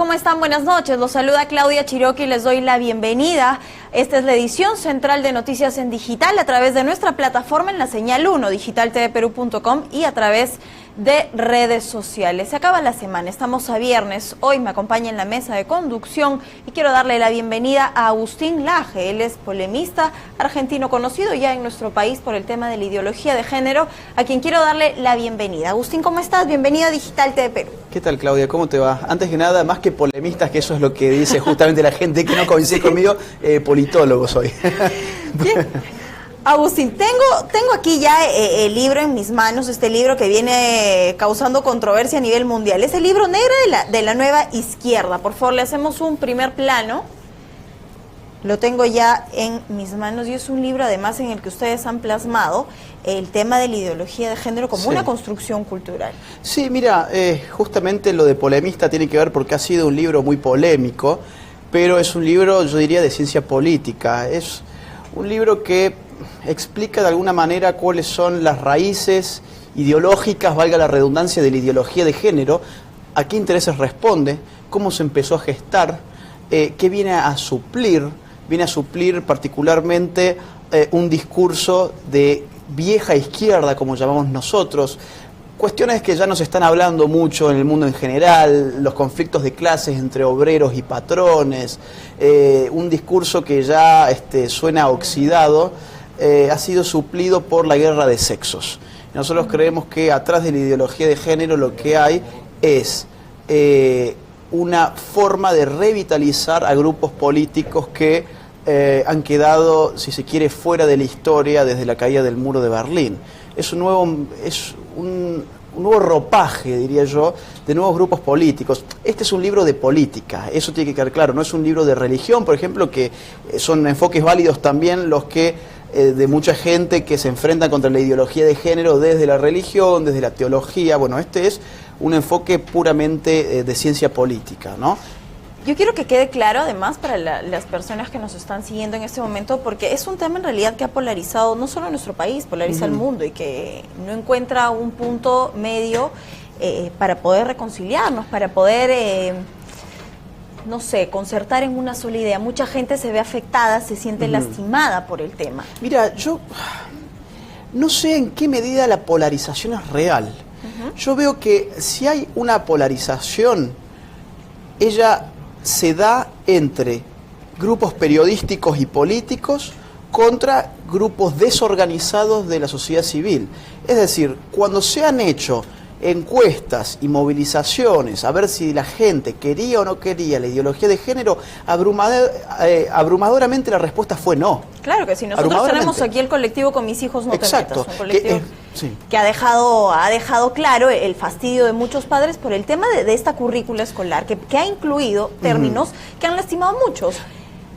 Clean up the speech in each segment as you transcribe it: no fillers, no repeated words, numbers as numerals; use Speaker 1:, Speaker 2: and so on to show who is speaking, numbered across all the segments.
Speaker 1: ¿Cómo están? Buenas noches. Los saluda Claudia Chiroqui y les doy la bienvenida. Esta es la edición central de Noticias en Digital a través de nuestra plataforma en la señal 1, digitaltvperú.com y a través de redes sociales. Se acaba la semana, estamos a viernes. Hoy me acompaña en la mesa de conducción y quiero darle la bienvenida a Agustín Laje. Él es polemista argentino conocido ya en nuestro país por el tema de la ideología de género, a quien quiero darle la bienvenida. Agustín, ¿cómo estás? Bienvenido a Digital TV Perú.
Speaker 2: ¿Qué tal, Claudia? ¿Cómo te va? Antes que nada, más que polemistas, que eso es lo que dice justamente la gente que no coincide conmigo, politólogo soy.
Speaker 1: Bien. Agustín, tengo aquí ya el libro en mis manos, este libro que viene causando controversia a nivel mundial. Es el libro negro de la nueva izquierda. Por favor, le hacemos un primer plano. Lo tengo ya en mis manos y es un libro además en el que ustedes han plasmado el tema de la ideología de género como una construcción cultural.
Speaker 2: Sí, mira, justamente lo de polemista tiene que ver porque ha sido un libro muy polémico, pero es un libro, yo diría, de ciencia política. Es un libro que explica de alguna manera cuáles son las raíces ideológicas, valga la redundancia, de la ideología de género, a qué intereses responde, cómo se empezó a gestar, qué viene a suplir particularmente un discurso de vieja izquierda, como llamamos nosotros, cuestiones que ya nos están hablando mucho en el mundo en general, los conflictos de clases entre obreros y patrones, un discurso que ya suena oxidado, ha sido suplido por la guerra de sexos. Nosotros creemos que atrás de la ideología de género lo que hay es una forma de revitalizar a grupos políticos que han quedado, si se quiere, fuera de la historia desde la caída del muro de Berlín. Es un nuevo ropaje, diría yo, de nuevos grupos políticos. Este es un libro de política, eso tiene que quedar claro. No es un libro de religión, por ejemplo, que son enfoques válidos también los que de mucha gente que se enfrenta contra la ideología de género desde la religión, desde la teología. Bueno, este es un enfoque puramente de ciencia política, ¿no?
Speaker 1: Yo quiero que quede claro, además, para las personas que nos están siguiendo en este momento, porque es un tema en realidad que ha polarizado no solo nuestro país, polariza el mundo y que no encuentra un punto medio para poder reconciliarnos, para poder, no sé, concertar en una sola idea. Mucha gente se ve afectada, se siente lastimada por el tema.
Speaker 2: Mira, yo no sé en qué medida la polarización es real. Yo veo que si hay una polarización, ella se da entre grupos periodísticos y políticos contra grupos desorganizados de la sociedad civil. Es decir, cuando se han hecho encuestas y movilizaciones a ver si la gente quería o no quería la ideología de género, abrumadoramente la respuesta fue no.
Speaker 1: Claro que sí, nosotros tenemos aquí el colectivo Con Mis Hijos No Te Metas, un colectivo que ha dejado claro el fastidio de muchos padres por el tema de esta currícula escolar, que ha incluido términos que han lastimado a muchos.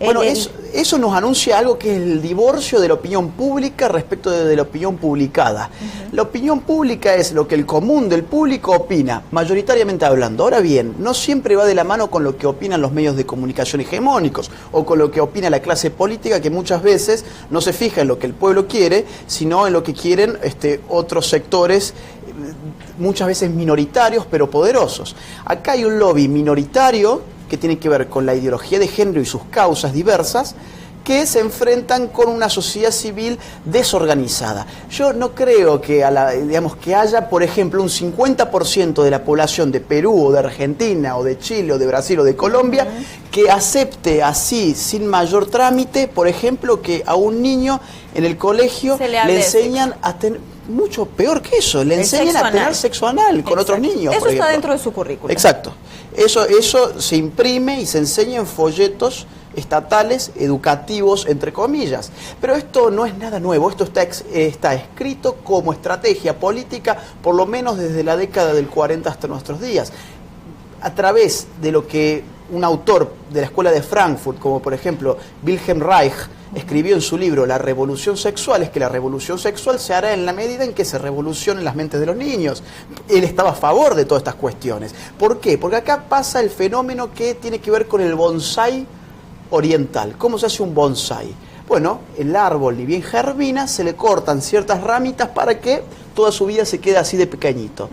Speaker 2: Bueno, eso nos anuncia algo que es el divorcio de la opinión pública respecto de la opinión publicada. La opinión pública es lo que el común del público opina, mayoritariamente hablando. Ahora bien, no siempre va de la mano con lo que opinan los medios de comunicación hegemónicos o con lo que opina la clase política, que muchas veces no se fija en lo que el pueblo quiere, sino en lo que quieren otros sectores, muchas veces minoritarios, pero poderosos. Acá hay un lobby minoritario que tiene que ver con la ideología de género y sus causas diversas, que se enfrentan con una sociedad civil desorganizada. Yo no creo que, que haya, por ejemplo, un 50% de la población de Perú o de Argentina o de Chile o de Brasil o de Colombia que acepte así, sin mayor trámite, por ejemplo, que a un niño en el colegio le enseñan a tener... Mucho peor que eso, le enseñan a tener sexo anal con otros niños.
Speaker 1: Eso está dentro de su currículum.
Speaker 2: Exacto. Eso se imprime y se enseña en folletos estatales, educativos, entre comillas. Pero esto no es nada nuevo, esto está escrito como estrategia política, por lo menos desde la década del 40 hasta nuestros días. A través de lo que un autor de la Escuela de Frankfurt, como por ejemplo Wilhelm Reich, escribió en su libro La revolución sexual, es que la revolución sexual se hará en la medida en que se revolucionen las mentes de los niños. Él estaba a favor de todas estas cuestiones. ¿Por qué? Porque acá pasa el fenómeno que tiene que ver con el bonsái oriental. ¿Cómo se hace un bonsái? Bueno, el árbol ni bien germina, se le cortan ciertas ramitas para que toda su vida se quede así de pequeñito.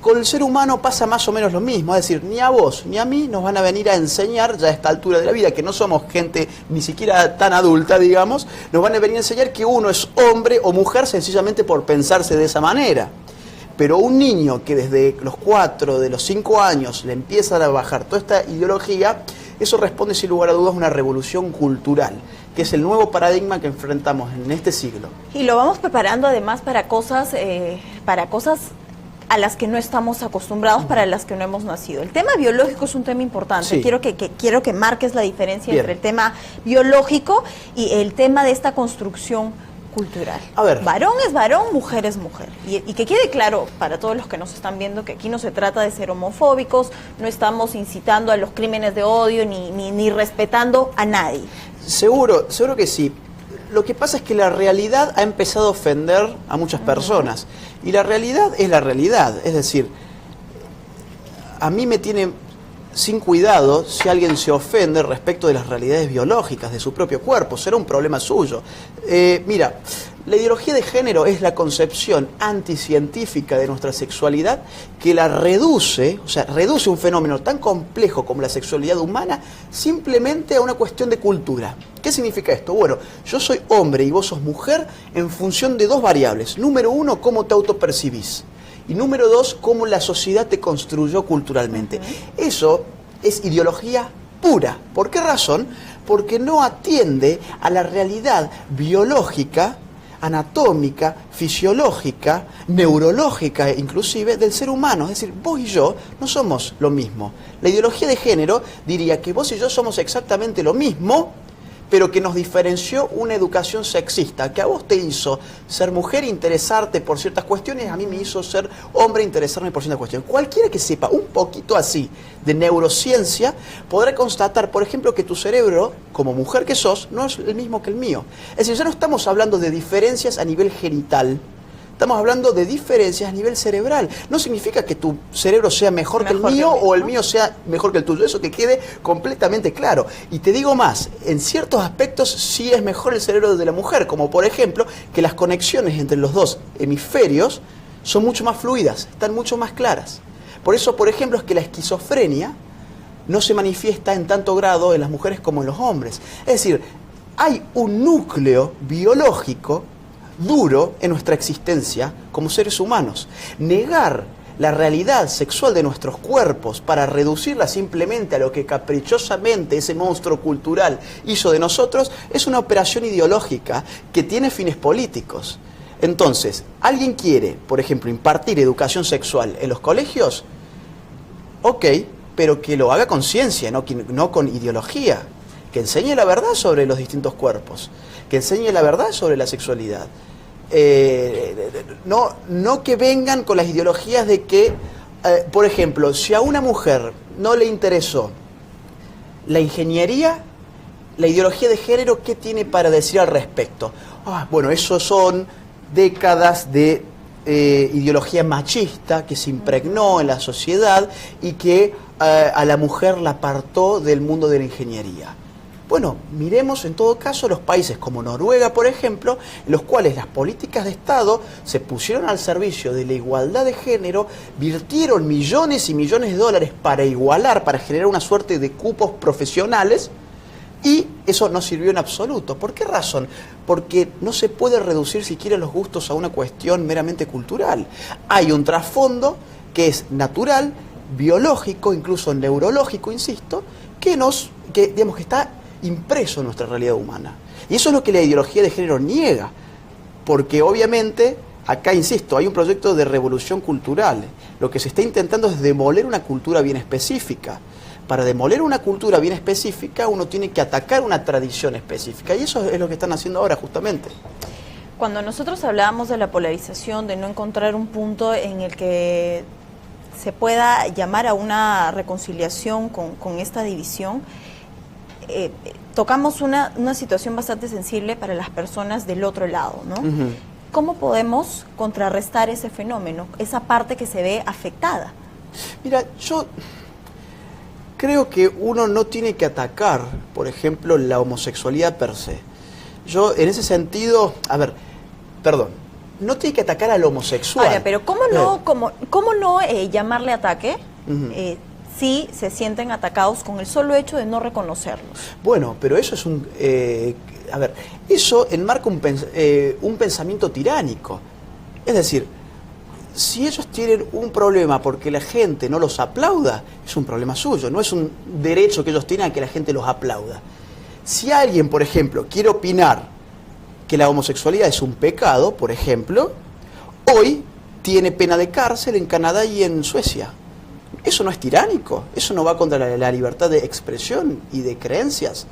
Speaker 2: Con el ser humano pasa más o menos lo mismo, es decir, ni a vos ni a mí nos van a venir a enseñar ya a esta altura de la vida, que no somos gente ni siquiera tan adulta, digamos, nos van a venir a enseñar que uno es hombre o mujer sencillamente por pensarse de esa manera. Pero un niño que desde los 4, de los 5 años le empieza a bajar toda esta ideología, eso responde sin lugar a dudas a una revolución cultural, que es el nuevo paradigma que enfrentamos en este siglo.
Speaker 1: Y lo vamos preparando además para cosas a las que no estamos acostumbrados, para las que no hemos nacido. El tema biológico es un tema importante.
Speaker 2: Sí.
Speaker 1: Quiero que marques la diferencia
Speaker 2: Bien.
Speaker 1: entre el tema biológico y el tema de esta construcción cultural.
Speaker 2: A ver.
Speaker 1: Varón es varón, mujer es mujer. Y que quede claro para todos los que nos están viendo que aquí no se trata de ser homofóbicos, no estamos incitando a los crímenes de odio ni respetando a nadie.
Speaker 2: Seguro que sí. Lo que pasa es que la realidad ha empezado a ofender a muchas personas. Y la realidad es la realidad. Es decir, a mí me tiene sin cuidado si alguien se ofende respecto de las realidades biológicas de su propio cuerpo. Será un problema suyo. Mira, la ideología de género es la concepción anticientífica de nuestra sexualidad que la reduce, o sea, reduce un fenómeno tan complejo como la sexualidad humana simplemente a una cuestión de cultura. ¿Qué significa esto? Bueno, yo soy hombre y vos sos mujer en función de dos variables. Número uno, cómo te autopercibís. Y número dos, cómo la sociedad te construyó culturalmente. Eso es ideología pura. ¿Por qué razón? Porque no atiende a la realidad biológica, anatómica, fisiológica, neurológica inclusive del ser humano. Es decir, vos y yo no somos lo mismo. La ideología de género diría que vos y yo somos exactamente lo mismo, pero que nos diferenció una educación sexista, que a vos te hizo ser mujer, interesarte por ciertas cuestiones, a mí me hizo ser hombre, interesarme por ciertas cuestiones. Cualquiera que sepa un poquito así de neurociencia podrá constatar, por ejemplo, que tu cerebro, como mujer que sos, no es el mismo que el mío. Es decir, ya no estamos hablando de diferencias a nivel genital, estamos hablando de diferencias a nivel cerebral. No significa que tu cerebro sea mejor que el mío o el mío sea mejor que el tuyo. Eso que quede completamente claro. Y te digo más, en ciertos aspectos sí es mejor el cerebro de la mujer, como por ejemplo que las conexiones entre los dos hemisferios son mucho más fluidas, están mucho más claras. Por eso, por ejemplo, es que la esquizofrenia no se manifiesta en tanto grado en las mujeres como en los hombres. Es decir, hay un núcleo biológico duro en nuestra existencia como seres humanos. Negar la realidad sexual de nuestros cuerpos para reducirla simplemente a lo que caprichosamente ese monstruo cultural hizo de nosotros es una operación ideológica que tiene fines políticos. Entonces, ¿alguien quiere, por ejemplo, impartir educación sexual en los colegios? Ok, pero que lo haga con ciencia, no con ideología. Que enseñe la verdad sobre los distintos cuerpos, que enseñe la verdad sobre la sexualidad. No que vengan con las ideologías de que, por ejemplo, si a una mujer no le interesó la ingeniería, la ideología de género, ¿qué tiene para decir al respecto? Bueno, eso son décadas de ideología machista que se impregnó en la sociedad y que a la mujer la apartó del mundo de la ingeniería. Bueno, miremos en todo caso los países como Noruega, por ejemplo, en los cuales las políticas de Estado se pusieron al servicio de la igualdad de género, virtieron millones y millones de dólares para igualar, para generar una suerte de cupos profesionales, y eso no sirvió en absoluto. ¿Por qué razón? Porque no se puede reducir siquiera los gustos a una cuestión meramente cultural. Hay un trasfondo que es natural, biológico, incluso neurológico, insisto, que está impreso en nuestra realidad humana. Y eso es lo que la ideología de género niega, porque obviamente, acá insisto, hay un proyecto de revolución cultural. Lo que se está intentando es demoler una cultura bien específica. Para demoler una cultura bien específica, uno tiene que atacar una tradición específica, y eso es lo que están haciendo ahora justamente.
Speaker 1: Cuando nosotros hablábamos de la polarización, de no encontrar un punto en el que se pueda llamar a una reconciliación con esta división, tocamos una situación bastante sensible para las personas del otro lado, ¿no? Uh-huh. ¿Cómo podemos contrarrestar ese fenómeno, esa parte que se ve afectada?
Speaker 2: Mira, yo creo que uno no tiene que atacar, por ejemplo, la homosexualidad per se. Yo, en ese sentido, no tiene que atacar al homosexual.
Speaker 1: Ahora, pero ¿cómo no llamarle ataque si se sienten atacados con el solo hecho de no reconocerlos?
Speaker 2: Bueno, pero eso es a ver, eso enmarca un pensamiento tiránico. Es decir, si ellos tienen un problema porque la gente no los aplauda, es un problema suyo, no es un derecho que ellos tienen a que la gente los aplauda. Si alguien, por ejemplo, quiere opinar que la homosexualidad es un pecado, por ejemplo, hoy tiene pena de cárcel en Canadá y en Suecia. Eso no es tiránico, eso no va contra la libertad de expresión y de creencias.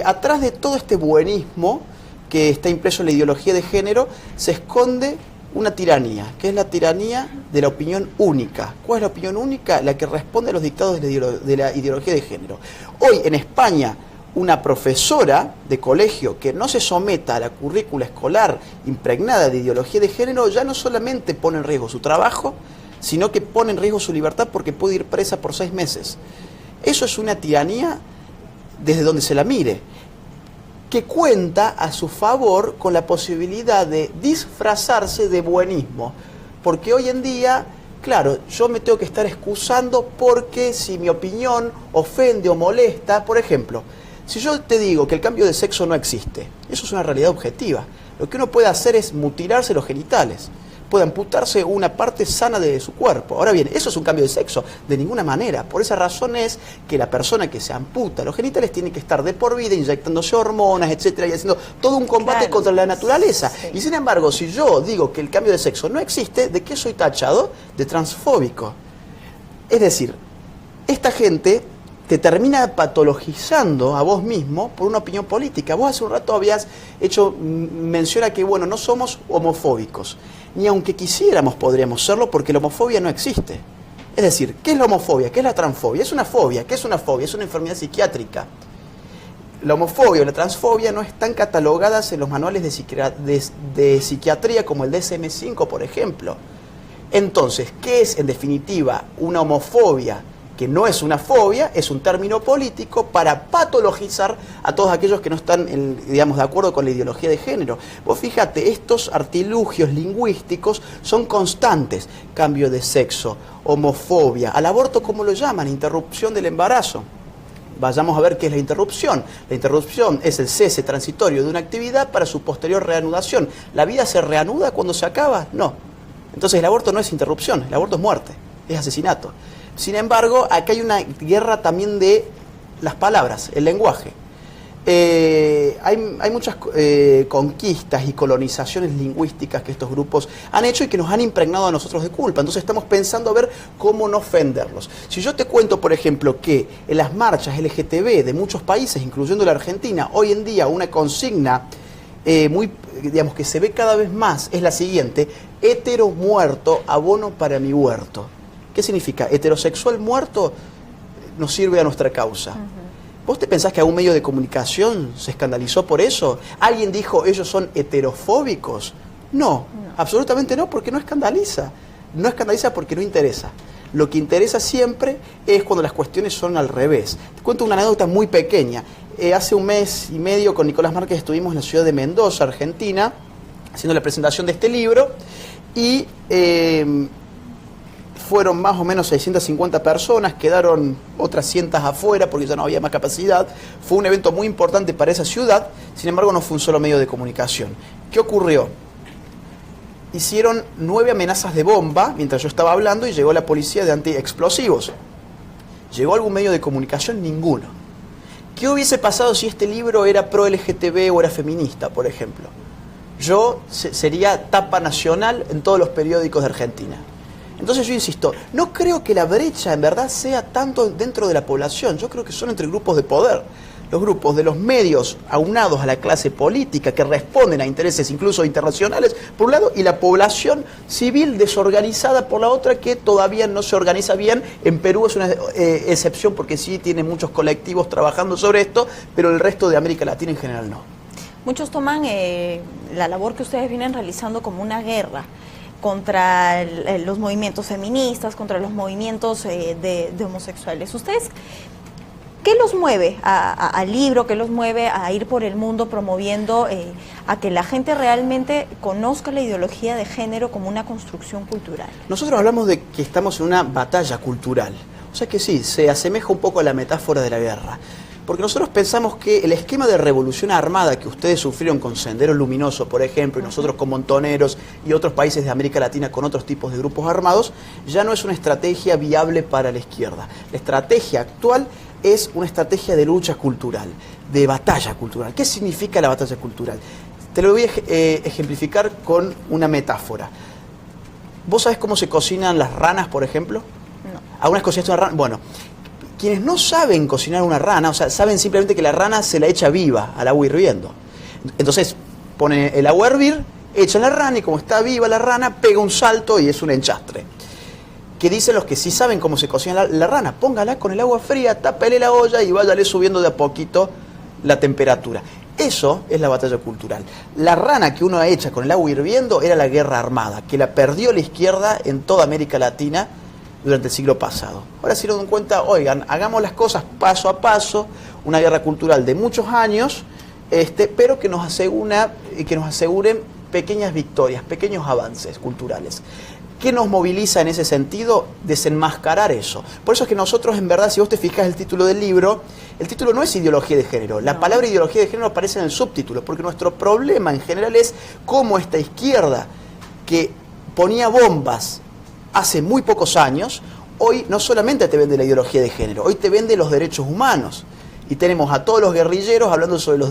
Speaker 2: Atrás de todo este buenismo que está impreso en la ideología de género, se esconde una tiranía, que es la tiranía de la opinión única. ¿Cuál es la opinión única? La que responde a los dictados de la ideología de género. Hoy en España, una profesora de colegio que no se someta a la currícula escolar impregnada de ideología de género ya no solamente pone en riesgo su trabajo, sino que pone en riesgo su libertad porque puede ir presa por 6 meses. Eso es una tiranía desde donde se la mire, que cuenta a su favor con la posibilidad de disfrazarse de buenismo. Porque hoy en día, claro, yo me tengo que estar excusando porque si mi opinión ofende o molesta, por ejemplo, si yo te digo que el cambio de sexo no existe, eso es una realidad objetiva. Lo que uno puede hacer es mutilarse los genitales, puede amputarse una parte sana de su cuerpo. Ahora bien, ¿eso es un cambio de sexo? De ninguna manera. Por esa razón es que la persona que se amputa los genitales tiene que estar de por vida inyectándose hormonas, etcétera, y haciendo todo un combate contra la naturaleza. Sí. Y sin embargo, si yo digo que el cambio de sexo no existe, ¿de qué soy tachado? De transfóbico. Es decir, esta gente te termina patologizando a vos mismo por una opinión política. Vos hace un rato habías hecho mención a que, bueno, no somos homofóbicos. Ni aunque quisiéramos podríamos serlo porque la homofobia no existe. Es decir, ¿qué es la homofobia? ¿Qué es la transfobia? Es una fobia. ¿Qué es una fobia? Es una enfermedad psiquiátrica. La homofobia o la transfobia no están catalogadas en los manuales de psiquiatría como el DSM-5, por ejemplo. Entonces, ¿qué es en definitiva una homofobia? Que no es una fobia, es un término político para patologizar a todos aquellos que no están, digamos, de acuerdo con la ideología de género. Vos fíjate, estos artilugios lingüísticos son constantes. Cambio de sexo, homofobia, al aborto, ¿cómo lo llaman? Interrupción del embarazo. Vayamos a ver qué es la interrupción. La interrupción es el cese transitorio de una actividad para su posterior reanudación. ¿La vida se reanuda cuando se acaba? No. Entonces el aborto no es interrupción, el aborto es muerte, es asesinato. Sin embargo, acá hay una guerra también de las palabras, el lenguaje. Hay muchas conquistas y colonizaciones lingüísticas que estos grupos han hecho y que nos han impregnado a nosotros de culpa. Entonces estamos pensando a ver cómo no ofenderlos. Si yo te cuento, por ejemplo, que en las marchas LGTB de muchos países, incluyendo la Argentina, hoy en día una consigna digamos, que se ve cada vez más es la siguiente: hetero muerto, abono para mi huerto. ¿Qué significa? Heterosexual muerto nos sirve a nuestra causa. ¿Vos te pensás que algún medio de comunicación se escandalizó por eso? ¿Alguien dijo ellos son heterofóbicos? No, absolutamente no, porque no escandaliza. No escandaliza porque no interesa. Lo que interesa siempre es cuando las cuestiones son al revés. Te cuento una anécdota muy pequeña. Hace 1 mes y medio con Nicolás Márquez estuvimos en la ciudad de Mendoza, Argentina, haciendo la presentación de este libro y fueron más o menos 650 personas, quedaron otras cientos afuera porque ya no había más capacidad. Fue un evento muy importante para esa ciudad, sin embargo no fue un solo medio de comunicación. ¿Qué ocurrió? Hicieron 9 amenazas de bomba mientras yo estaba hablando y llegó la policía de antiexplosivos. ¿Llegó algún medio de comunicación? Ninguno. ¿Qué hubiese pasado si este libro era pro-LGTB o era feminista, por ejemplo? Sería tapa nacional en todos los periódicos de Argentina. Entonces yo insisto, no creo que la brecha en verdad sea tanto dentro de la población, yo creo que son entre grupos de poder. Los grupos de los medios aunados a la clase política que responden a intereses incluso internacionales, por un lado, y la población civil desorganizada por la otra, que todavía no se organiza bien. En Perú es una excepción porque sí tiene muchos colectivos trabajando sobre esto, pero el resto de América Latina en general no.
Speaker 1: Muchos toman la labor que ustedes vienen realizando como una guerra contra los movimientos feministas, contra los movimientos de homosexuales. ¿Ustedes ¿Qué los mueve al libro? ¿Qué los mueve a ir por el mundo promoviendo a que la gente realmente conozca la ideología de género como una construcción cultural?
Speaker 2: Nosotros hablamos de que estamos en una batalla cultural. O sea que sí, se asemeja un poco a la metáfora de la guerra. Porque nosotros pensamos que el esquema de revolución armada que ustedes sufrieron con Sendero Luminoso, por ejemplo, y nosotros con Montoneros y otros países de América Latina con otros tipos de grupos armados, ya no es una estrategia viable para la izquierda. La estrategia actual es una estrategia de lucha cultural, de batalla cultural. ¿Qué significa la batalla cultural? Te lo voy a ejemplificar con una metáfora. ¿Vos sabés cómo se cocinan las ranas, por ejemplo?
Speaker 1: No.
Speaker 2: ¿Algunas cocinas una rana? Bueno, quienes no saben cocinar una rana, o sea, saben simplemente que la rana se la echa viva al agua hirviendo. Entonces, ponen el agua a hervir, echan la rana y como está viva la rana, pega un salto y es un enchastre. ¿Qué dicen los que sí saben cómo se cocina la rana? Póngala con el agua fría, tápele la olla y váyale subiendo de a poquito la temperatura. Eso es la batalla cultural. La rana que uno echa con el agua hirviendo era la guerra armada, que la perdió la izquierda en toda América Latina durante el siglo pasado. Ahora se dieron cuenta, oigan, hagamos las cosas paso a paso, una guerra cultural de muchos años, pero que nos aseguren pequeñas victorias, pequeños avances culturales. ¿Qué nos moviliza en ese sentido? Desenmascarar eso. Por eso es que nosotros, en verdad, si vos te fijas el título del libro, el título no es ideología de género. La palabra ideología de género aparece en el subtítulo, porque nuestro problema en general es cómo esta izquierda que ponía bombas hace muy pocos años, hoy no solamente te vende la ideología de género, hoy te vende los derechos humanos. Y tenemos a todos los guerrilleros hablando sobre los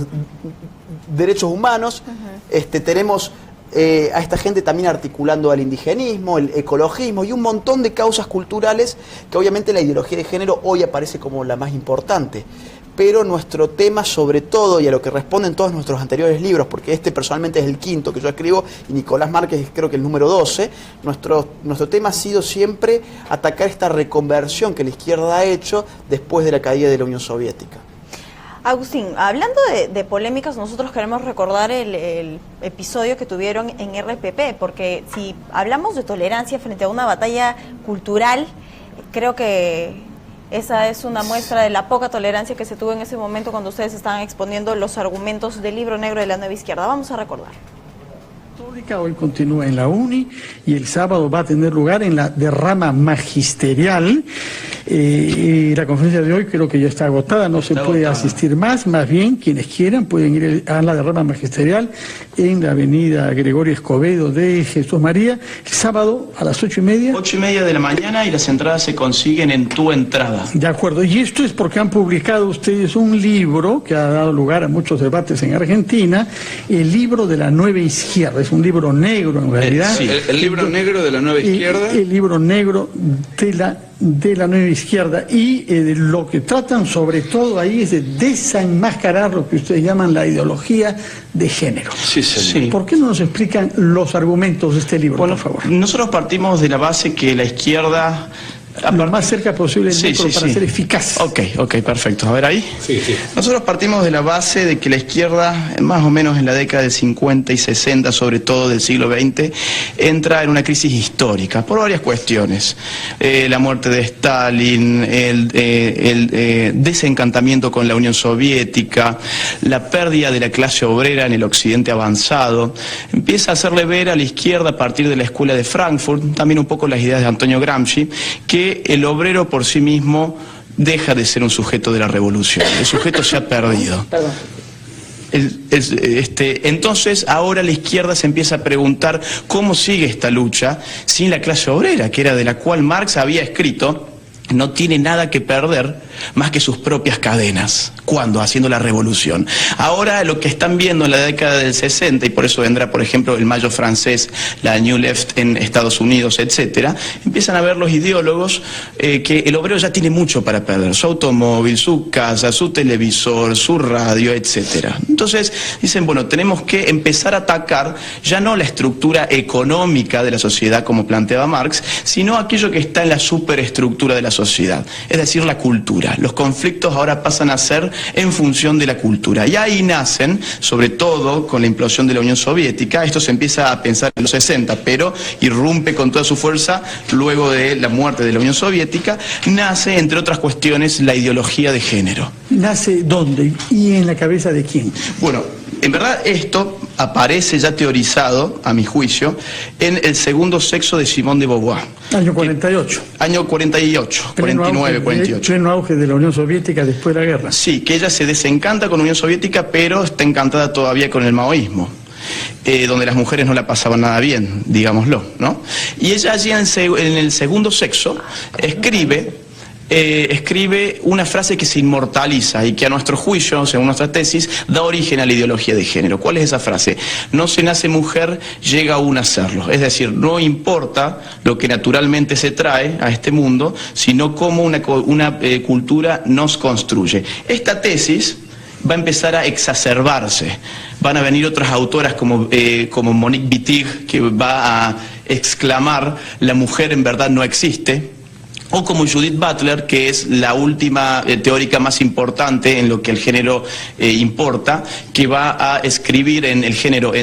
Speaker 2: derechos humanos, tenemos a esta gente también articulando el indigenismo, el ecologismo y un montón de causas culturales que obviamente la ideología de género hoy aparece como la más importante. Pero nuestro tema sobre todo, y a lo que responden todos nuestros anteriores libros, porque este personalmente es el quinto que yo escribo y Nicolás Márquez es creo que el número 12, nuestro tema ha sido siempre atacar esta reconversión que la izquierda ha hecho después de la caída de la Unión Soviética.
Speaker 1: Agustín, hablando de polémicas, nosotros queremos recordar el episodio que tuvieron en RPP, porque si hablamos de tolerancia frente a una batalla cultural, creo que esa es una muestra de la poca tolerancia que se tuvo en ese momento cuando ustedes estaban exponiendo los argumentos del libro negro de la nueva izquierda. Vamos a recordar.
Speaker 3: Hoy continúa en la UNI y el sábado va a tener lugar en la derrama magisterial. Y la conferencia de hoy creo que ya está agotada, no se puede asistir más bien quienes quieran pueden ir a la derrama magisterial en la avenida Gregorio Escobedo de Jesús María, el sábado a las 8:30.
Speaker 4: 8:30 de la mañana y las entradas se consiguen en Tu Entrada.
Speaker 3: De acuerdo, y esto es porque han publicado ustedes un libro que ha dado lugar a muchos debates en Argentina, el libro de la nueva izquierda, es un libro negro en realidad.
Speaker 5: Sí, el libro negro de la nueva izquierda.
Speaker 3: El libro negro de la nueva izquierda y lo que tratan sobre todo ahí es de desenmascarar lo que ustedes llaman la ideología de género.
Speaker 5: Sí, señor.
Speaker 4: Sí.
Speaker 3: ¿Por qué no nos explican los argumentos de este libro,
Speaker 4: Bueno,
Speaker 3: por favor?
Speaker 4: nosotros partimos de la base que la izquierda...
Speaker 3: Lo más cerca posible del micro para ser eficaz.
Speaker 4: Ok, perfecto. A ver ahí.
Speaker 5: Sí.
Speaker 4: Nosotros partimos de la base de que la izquierda, más o menos en la década de 50 y 60, sobre todo del siglo XX, entra en una crisis histórica por varias cuestiones. La muerte de Stalin, el desencantamiento con la Unión Soviética, la pérdida de la clase obrera en el occidente avanzado. Empieza a hacerle ver a la izquierda a partir de la escuela de Frankfurt, también un poco las ideas de Antonio Gramsci, que el obrero por sí mismo deja de ser un sujeto de la revolución. El sujeto se ha perdido. Entonces ahora la izquierda se empieza a preguntar cómo sigue esta lucha sin la clase obrera, que era de la cual Marx había escrito, no tiene nada que perder más que sus propias cadenas. ¿Cuándo? Haciendo la revolución. Ahora lo que están viendo en la década del 60, y por eso vendrá, por ejemplo, el Mayo francés, la New Left en Estados Unidos, etcétera, empiezan a ver los ideólogos que el obrero ya tiene mucho para perder. Su automóvil, su casa, su televisor, su radio, etcétera. Entonces dicen, bueno, tenemos que empezar a atacar ya no la estructura económica de la sociedad como planteaba Marx, sino aquello que está en la superestructura de la sociedad. sociedad, es decir, la cultura. Los conflictos ahora pasan a ser en función de la cultura. Y ahí nacen, sobre todo con la implosión de la Unión Soviética, esto se empieza a pensar en los 60, pero irrumpe con toda su fuerza luego de la muerte de la Unión Soviética, nace, entre otras cuestiones, la ideología de género.
Speaker 3: ¿Nace dónde y en la cabeza de quién?
Speaker 4: Bueno, en verdad esto aparece ya teorizado, a mi juicio, en El segundo sexo de Simone de Beauvoir.
Speaker 3: Año 48.
Speaker 4: Año 48, 49, 48.
Speaker 3: Pleno auge de la Unión Soviética después de la guerra.
Speaker 4: Sí, que ella se desencanta con la Unión Soviética, pero está encantada todavía con el maoísmo. Donde las mujeres no la pasaban nada bien, digámoslo, ¿no? Y ella allí en El segundo sexo escribe una frase que se inmortaliza y que a nuestro juicio, según nuestra tesis, da origen a la ideología de género. ¿Cuál es esa frase? No se nace mujer, llega uno a serlo. Es decir, no importa lo que naturalmente se trae a este mundo, sino cómo una cultura nos construye. Esta tesis va a empezar a exacerbarse. Van a venir otras autoras como Monique Wittig, que va a exclamar: la mujer en verdad no existe. O como Judith Butler, que es la última teórica más importante en lo que el género importa, que va a escribir en el género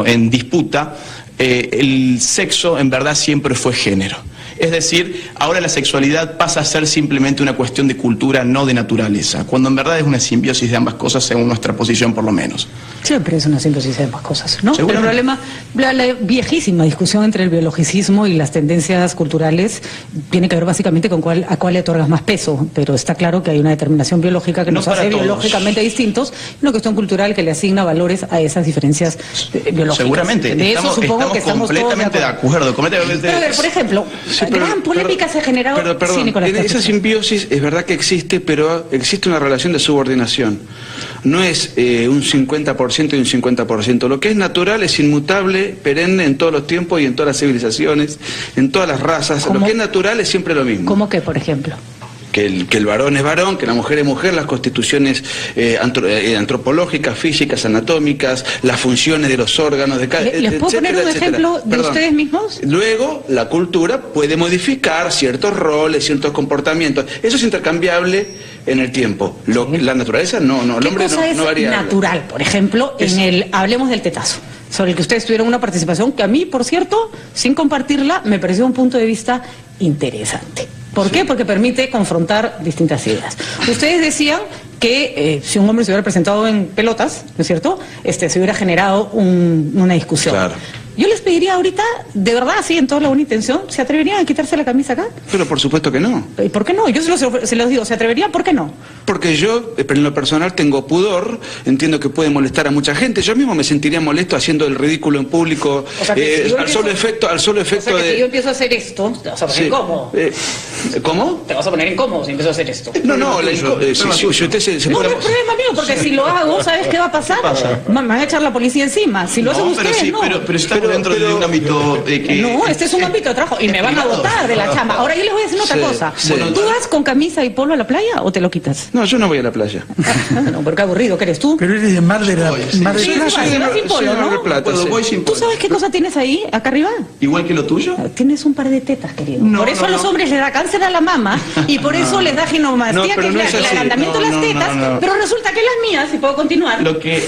Speaker 4: en disputa: el sexo en verdad siempre fue género. Es decir, ahora la sexualidad pasa a ser simplemente una cuestión de cultura, no de naturaleza, cuando en verdad es una simbiosis de ambas cosas, según nuestra posición por lo menos.
Speaker 6: Siempre es una simbiosis de ambas cosas, ¿no? El
Speaker 4: Seguramente.
Speaker 6: problema, la viejísima discusión entre el biologicismo y las tendencias culturales tiene que ver básicamente con a cuál le otorgas más peso, pero está claro que hay una determinación biológica que
Speaker 4: No
Speaker 6: nos
Speaker 4: para
Speaker 6: hace
Speaker 4: todos.
Speaker 6: biológicamente distintos, y una cuestión cultural que le asigna valores a esas diferencias biológicas.
Speaker 4: Seguramente,
Speaker 6: De eso supongo que estamos
Speaker 4: completamente de acuerdo.
Speaker 6: Pero a ver, por ejemplo, gran polémica se ha generado.
Speaker 5: Perdón,
Speaker 6: Sí, Nicolás, te
Speaker 5: esa
Speaker 6: escucho.
Speaker 5: simbiosis es verdad que existe, pero existe una relación de subordinación. No es un 50% y un 50%. Lo que es natural es inmutable, perenne en todos los tiempos y en todas las civilizaciones, en todas las razas.
Speaker 6: ¿Cómo?
Speaker 5: Lo que es natural es siempre lo mismo.
Speaker 6: ¿Cómo que, por ejemplo?
Speaker 5: Que el varón es varón, que la mujer es mujer, las constituciones antropológicas, físicas, anatómicas, las funciones de los órganos de cada...
Speaker 6: ¿Les puedo poner un ejemplo de ustedes mismos?
Speaker 5: Luego, la cultura puede modificar ciertos roles, ciertos comportamientos. Eso es intercambiable en el tiempo. La naturaleza no, el
Speaker 6: ¿Qué
Speaker 5: hombre
Speaker 6: cosa es
Speaker 5: no varía.
Speaker 6: natural? Por ejemplo, hablemos del tetazo, sobre el que ustedes tuvieron una participación que a mí, por cierto, sin compartirla, me pareció un punto de vista interesante. ¿Por qué? Porque permite confrontar distintas ideas. Ustedes decían que si un hombre se hubiera presentado en pelotas, ¿no es cierto?, se hubiera generado una discusión.
Speaker 5: Claro.
Speaker 6: Yo les pediría ahorita, de verdad, así en toda la buena intención, ¿se atreverían a quitarse la camisa acá?
Speaker 5: Pero por supuesto que no.
Speaker 6: ¿Y por qué no? Yo se los digo, ¿se atreverían? ¿Por qué no?
Speaker 5: Porque yo, en lo personal, tengo pudor, entiendo que puede molestar a mucha gente. Yo mismo me sentiría molesto haciendo el ridículo en público,
Speaker 6: O sea, que si yo
Speaker 5: al solo efecto
Speaker 6: O sea, que
Speaker 5: de...
Speaker 6: si yo empiezo a hacer esto, te vas a poner
Speaker 5: Sí.
Speaker 6: incómodo.
Speaker 5: ¿Cómo?
Speaker 6: Te vas a poner incómodo si empiezo a hacer esto.
Speaker 5: No, si usted se
Speaker 6: No,
Speaker 5: pone...
Speaker 6: no es problema mío, porque si lo hago, ¿sabes qué va a pasar? Me van a echar la policía encima. Si lo hacen
Speaker 4: No, pero
Speaker 6: ustedes,
Speaker 4: sí,
Speaker 6: no.
Speaker 4: pero estamos dentro de un ámbito que...
Speaker 6: No, este es un ámbito de trabajo y me van a botar de la chamba. Ahora yo les voy a decir otra
Speaker 5: Sí,
Speaker 6: cosa.
Speaker 5: sí.
Speaker 6: ¿Tú vas con camisa y polo a la playa o te lo quitas?
Speaker 5: No, yo no voy a la playa.
Speaker 6: No, pero qué aburrido que eres tú.
Speaker 3: Pero eres de Mar de Plata.
Speaker 6: Sí,
Speaker 3: Mar
Speaker 6: sí,
Speaker 3: del Plata.
Speaker 6: sí, vas sin polo,
Speaker 5: soy de Mar
Speaker 6: ¿no?
Speaker 5: del Plata,
Speaker 4: Puedo,
Speaker 5: sí.
Speaker 4: voy sin
Speaker 6: ¿Tú
Speaker 4: polo.
Speaker 6: sabes qué cosa tienes ahí, acá arriba?
Speaker 4: ¿Igual que lo tuyo?
Speaker 6: Tienes un par de tetas, querido.
Speaker 4: No,
Speaker 6: por eso
Speaker 4: no,
Speaker 6: a los
Speaker 4: no.
Speaker 6: hombres les da cáncer a la mama y por eso les da ginomastía,
Speaker 5: No, pero
Speaker 6: que es
Speaker 5: no es
Speaker 6: el
Speaker 5: así.
Speaker 6: agrandamiento de las
Speaker 4: No,
Speaker 6: tetas.
Speaker 4: no.
Speaker 6: Pero resulta que las mías, si puedo continuar,
Speaker 4: Lo que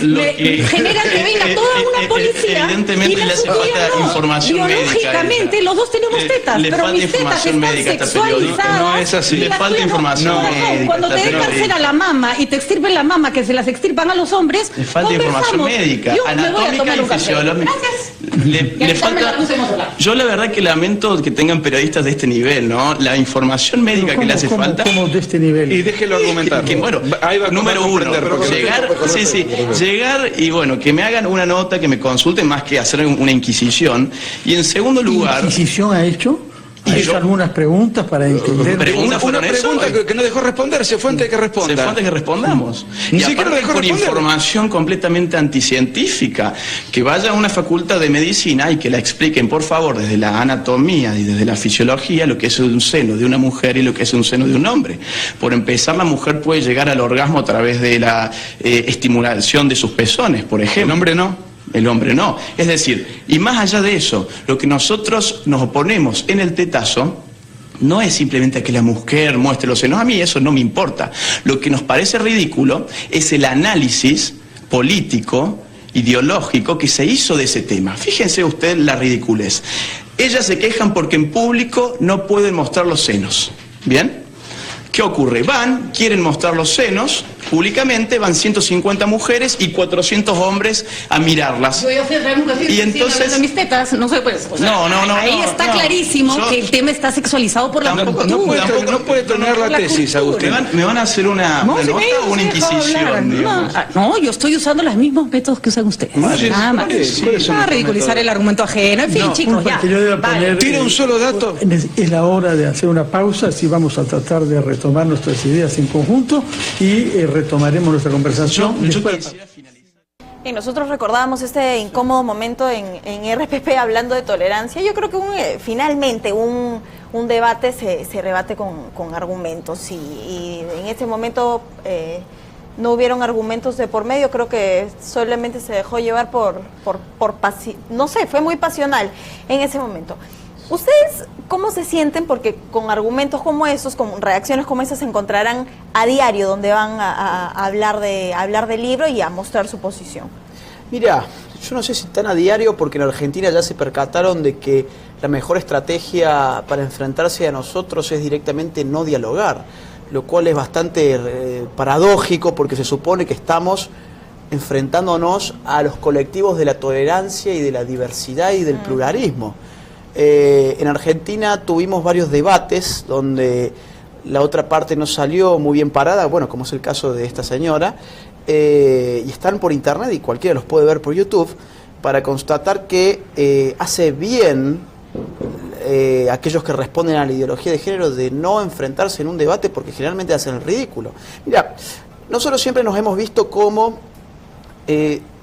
Speaker 6: generan que venga toda una policía
Speaker 4: evidentemente
Speaker 6: y
Speaker 4: le
Speaker 6: las
Speaker 4: hace falta
Speaker 6: tuyas no.
Speaker 4: información médica a
Speaker 6: Biológicamente,
Speaker 4: ella.
Speaker 6: los dos tenemos tetas,
Speaker 4: Le
Speaker 6: pero
Speaker 4: falta
Speaker 6: mis tetas
Speaker 4: información
Speaker 6: están
Speaker 4: médica a esta periodista.
Speaker 6: sexualizadas.
Speaker 5: No es así.
Speaker 6: y
Speaker 4: Le
Speaker 6: las
Speaker 4: falta
Speaker 6: tuyas no.
Speaker 4: información
Speaker 6: Corazón,
Speaker 4: médica
Speaker 6: cuando
Speaker 4: a
Speaker 6: te
Speaker 4: esta
Speaker 6: dejan
Speaker 4: periodista.
Speaker 6: cera la mama y te extirpen la mama, que se las extirpan a los hombres,
Speaker 4: Le falta información
Speaker 6: conversamos.
Speaker 4: médica,
Speaker 6: Yo me voy a
Speaker 4: anatómica
Speaker 6: tomar
Speaker 4: y
Speaker 6: un café.
Speaker 4: fisiológica.
Speaker 6: Gracias.
Speaker 4: Le falta... Yo la verdad que lamento que tengan periodistas de este nivel, ¿no? La información médica que le hace falta...
Speaker 3: ¿Cómo de este nivel?
Speaker 5: Y déjelo argumentar.
Speaker 4: Que, bueno,
Speaker 5: Ahí va
Speaker 4: número
Speaker 5: a
Speaker 4: uno,
Speaker 5: comprender, porque-
Speaker 4: llegar y bueno, que me hagan una nota, que me consulten más que hacer una inquisición. Y en segundo lugar,
Speaker 3: ¿Inquisición ha hecho? ¿Ha
Speaker 4: Y
Speaker 3: hecho
Speaker 4: yo-
Speaker 3: algunas preguntas para entender?
Speaker 4: Preguntas
Speaker 5: Una
Speaker 4: fueron eso.
Speaker 5: pregunta que no dejó responder, se fue antes de que responda.
Speaker 4: se falta que respondamos.
Speaker 5: Ni
Speaker 4: Y
Speaker 5: siquiera
Speaker 4: aparte
Speaker 5: dejó
Speaker 4: con
Speaker 5: responder.
Speaker 4: información completamente anticientífica, que vaya a una facultad de medicina y que la expliquen, por favor, desde la anatomía y desde la fisiología, lo que es un seno de una mujer y lo que es un seno de un hombre. Por empezar, la mujer puede llegar al orgasmo a través de la estimulación de sus pezones, por ejemplo.
Speaker 5: El hombre no.
Speaker 4: El hombre no. Es decir, y más allá de eso, lo que nosotros nos oponemos en el tetazo no es simplemente que la mujer muestre los senos. A mí eso no me importa. Lo que nos parece ridículo es el análisis político, ideológico que se hizo de ese tema. Fíjense usted la ridiculez. Ellas se quejan porque en público no pueden mostrar los senos. ¿Bien? ¿Qué ocurre? Quieren mostrar los senos públicamente, van 150 mujeres y 400 hombres a mirarlas.
Speaker 6: Yo fui a traer un café
Speaker 4: y entonces
Speaker 6: de mis tetas, no sé, pues. O sea,
Speaker 4: no,
Speaker 6: ahí está clarísimo que el tema está sexualizado por la
Speaker 4: Tampoco
Speaker 6: cultura.
Speaker 5: No puede tener la tesis, Agustín.
Speaker 4: ¿Me van a hacer una nota o una inquisición? Digamos?
Speaker 6: No, yo estoy usando los mismos métodos que usan ustedes. Nada más. Ridiculizar el argumento ajeno. En fin, chicos, ya.
Speaker 3: Que yo deba poner,
Speaker 5: Tira un solo dato.
Speaker 3: Es la hora de hacer una pausa, así vamos a tratar de retomar nuestras ideas en conjunto y retomaremos nuestra conversación.
Speaker 1: Y nosotros recordábamos este incómodo momento en RPP hablando de tolerancia. Yo creo que finalmente un debate se rebate con argumentos y en este momento no hubieron argumentos de por medio. Creo que solamente se dejó llevar no sé, fue muy pasional en ese momento. ¿Ustedes cómo se sienten? Porque con argumentos como esos, con reacciones como esas, se encontrarán a diario donde van a hablar del libro y a mostrar su posición.
Speaker 2: Mira, yo no sé si tan a diario, porque en Argentina ya se percataron de que la mejor estrategia para enfrentarse a nosotros es directamente no dialogar, lo cual es bastante paradójico, porque se supone que estamos enfrentándonos a los colectivos de la tolerancia y de la diversidad y del pluralismo. En Argentina tuvimos varios debates donde la otra parte no salió muy bien parada, bueno, como es el caso de esta señora, y están por internet y cualquiera los puede ver por YouTube, para constatar que hace bien aquellos que responden a la ideología de género de no enfrentarse en un debate, porque generalmente hacen el ridículo. Mira, nosotros siempre nos hemos visto como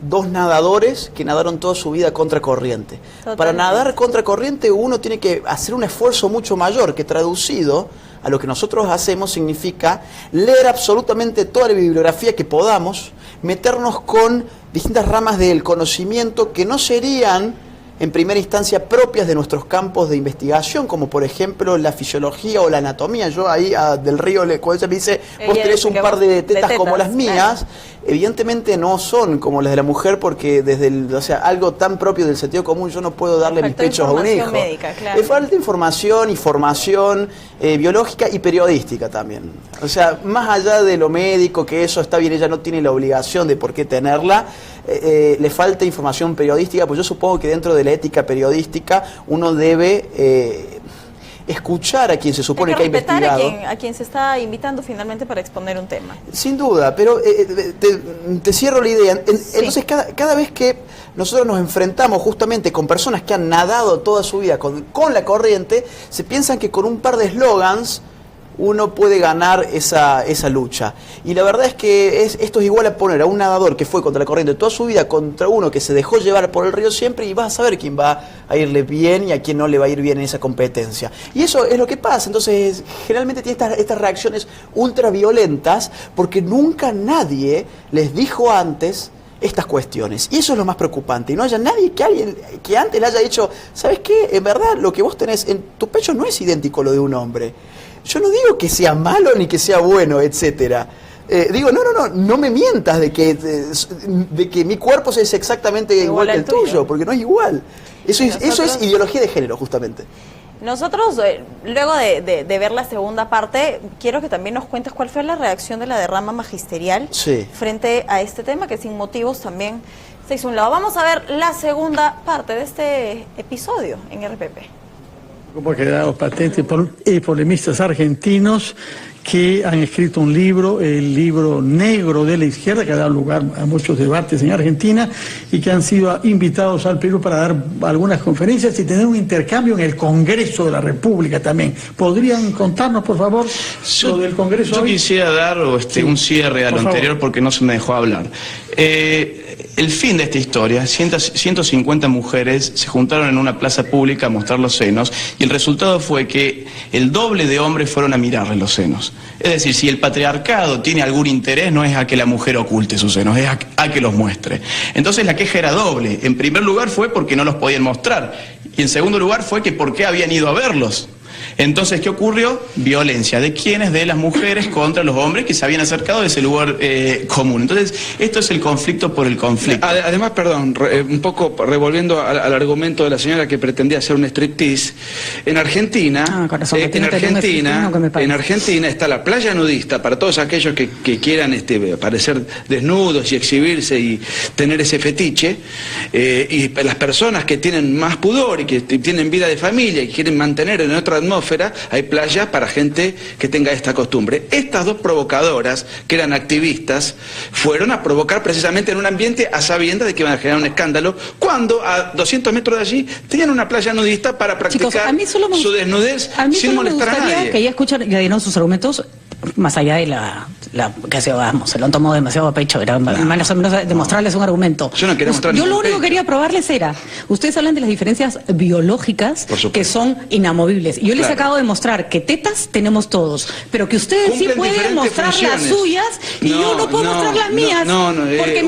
Speaker 2: dos nadadores que nadaron toda su vida contra corriente. Totalmente. Para nadar contra corriente uno tiene que hacer un esfuerzo mucho mayor, que traducido a lo que nosotros hacemos significa leer absolutamente toda la bibliografía que podamos, meternos con distintas ramas del conocimiento que no serían en primera instancia propias de nuestros campos de investigación, como por ejemplo la fisiología o la anatomía. Yo ahí a Del Río, cuando ella me dice, vos tenés un par de tetas como las mías, evidentemente no son como las de la mujer, porque desde algo tan propio del sentido común yo no puedo darle mis pechos a un hijo. Médica, claro. Le falta información y formación biológica y periodística también. O sea, más allá de lo médico, que eso está bien, ella no tiene la obligación de por qué tenerla, le falta información periodística, pues yo supongo que dentro de la ética periodística uno debe escuchar a quien se supone que ha investigado.
Speaker 1: A quien se está invitando finalmente para exponer un tema.
Speaker 2: Sin duda, pero te cierro la idea. Entonces, cada vez que nosotros nos enfrentamos justamente con personas que han nadado toda su vida con la corriente, se piensan que con un par de eslogans uno puede ganar esa lucha. Y la verdad es que esto es igual a poner a un nadador que fue contra la corriente toda su vida contra uno que se dejó llevar por el río siempre, y vas a saber quién va a irle bien y a quién no le va a ir bien en esa competencia. Y eso es lo que pasa. Entonces, generalmente tiene estas reacciones ultraviolentas porque nunca nadie les dijo antes estas cuestiones. Y eso es lo más preocupante. Y no haya nadie que antes le haya dicho, ¿sabes qué? En verdad, lo que vos tenés en tu pecho no es idéntico a lo de un hombre. Yo no digo que sea malo ni que sea bueno, etcétera. Digo, no me mientas de que mi cuerpo es exactamente igual que el tuyo, porque no es igual. Eso es ideología de género, justamente.
Speaker 1: Nosotros, luego de ver la segunda parte, quiero que también nos cuentes cuál fue la reacción de la derrama magisterial frente a este tema, que sin motivos también se hizo un lado. Vamos a ver la segunda parte de este episodio en RPP.
Speaker 3: Como ha quedado patente por polemistas argentinos que han escrito un libro, el libro negro de la izquierda, que ha dado lugar a muchos debates en Argentina y que han sido invitados al Perú para dar algunas conferencias y tener un intercambio en el Congreso de la República también. ¿Podrían contarnos, por favor, lo del Congreso?
Speaker 4: Yo quisiera dar un cierre a lo anterior porque no se me dejó hablar. El fin de esta historia, 150 mujeres se juntaron en una plaza pública a mostrar los senos y el resultado fue que el doble de hombres fueron a mirarle los senos. Es decir, si el patriarcado tiene algún interés, no es a que la mujer oculte sus senos, es a que los muestre. Entonces la queja era doble. En primer lugar fue porque no los podían mostrar y en segundo lugar fue que por qué habían ido a verlos. Entonces, ¿qué ocurrió? Violencia. ¿De quiénes? De las mujeres contra los hombres que se habían acercado de ese lugar común. Entonces, esto es el conflicto por el conflicto.
Speaker 5: Además, perdón, un poco revolviendo al argumento de la señora que pretendía hacer un striptease, en Argentina, en Argentina está la playa nudista para todos aquellos que quieran parecer desnudos y exhibirse y tener ese fetiche, y las personas que tienen más pudor y que tienen vida de familia y quieren mantener en otra atmósfera, hay playas para gente que tenga esta costumbre. Estas dos provocadoras, que eran activistas, fueron a provocar precisamente en un ambiente a sabiendas de que iban a generar un escándalo, cuando a 200 metros de allí tenían una playa nudista para practicar su desnudez sin molestar a nadie.
Speaker 6: A mí solo me gustaría que ella escuchara, ya dieron sus argumentos, más allá de que se lo han tomado demasiado a pecho, era más o menos demostrarles un argumento.
Speaker 5: Yo no quería mostrarles
Speaker 6: Yo lo único que quería probarles era, ustedes hablan de las diferencias biológicas que son inamovibles, y yo les acabo de mostrar que tetas tenemos todos, pero que ustedes sí pueden mostrar las suyas y yo no puedo mostrar las mías, porque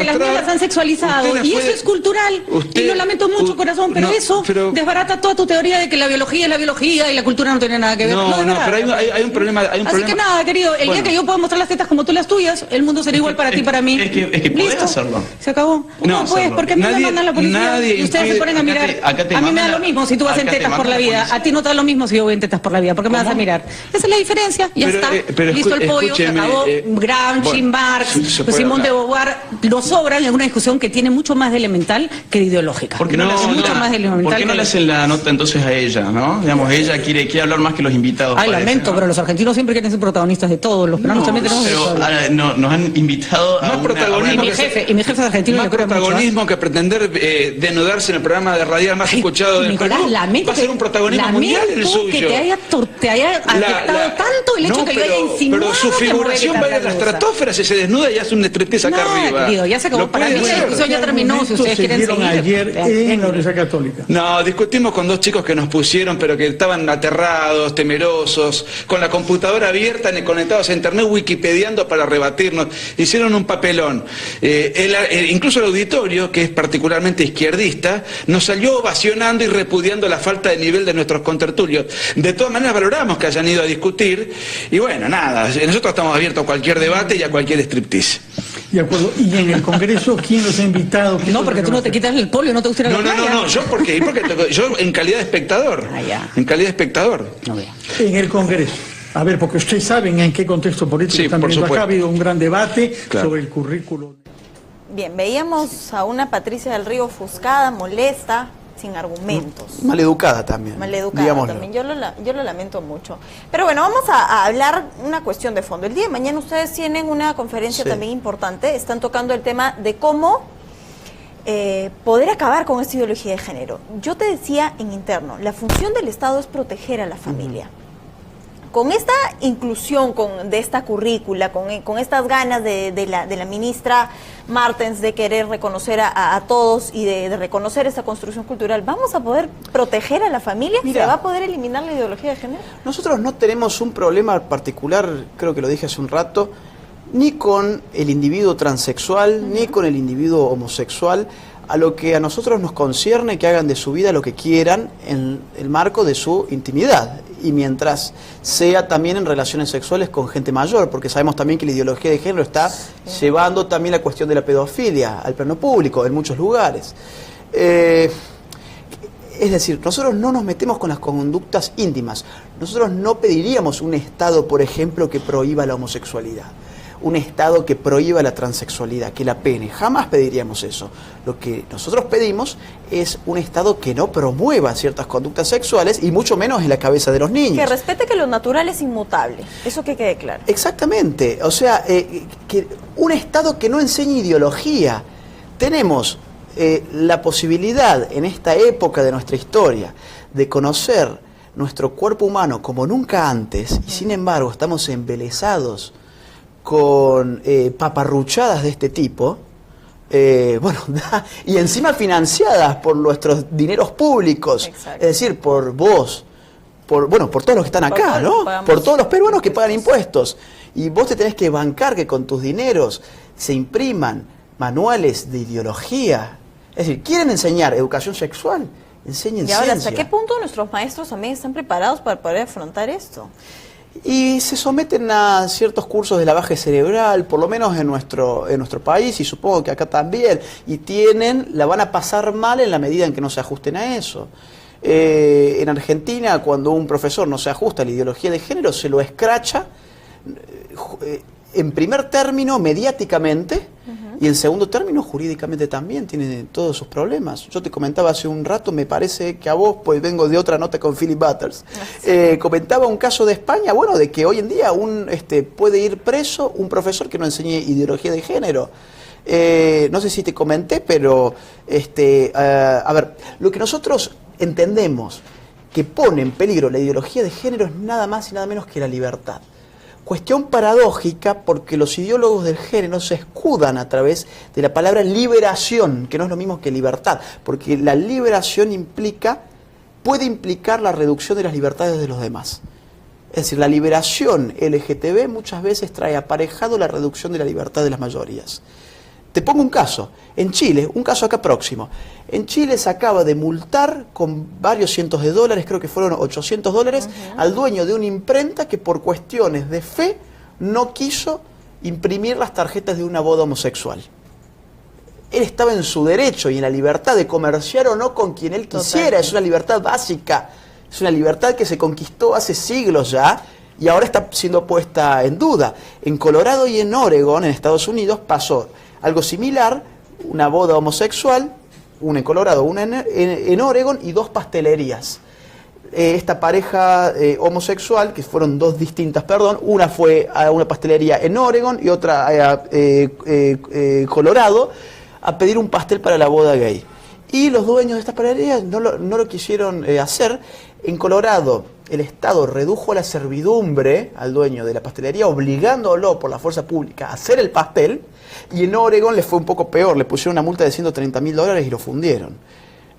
Speaker 6: las mías las han sexualizado, y eso es cultural, y lo lamento mucho, corazón, pero eso desbarata toda tu teoría de que la biología es la biología y la cultura no tiene nada que ver.
Speaker 5: Pero hay un problema.
Speaker 6: Así que nada, querido, el día que yo pueda mostrar las tetas como tú las tuyas, el mundo será igual para ti y para mí.
Speaker 4: Es que podés hacerlo.
Speaker 6: Se acabó. No, pues, porque a mí me mandan la policía y ustedes se ponen a mirar. A mí me da lo mismo si tú vas en tetas por la vida. A ti no te da lo mismo si yo voy en tetas por la vida. ¿Por qué me vas a mirar? Esa es la diferencia. Ya está. Listo el pollo, se acabó. Gramsci, Marx, Simón de Beauvoir nos sobran en una discusión que tiene mucho más de elemental que de ideológica.
Speaker 4: ¿Por qué no le hacen la nota entonces a ella, no? Digamos, ella quiere hablar más que los invitados.
Speaker 6: Ay, lamento, pero los argentinos siempre quieren ser protagonistas de todos. Los peruanos también tenemos
Speaker 4: nos han invitado a
Speaker 6: protagonismo. Y mi jefe es argentino.
Speaker 5: Más protagonismo que pretender desnudarse en el programa de radial más escuchado del Perú. Va a ser un protagonismo mundial el suyo.
Speaker 6: Que te haya afectado tanto el hecho que lo haya insinuado.
Speaker 5: Pero su figuración va a ir a la estratosfera si se desnuda y hace un striptease acá arriba.
Speaker 6: Querido, ya se acabó. Para mí la discusión ya terminó. Si ustedes quieren seguir.
Speaker 3: Ayer en la Universidad Católica.
Speaker 5: No, discutimos con dos chicos que nos pusieron, pero que estaban aterrados, temerosos, con la computadora abierta, conectados a internet, wikipediando para rebatirnos. Hicieron un papelón. Incluso el auditorio, que es particularmente izquierdista, nos salió ovacionando y repudiando la falta de nivel de nuestros contertulios. De todas maneras valoramos que hayan ido a discutir, y bueno, nada, nosotros estamos abiertos a cualquier debate y a cualquier striptease.
Speaker 3: De acuerdo. ¿Y en el Congreso quién los ha invitado?
Speaker 6: No, porque tú no te quitas el polio, no te gusta ir a la playa.
Speaker 5: No, yo en calidad de espectador. En calidad de espectador.
Speaker 3: En el Congreso. A ver, porque ustedes saben en qué contexto político están viendo acá. Ha habido un gran debate sobre el currículo.
Speaker 1: Bien, veíamos a una Patricia del Río ofuscada, molesta, sin argumentos.
Speaker 2: Maleducada también.
Speaker 1: Maleducada también. Yo lo lamento mucho. Pero bueno, vamos a hablar una cuestión de fondo. El día de mañana ustedes tienen una conferencia también importante. Están tocando el tema de cómo poder acabar con esta ideología de género. Yo te decía en interno, la función del Estado es proteger a la familia. Con esta inclusión de esta currícula, con estas ganas de la ministra Martens de querer reconocer a todos y de reconocer esta construcción cultural, ¿vamos a poder proteger a la familia?
Speaker 2: Mira,
Speaker 1: ¿se va a poder eliminar la ideología de género?
Speaker 2: Nosotros no tenemos un problema particular, creo que lo dije hace un rato, ni con el individuo transexual, ni con el individuo homosexual. A lo que a nosotros nos concierne que hagan de su vida lo que quieran en el marco de su intimidad, y mientras sea también en relaciones sexuales con gente mayor, porque sabemos también que la ideología de género está llevando también la cuestión de la pedofilia al plano público en muchos lugares. Es decir, nosotros no nos metemos con las conductas íntimas. Nosotros no pediríamos un Estado, por ejemplo, que prohíba la homosexualidad, un Estado que prohíba la transexualidad, que la pene. Jamás pediríamos eso. Lo que nosotros pedimos es un Estado que no promueva ciertas conductas sexuales, y mucho menos en la cabeza de los niños.
Speaker 1: Que respete que lo natural es inmutable. Eso que quede claro.
Speaker 2: Exactamente. O sea, que un Estado que no enseñe ideología. Tenemos la posibilidad en esta época de nuestra historia de conocer nuestro cuerpo humano como nunca antes, y sin embargo estamos embelesados con paparruchadas de este tipo, y encima financiadas por nuestros dineros públicos. Exacto. Es decir, por vos, por todos los que están acá, ¿no? Por todos los peruanos que pagan impuestos. Y vos te tenés que bancar que con tus dineros se impriman manuales de ideología. Es decir, quieren enseñar educación sexual, enseñen
Speaker 1: Y ahora,
Speaker 2: ciencia.
Speaker 1: ¿hasta qué punto nuestros maestros también están preparados para poder afrontar esto?
Speaker 2: Y se someten a ciertos cursos de lavaje cerebral, por lo menos en nuestro país, y supongo que acá también, y la van a pasar mal en la medida en que no se ajusten a eso. En Argentina, cuando un profesor no se ajusta a la ideología de género, se lo escracha, en primer término, mediáticamente, y en segundo término, jurídicamente también, tiene todos sus problemas. Yo te comentaba hace un rato, me parece que a vos, pues vengo de otra nota con Philip Butters, comentaba un caso de España, bueno, de que hoy en día puede ir preso un profesor que no enseñe ideología de género. No sé si te comenté, pero, a ver, lo que nosotros entendemos que pone en peligro la ideología de género es nada más y nada menos que la libertad. Cuestión paradójica porque los ideólogos del género se escudan a través de la palabra liberación, que no es lo mismo que libertad, porque la liberación puede implicar la reducción de las libertades de los demás. Es decir, la liberación LGTB muchas veces trae aparejado la reducción de la libertad de las mayorías. Te pongo un caso. En Chile, un caso acá próximo. En Chile se acaba de multar con varios cientos de dólares, creo que fueron $800, al dueño de una imprenta que por cuestiones de fe no quiso imprimir las tarjetas de una boda homosexual. Él estaba en su derecho y en la libertad de comerciar o no con quien él quisiera. Es una libertad básica. Es una libertad que se conquistó hace siglos ya y ahora está siendo puesta en duda. En Colorado y en Oregon, en Estados Unidos, pasó algo similar, una boda homosexual, una en Colorado, una en Oregon y 2 pastelerías. Esta pareja homosexual, que fueron 2 distintas, una fue a una pastelería en Oregon y otra a Colorado a pedir un pastel para la boda gay. Y los dueños de estas pastelerías no lo quisieron hacer. En Colorado el Estado redujo la servidumbre al dueño de la pastelería, obligándolo por la fuerza pública a hacer el pastel, y en Oregon le fue un poco peor, le pusieron una multa de $130.000 y lo fundieron.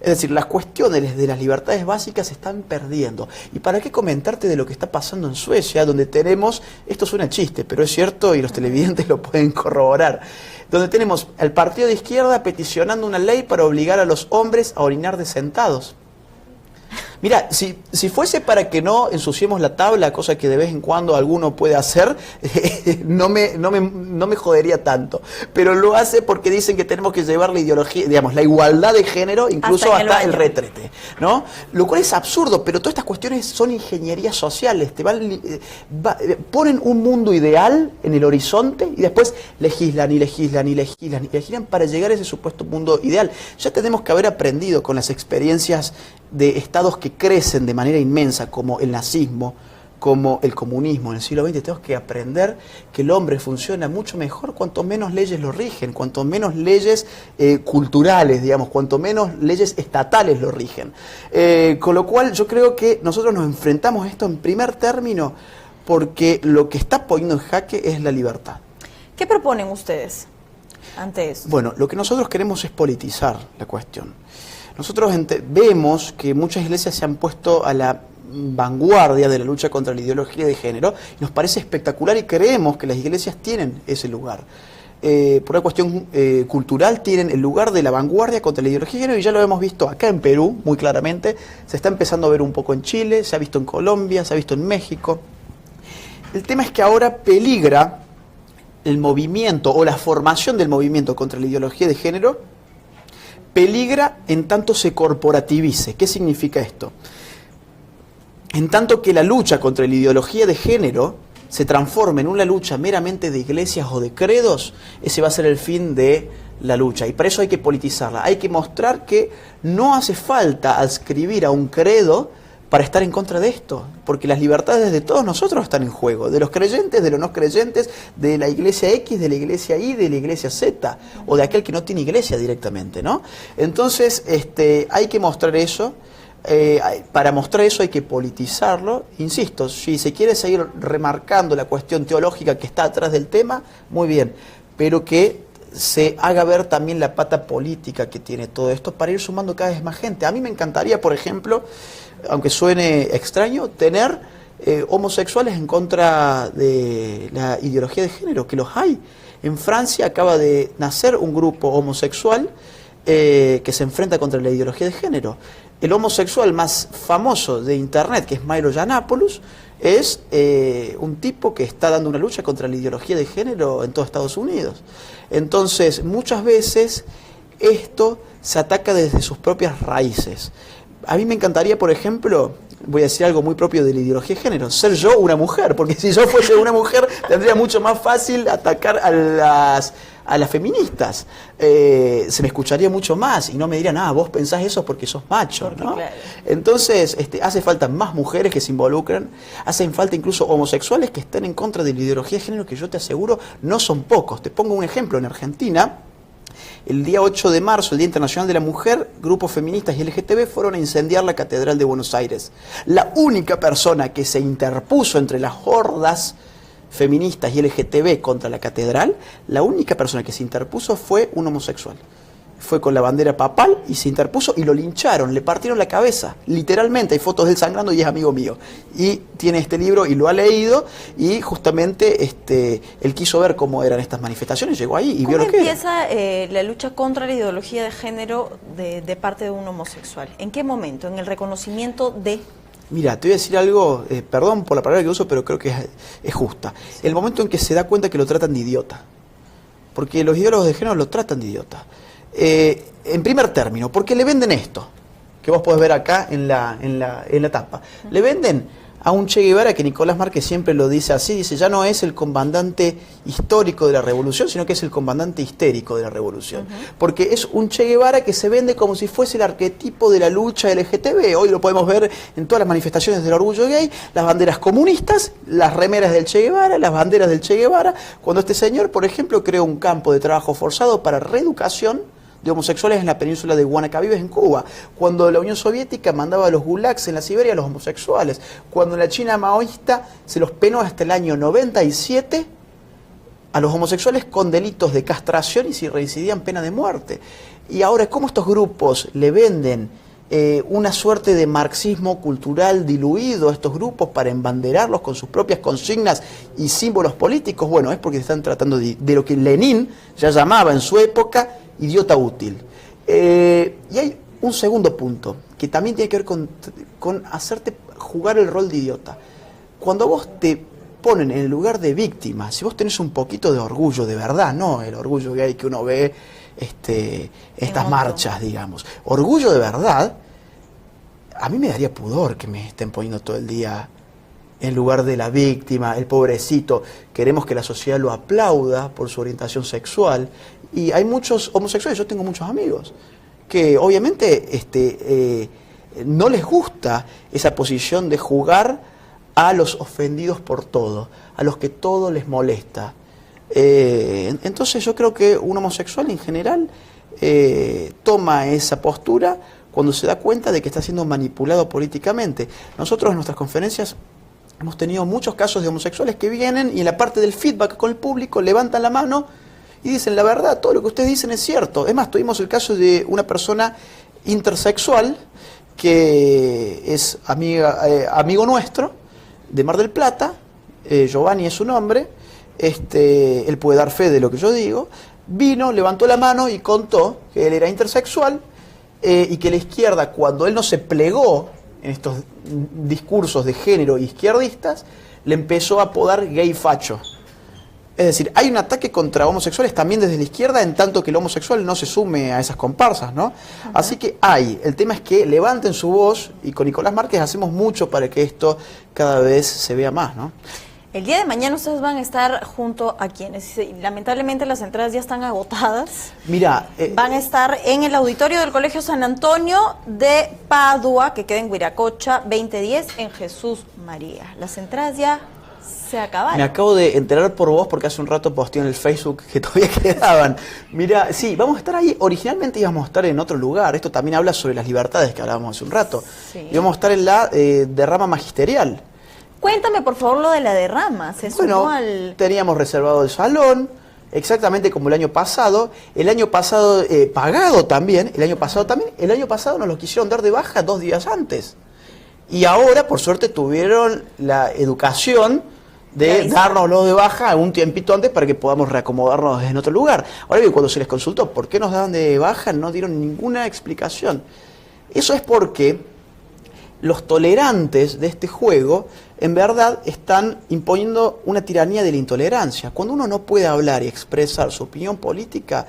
Speaker 2: Es decir, las cuestiones de las libertades básicas se están perdiendo. ¿Y para qué comentarte de lo que está pasando en Suecia, donde tenemos, esto suena chiste, pero es cierto y los televidentes lo pueden corroborar, donde tenemos al partido de izquierda peticionando una ley para obligar a los hombres a orinar de sentados? Mira, si fuese para que no ensuciemos la tabla, cosa que de vez en cuando alguno puede hacer, no me jodería tanto. Pero lo hace porque dicen que tenemos que llevar la ideología, digamos, la igualdad de género, incluso hasta el retrete, ¿no? Lo cual es absurdo, pero todas estas cuestiones son ingenierías sociales. Ponen un mundo ideal en el horizonte y después legislan para llegar a ese supuesto mundo ideal. Ya tenemos que haber aprendido con las experiencias de estados que crecen de manera inmensa, como el nazismo, como el comunismo en el siglo XX. Tenemos que aprender que el hombre funciona mucho mejor cuanto menos leyes lo rigen, cuanto menos leyes culturales, digamos, cuanto menos leyes estatales lo rigen. Con lo cual yo creo que nosotros nos enfrentamos a esto en primer término porque lo que está poniendo en jaque es la libertad.
Speaker 1: ¿Qué proponen ustedes ante esto?
Speaker 2: Bueno, lo que nosotros queremos es politizar la cuestión. Nosotros vemos que muchas iglesias se han puesto a la vanguardia de la lucha contra la ideología de género y nos parece espectacular y creemos que las iglesias tienen ese lugar. Por una cuestión cultural tienen el lugar de la vanguardia contra la ideología de género y ya lo hemos visto acá en Perú muy claramente, se está empezando a ver un poco en Chile, se ha visto en Colombia, se ha visto en México. El tema es que ahora peligra el movimiento o la formación del movimiento contra la ideología de género, peligra en tanto se corporativice. ¿Qué significa esto? En tanto que la lucha contra la ideología de género se transforme en una lucha meramente de iglesias o de credos, ese va a ser el fin de la lucha. Y para eso hay que politizarla. Hay que mostrar que no hace falta adscribir a un credo para estar en contra de esto, porque las libertades de todos nosotros están en juego, de los creyentes, de los no creyentes, de la iglesia X, de la iglesia Y, de la iglesia Z, o de aquel que no tiene iglesia directamente, ¿no? Entonces, hay que mostrar eso. Para mostrar eso hay que politizarlo. Insisto, si se quiere seguir remarcando la cuestión teológica que está atrás del tema, muy bien, pero que se haga ver también la pata política que tiene todo esto para ir sumando cada vez más gente. A mí me encantaría, por ejemplo, aunque suene extraño, tener homosexuales en contra de la ideología de género, que los hay. En Francia acaba de nacer un grupo homosexual que se enfrenta contra la ideología de género. el homosexual más famoso de internet, que es Milo Yiannopoulos, es un tipo que está dando una lucha contra la ideología de género en todo Estados Unidos. Entonces, muchas veces esto se ataca desde sus propias raíces. A mí me encantaría, por ejemplo, voy a decir algo muy propio de la ideología de género, ser yo una mujer, porque si yo fuese una mujer tendría mucho más fácil atacar a las feministas. Se me escucharía mucho más y no me dirían, vos pensás eso porque sos macho, ¿no?
Speaker 1: Claro.
Speaker 2: Entonces, hace falta más mujeres que se involucran, hacen falta incluso homosexuales que estén en contra de la ideología de género, que yo te aseguro no son pocos. Te pongo un ejemplo, en Argentina, el día 8 de marzo, el Día Internacional de la Mujer, grupos feministas y LGTB fueron a incendiar la Catedral de Buenos Aires. La única persona que se interpuso entre las hordas feministas y LGTB contra la catedral, la única persona que se interpuso fue un homosexual. Fue con la bandera papal y se interpuso y lo lincharon, le partieron la cabeza, literalmente. Hay fotos de él sangrando y es amigo mío. Y tiene este libro y lo ha leído y justamente él quiso ver cómo eran estas manifestaciones, llegó ahí y vio lo que era.
Speaker 1: ¿Cómo empieza la lucha contra la ideología de género de parte de un homosexual? ¿En qué momento? ¿En el reconocimiento de...?
Speaker 2: Mira, te voy a decir algo, perdón por la palabra que uso, pero creo que es justa. El momento en que se da cuenta que lo tratan de idiota. Porque los ideólogos de género lo tratan de idiota. En primer término, porque le venden esto, que vos podés ver acá en la tapa. Le venden a un Che Guevara que Nicolás Márquez siempre lo dice así, dice, ya no es el comandante histórico de la revolución, sino que es el comandante histérico de la revolución. Porque es un Che Guevara que se vende como si fuese el arquetipo de la lucha LGTB. Hoy lo podemos ver en todas las manifestaciones del orgullo gay, las banderas comunistas, las remeras del Che Guevara, las banderas del Che Guevara. Cuando este señor, por ejemplo, creó un campo de trabajo forzado para reeducación de homosexuales en la península de Guanacabibes en Cuba, cuando la Unión Soviética mandaba a los gulags en la Siberia a los homosexuales, cuando la China maoísta se los penó hasta el año 97 a los homosexuales con delitos de castración y si reincidían pena de muerte. Y ahora, ¿cómo estos grupos le venden una suerte de marxismo cultural diluido a estos grupos para embanderarlos con sus propias consignas y símbolos políticos? Bueno, es porque se están tratando de lo que Lenin ya llamaba en su época idiota útil. Y hay un segundo punto, que también tiene que ver con hacerte jugar el rol de idiota. Cuando vos te ponen en el lugar de víctima, si vos tenés un poquito de orgullo de verdad, no el orgullo gay que uno ve estas marchas, digamos. Orgullo de verdad, a mí me daría pudor que me estén poniendo todo el día en lugar de la víctima, el pobrecito. Queremos que la sociedad lo aplauda por su orientación sexual. Y hay muchos homosexuales, yo tengo muchos amigos, que obviamente no les gusta esa posición de jugar a los ofendidos por todo, a los que todo les molesta. Entonces yo creo que un homosexual en general toma esa postura cuando se da cuenta de que está siendo manipulado políticamente. Nosotros en nuestras conferencias hemos tenido muchos casos de homosexuales que vienen y en la parte del feedback con el público levantan la mano y dicen, la verdad, todo lo que ustedes dicen es cierto. Es más, tuvimos el caso de una persona intersexual que es amigo nuestro, de Mar del Plata, Giovanni es su nombre, él puede dar fe de lo que yo digo, vino, levantó la mano y contó que él era intersexual y que la izquierda, cuando él no se plegó en estos discursos de género izquierdistas, le empezó a apodar gay facho. Es decir, hay un ataque contra homosexuales también desde la izquierda, en tanto que el homosexual no se sume a esas comparsas, ¿no? Así que el tema es que levanten su voz, y con Nicolás Márquez hacemos mucho para que esto cada vez se vea más, ¿no?
Speaker 1: El día de mañana ustedes van a estar junto a quienes, lamentablemente las entradas ya están agotadas.
Speaker 2: Mira,
Speaker 1: van a estar en el auditorio del Colegio San Antonio de Padua, que queda en Huiracocha, 2010, en Jesús María. Las entradas ya se acabaron.
Speaker 2: Me acabo de enterar por vos porque hace un rato posteé en el Facebook que todavía quedaban. Mira, sí, vamos a estar ahí. Originalmente íbamos a estar en otro lugar. Esto también habla sobre las libertades que hablábamos hace un rato. Sí. Íbamos a estar en la derrama magisterial.
Speaker 1: Cuéntame, por favor, lo de la derrama.
Speaker 2: Teníamos reservado el salón, exactamente como el año pasado. El año pasado pagado también. El año pasado nos lo quisieron dar de baja 2 días antes. Y ahora, por suerte, tuvieron la educación de dárnoslo de baja un tiempito antes para que podamos reacomodarnos en otro lugar. Ahora bien, cuando se les consultó por qué nos daban de baja, no dieron ninguna explicación. Eso es porque los tolerantes de este juego en verdad están imponiendo una tiranía de la intolerancia. Cuando uno no puede hablar y expresar su opinión política,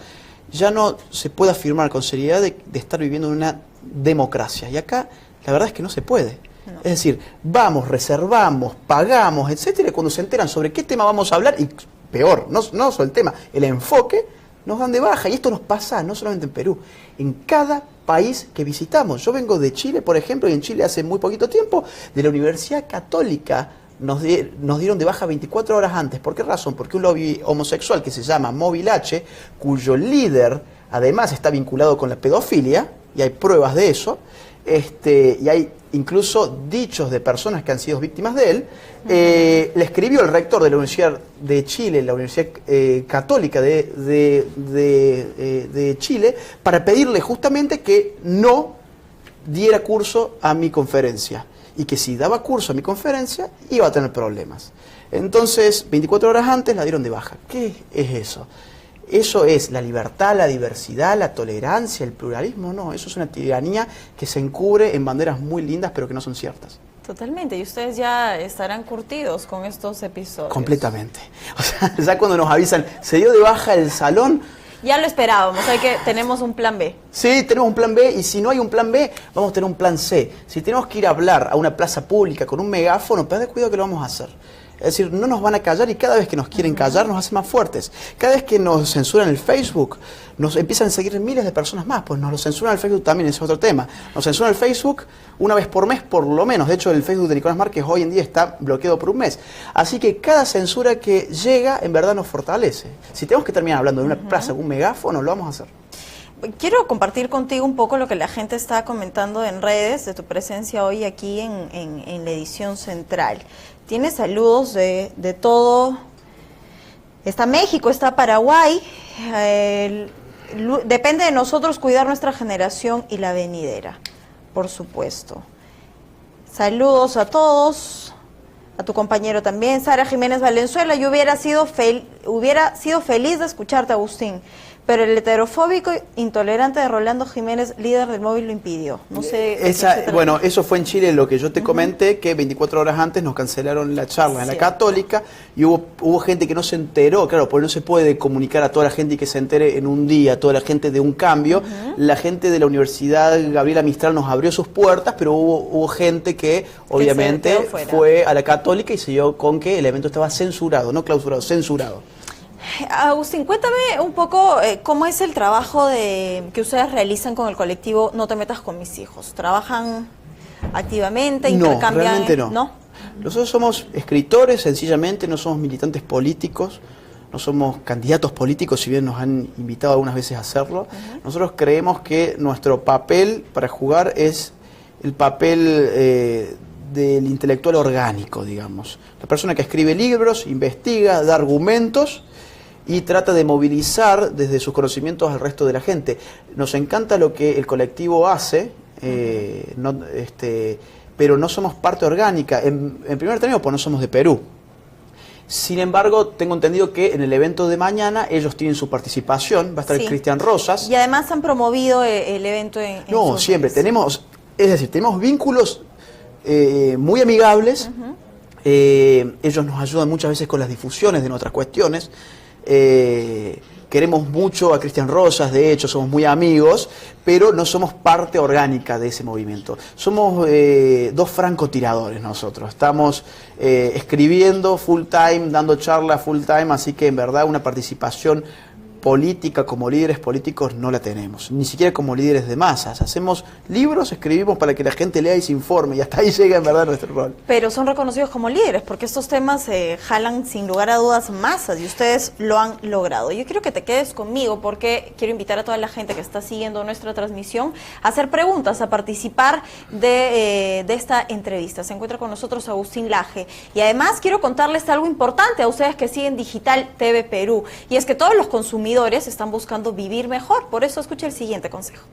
Speaker 2: ya no se puede afirmar con seriedad de estar viviendo en una democracia. Y acá la verdad es que no se puede. No. Es decir, vamos, reservamos, pagamos, etcétera, y cuando se enteran sobre qué tema vamos a hablar, y peor, no solo el tema, el enfoque, nos dan de baja. Y esto nos pasa no solamente en Perú, en cada país que visitamos. Yo vengo de Chile, por ejemplo, y en Chile hace muy poquito tiempo, de la Universidad Católica, nos dieron de baja 24 horas antes. ¿Por qué razón? Porque un lobby homosexual que se llama Móvil H, cuyo líder además está vinculado con la pedofilia, y hay pruebas de eso, y hay incluso dichos de personas que han sido víctimas de él, le escribió el rector de la Universidad de Chile, la Universidad Católica de Chile, para pedirle justamente que no diera curso a mi conferencia, y que si daba curso a mi conferencia iba a tener problemas. Entonces, 24 horas antes la dieron de baja. ¿Qué es eso? ¿Eso es la libertad, la diversidad, la tolerancia, el pluralismo? No, eso es una tiranía que se encubre en banderas muy lindas, pero que no son ciertas.
Speaker 1: Totalmente, y ustedes ya estarán curtidos con estos episodios.
Speaker 2: Completamente. O sea, ya cuando nos avisan, se dio de baja el salón...
Speaker 1: Ya lo esperábamos, tenemos un plan B.
Speaker 2: Sí, tenemos un plan B, y si no hay un plan B, vamos a tener un plan C. Si tenemos que ir a hablar a una plaza pública con un megáfono, pero de cuidado que lo vamos a hacer. Es decir, no nos van a callar, y cada vez que nos quieren callar nos hacen más fuertes. Cada vez que nos censuran el Facebook, nos empiezan a seguir miles de personas más, pues nos lo censuran el Facebook también, ese es otro tema. Nos censuran el Facebook una vez por mes por lo menos. De hecho, el Facebook de Nicolás Márquez hoy en día está bloqueado por un mes. Así que cada censura que llega en verdad nos fortalece. Si tenemos que terminar hablando de una plaza con un megáfono, lo vamos a hacer.
Speaker 1: Quiero compartir contigo un poco lo que la gente está comentando en redes de tu presencia hoy aquí en la edición central. Tienes saludos de todo. Está México, está Paraguay. Depende de nosotros cuidar nuestra generación y la venidera, por supuesto. Saludos a todos. A tu compañero también, Sara Jiménez Valenzuela. Yo hubiera sido feliz de escucharte, Agustín, pero el heterofóbico intolerante de Rolando Jiménez, líder del Móvil, lo impidió. No sé.
Speaker 2: Bueno, eso fue en Chile lo que yo te comenté, que 24 horas antes nos cancelaron la charla en la Católica, y hubo gente que no se enteró, claro, porque no se puede comunicar a toda la gente y que se entere en un día, toda la gente de un cambio. La gente de la Universidad Gabriela Mistral nos abrió sus puertas, pero hubo gente que obviamente fue a la Católica y se dio con que el evento estaba censurado, no clausurado, censurado.
Speaker 1: Agustín, cuéntame un poco cómo es el trabajo que ustedes realizan con el colectivo No Te Metas Con Mis Hijos. ¿Trabajan activamente, intercambian?
Speaker 2: No, realmente no. Nosotros somos escritores, sencillamente, no somos militantes políticos, no somos candidatos políticos, si bien nos han invitado algunas veces a hacerlo. Nosotros creemos que nuestro papel para jugar es el papel del intelectual orgánico, digamos. La persona que escribe libros, investiga, da argumentos y trata de movilizar desde sus conocimientos al resto de la gente. Nos encanta lo que el colectivo hace, pero no somos parte orgánica. En primer término, pues no somos de Perú. Sin embargo, tengo entendido que en el evento de mañana ellos tienen su participación, va a estar Cristian Rosas.
Speaker 1: Y además han promovido el evento en
Speaker 2: No, siempre. Tenemos vínculos muy amigables. Ellos nos ayudan muchas veces con las difusiones de nuestras cuestiones. Queremos mucho a Cristian Rosas, de hecho somos muy amigos, pero no somos parte orgánica de ese movimiento. Somos dos francotiradores nosotros, estamos escribiendo full time, dando charlas full time, así que en verdad una participación política como líderes políticos no la tenemos, ni siquiera como líderes de masas. Hacemos libros, escribimos para que la gente lea y se informe, y hasta ahí llega en verdad nuestro rol.
Speaker 1: Pero son reconocidos como líderes, porque estos temas jalan sin lugar a dudas masas, y ustedes lo han logrado. Yo quiero que te quedes conmigo, porque quiero invitar a toda la gente que está siguiendo nuestra transmisión a hacer preguntas, a participar de esta entrevista. Se encuentra con nosotros Agustín Laje, y además quiero contarles algo importante a ustedes que siguen Digital TV Perú, y es que todos los consumidores están buscando vivir mejor. Por eso escucha el siguiente consejo.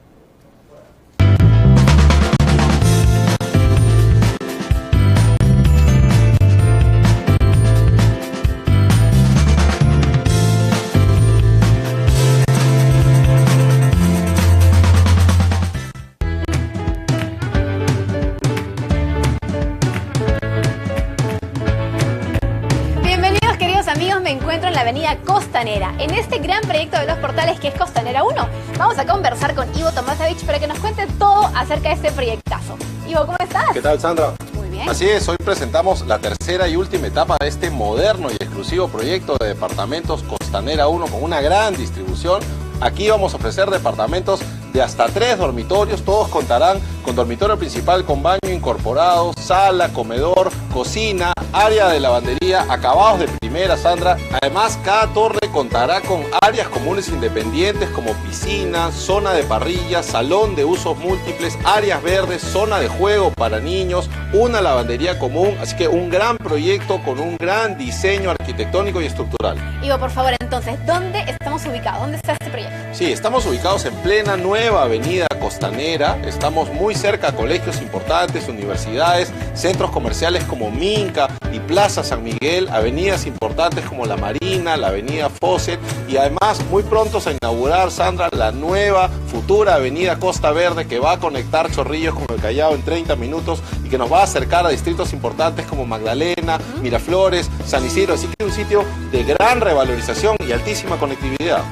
Speaker 7: encuentro en la avenida Costanera, en este gran proyecto de los portales que es Costanera 1. Vamos a conversar con Ivo Tomasevich para que nos cuente todo acerca de este proyectazo. Ivo, ¿cómo estás?
Speaker 8: ¿Qué tal, Sandra?
Speaker 7: Muy bien.
Speaker 8: Así es, hoy presentamos la tercera y última etapa de este moderno y exclusivo proyecto de departamentos Costanera 1 con una gran distribución. Aquí vamos a ofrecer departamentos de hasta 3 dormitorios, todos contarán con dormitorio principal con baño incorporado, sala, comedor, cocina, área de lavandería, acabados de primera, Sandra. Además, cada torre contará con áreas comunes independientes como piscina, zona de parrilla, salón de usos múltiples, áreas verdes, zona de juego para niños, una lavandería común, así que un gran proyecto con un gran diseño arquitectónico y estructural.
Speaker 7: Ivo, por favor, entonces, ¿dónde estamos ubicados? ¿Dónde está este proyecto?
Speaker 8: Sí, estamos ubicados en plena nueva avenida Costanera, estamos muy cerca a colegios importantes, universidades, centros comerciales como Minca y Plaza San Miguel, avenidas importantes como la Marina, la avenida Fawcett y además muy pronto se inaugurar, Sandra, la nueva futura avenida Costa Verde que va a conectar Chorrillos con el Callao en 30 minutos y que nos va a acercar a distritos importantes como Magdalena, Miraflores, San Isidro, así que es un sitio de gran revalorización y altísima conectividad.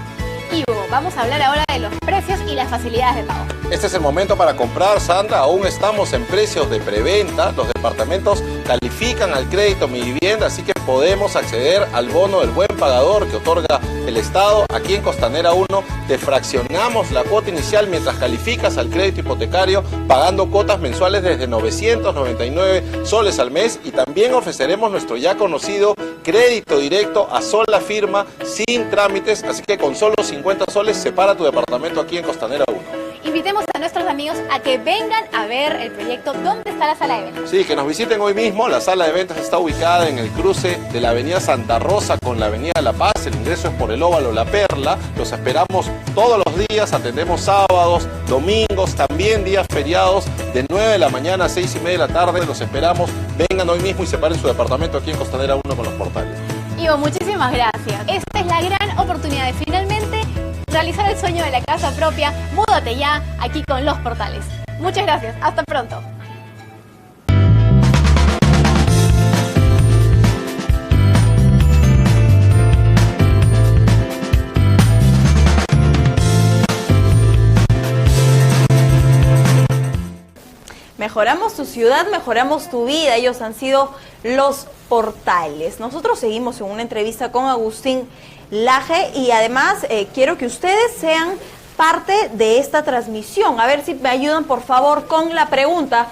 Speaker 7: Ivo, vamos a hablar ahora de los precios y las facilidades de pago.
Speaker 8: Este es el momento para comprar, Sandra. Aún estamos en precios de preventa. Los departamentos califican al crédito Mi Vivienda, así que podemos acceder al bono del buen pagador que otorga el Estado. Aquí en Costanera 1 te fraccionamos la cuota inicial mientras calificas al crédito hipotecario, pagando cuotas mensuales desde 999 soles al mes y también ofreceremos nuestro ya conocido crédito directo a sola firma sin trámites, así que con solo 50 soles separa tu departamento aquí en Costanera 1.
Speaker 7: Invitemos a nuestros amigos a que vengan a ver el proyecto. ¿Dónde está la sala de eventos?
Speaker 8: Sí, que nos visiten hoy mismo. La sala de eventos está ubicada en el cruce de la avenida Santa Rosa con la avenida La Paz. El ingreso es por el óvalo La Perla. Los esperamos todos los días. Atendemos sábados, domingos, también días feriados de 9 de la mañana a 6:30 de la tarde. Los esperamos. Vengan hoy mismo y separen su departamento aquí en Costanera 1 con los portales.
Speaker 7: Ivo, muchísimas gracias. Esta es la gran oportunidad de finalmente realizar el sueño de la casa propia. Múdate ya aquí con los portales. Muchas gracias. Hasta pronto.
Speaker 1: Mejoramos tu ciudad, mejoramos tu vida. Ellos han sido los portales. Nosotros seguimos en una entrevista con Agustín Laje y además quiero que ustedes sean parte de esta transmisión. A ver si me ayudan por favor con la pregunta.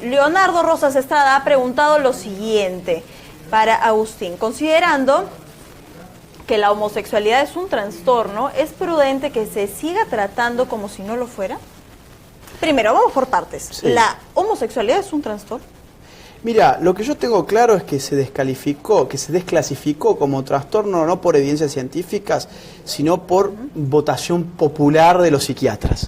Speaker 1: Leonardo Rosas Estrada ha preguntado lo siguiente para Agustín. Considerando que la homosexualidad es un trastorno, ¿es prudente que se siga tratando como si no lo fuera? Primero, vamos por partes.
Speaker 2: Sí.
Speaker 1: ¿La homosexualidad es un trastorno?
Speaker 2: Mira, lo que yo tengo claro es que se desclasificó como trastorno no por evidencias científicas, sino por votación popular de los psiquiatras.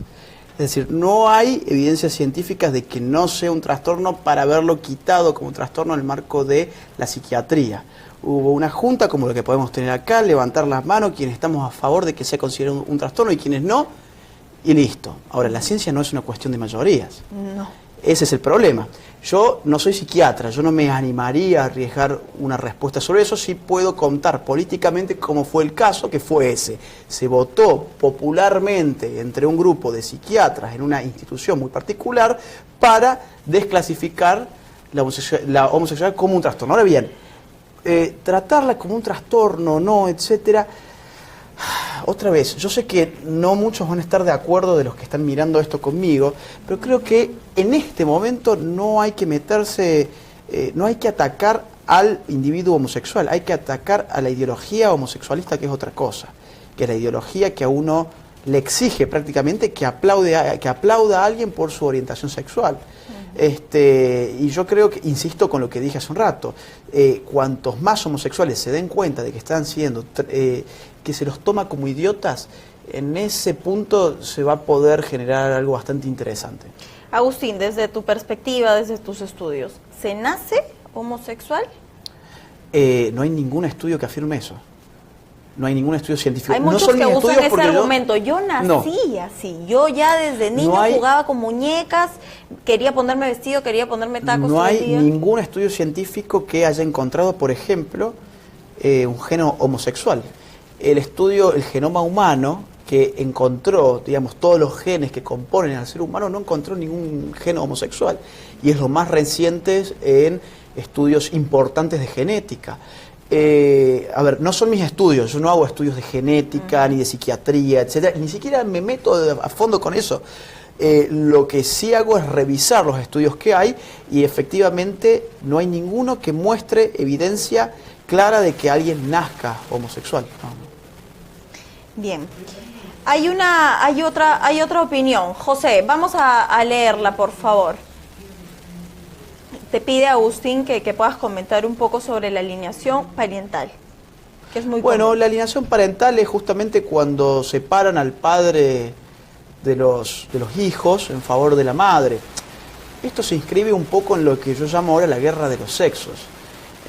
Speaker 2: Es decir, no hay evidencias científicas de que no sea un trastorno para haberlo quitado como trastorno en el marco de la psiquiatría. Hubo una junta como lo que podemos tener acá, levantar las manos, quienes estamos a favor de que sea considerado un trastorno y quienes no, y listo. Ahora, la ciencia no es una cuestión de mayorías.
Speaker 1: No.
Speaker 2: Ese es el problema. Yo no soy psiquiatra, yo no me animaría a arriesgar una respuesta sobre eso. Sí puedo contar políticamente cómo fue el caso, que fue ese. Se votó popularmente entre un grupo de psiquiatras en una institución muy particular para desclasificar la homosexualidad como un trastorno. Ahora bien, tratarla como un trastorno, no, etcétera. Otra vez, yo sé que no muchos van a estar de acuerdo de los que están mirando esto conmigo, pero creo que en este momento no hay que meterse, no hay que atacar al individuo homosexual, hay que atacar a la ideología homosexualista, que es otra cosa, que es la ideología que a uno le exige prácticamente que aplauda a alguien por su orientación sexual. Y yo creo que, insisto con lo que dije hace un rato, cuantos más homosexuales se den cuenta de que están siendo, que se los toma como idiotas, en ese punto se va a poder generar algo bastante interesante.
Speaker 1: Agustín, desde tu perspectiva, desde tus estudios, ¿se nace homosexual?
Speaker 2: No hay ningún estudio que afirme eso. No hay ningún estudio científico.
Speaker 1: Hay muchos que usan ese argumento. Yo nací así. Yo ya desde niño jugaba con muñecas, quería ponerme vestido, quería ponerme tacos.
Speaker 2: No hay ningún estudio científico que haya encontrado, por ejemplo, un género homosexual. El estudio, el genoma humano, que encontró, digamos, todos los genes que componen al ser humano, no encontró ningún gen homosexual. Y es lo más reciente en estudios importantes de genética. A ver, no son mis estudios, yo no hago estudios de genética, ni de psiquiatría, etcétera, ni siquiera me meto a fondo con eso. Lo que sí hago es revisar los estudios que hay y efectivamente no hay ninguno que muestre evidencia clara de que alguien nazca homosexual. No.
Speaker 1: Bien. Hay otra opinión. José, vamos a leerla, por favor. Te pide Agustín que puedas comentar un poco sobre la alineación parental, que es muy
Speaker 2: bueno,
Speaker 1: común.
Speaker 2: la alineación parental es justamente cuando separan al padre de los hijos en favor de la madre. Esto se inscribe un poco en lo que yo llamo ahora la guerra de los sexos.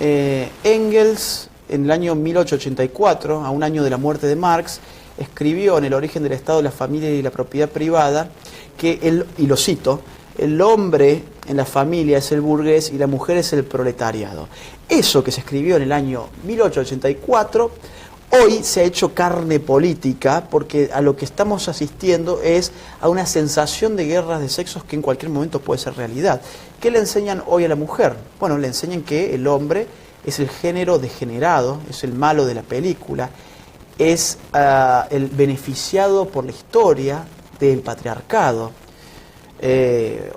Speaker 2: Engels, en el año 1884, a un año de la muerte de Marx, escribió en El origen del Estado, la familia y la propiedad privada, que y lo cito, el hombre en la familia es el burgués y la mujer es el proletariado. Eso que se escribió en el año 1884, hoy se ha hecho carne política, porque a lo que estamos asistiendo es a una sensación de guerras de sexos que en cualquier momento puede ser realidad. ¿Qué le enseñan hoy a la mujer? Bueno, le enseñan que el hombre es el género degenerado, es el malo de la película, es el beneficiado por la historia del patriarcado.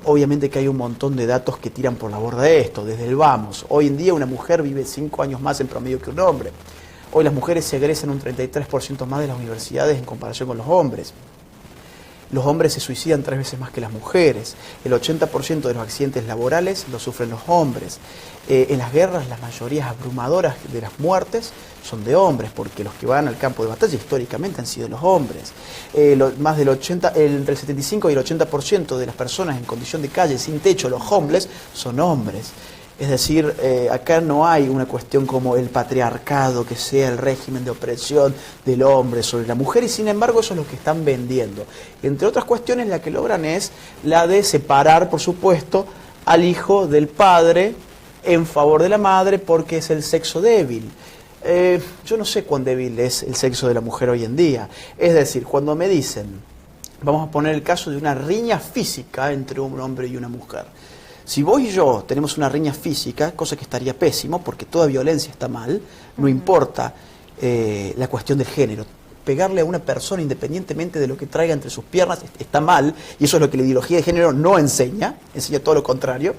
Speaker 2: Obviamente que hay un montón de datos que tiran por la borda de esto, desde el vamos. Hoy en día una mujer vive 5 años más en promedio que un hombre. Hoy las mujeres se egresan un 33% más de las universidades en comparación con los hombres. Los hombres se suicidan 3 veces más que las mujeres. El 80% de los accidentes laborales los sufren los hombres. En las guerras, las mayorías abrumadoras de las muertes son de hombres, porque los que van al campo de batalla históricamente han sido los hombres. Más del entre el 75 y el 80% de las personas en condición de calle, sin techo, los homeless, son hombres. Es decir, acá no hay una cuestión como el patriarcado, que sea el régimen de opresión del hombre sobre la mujer, y sin embargo eso es lo que están vendiendo. Entre otras cuestiones, la que logran es la de separar, por supuesto, al hijo del padre en favor de la madre, porque es el sexo débil. Yo no sé cuán débil es el sexo de la mujer hoy en día. Es decir, cuando me dicen, vamos a poner el caso de una riña física entre un hombre y una mujer. Si vos y yo tenemos una riña física, cosa que estaría pésimo, porque toda violencia está mal, no importa la cuestión del género. Pegarle a una persona independientemente de lo que traiga entre sus piernas está mal, y eso es lo que la ideología de género no enseña, enseña todo lo contrario.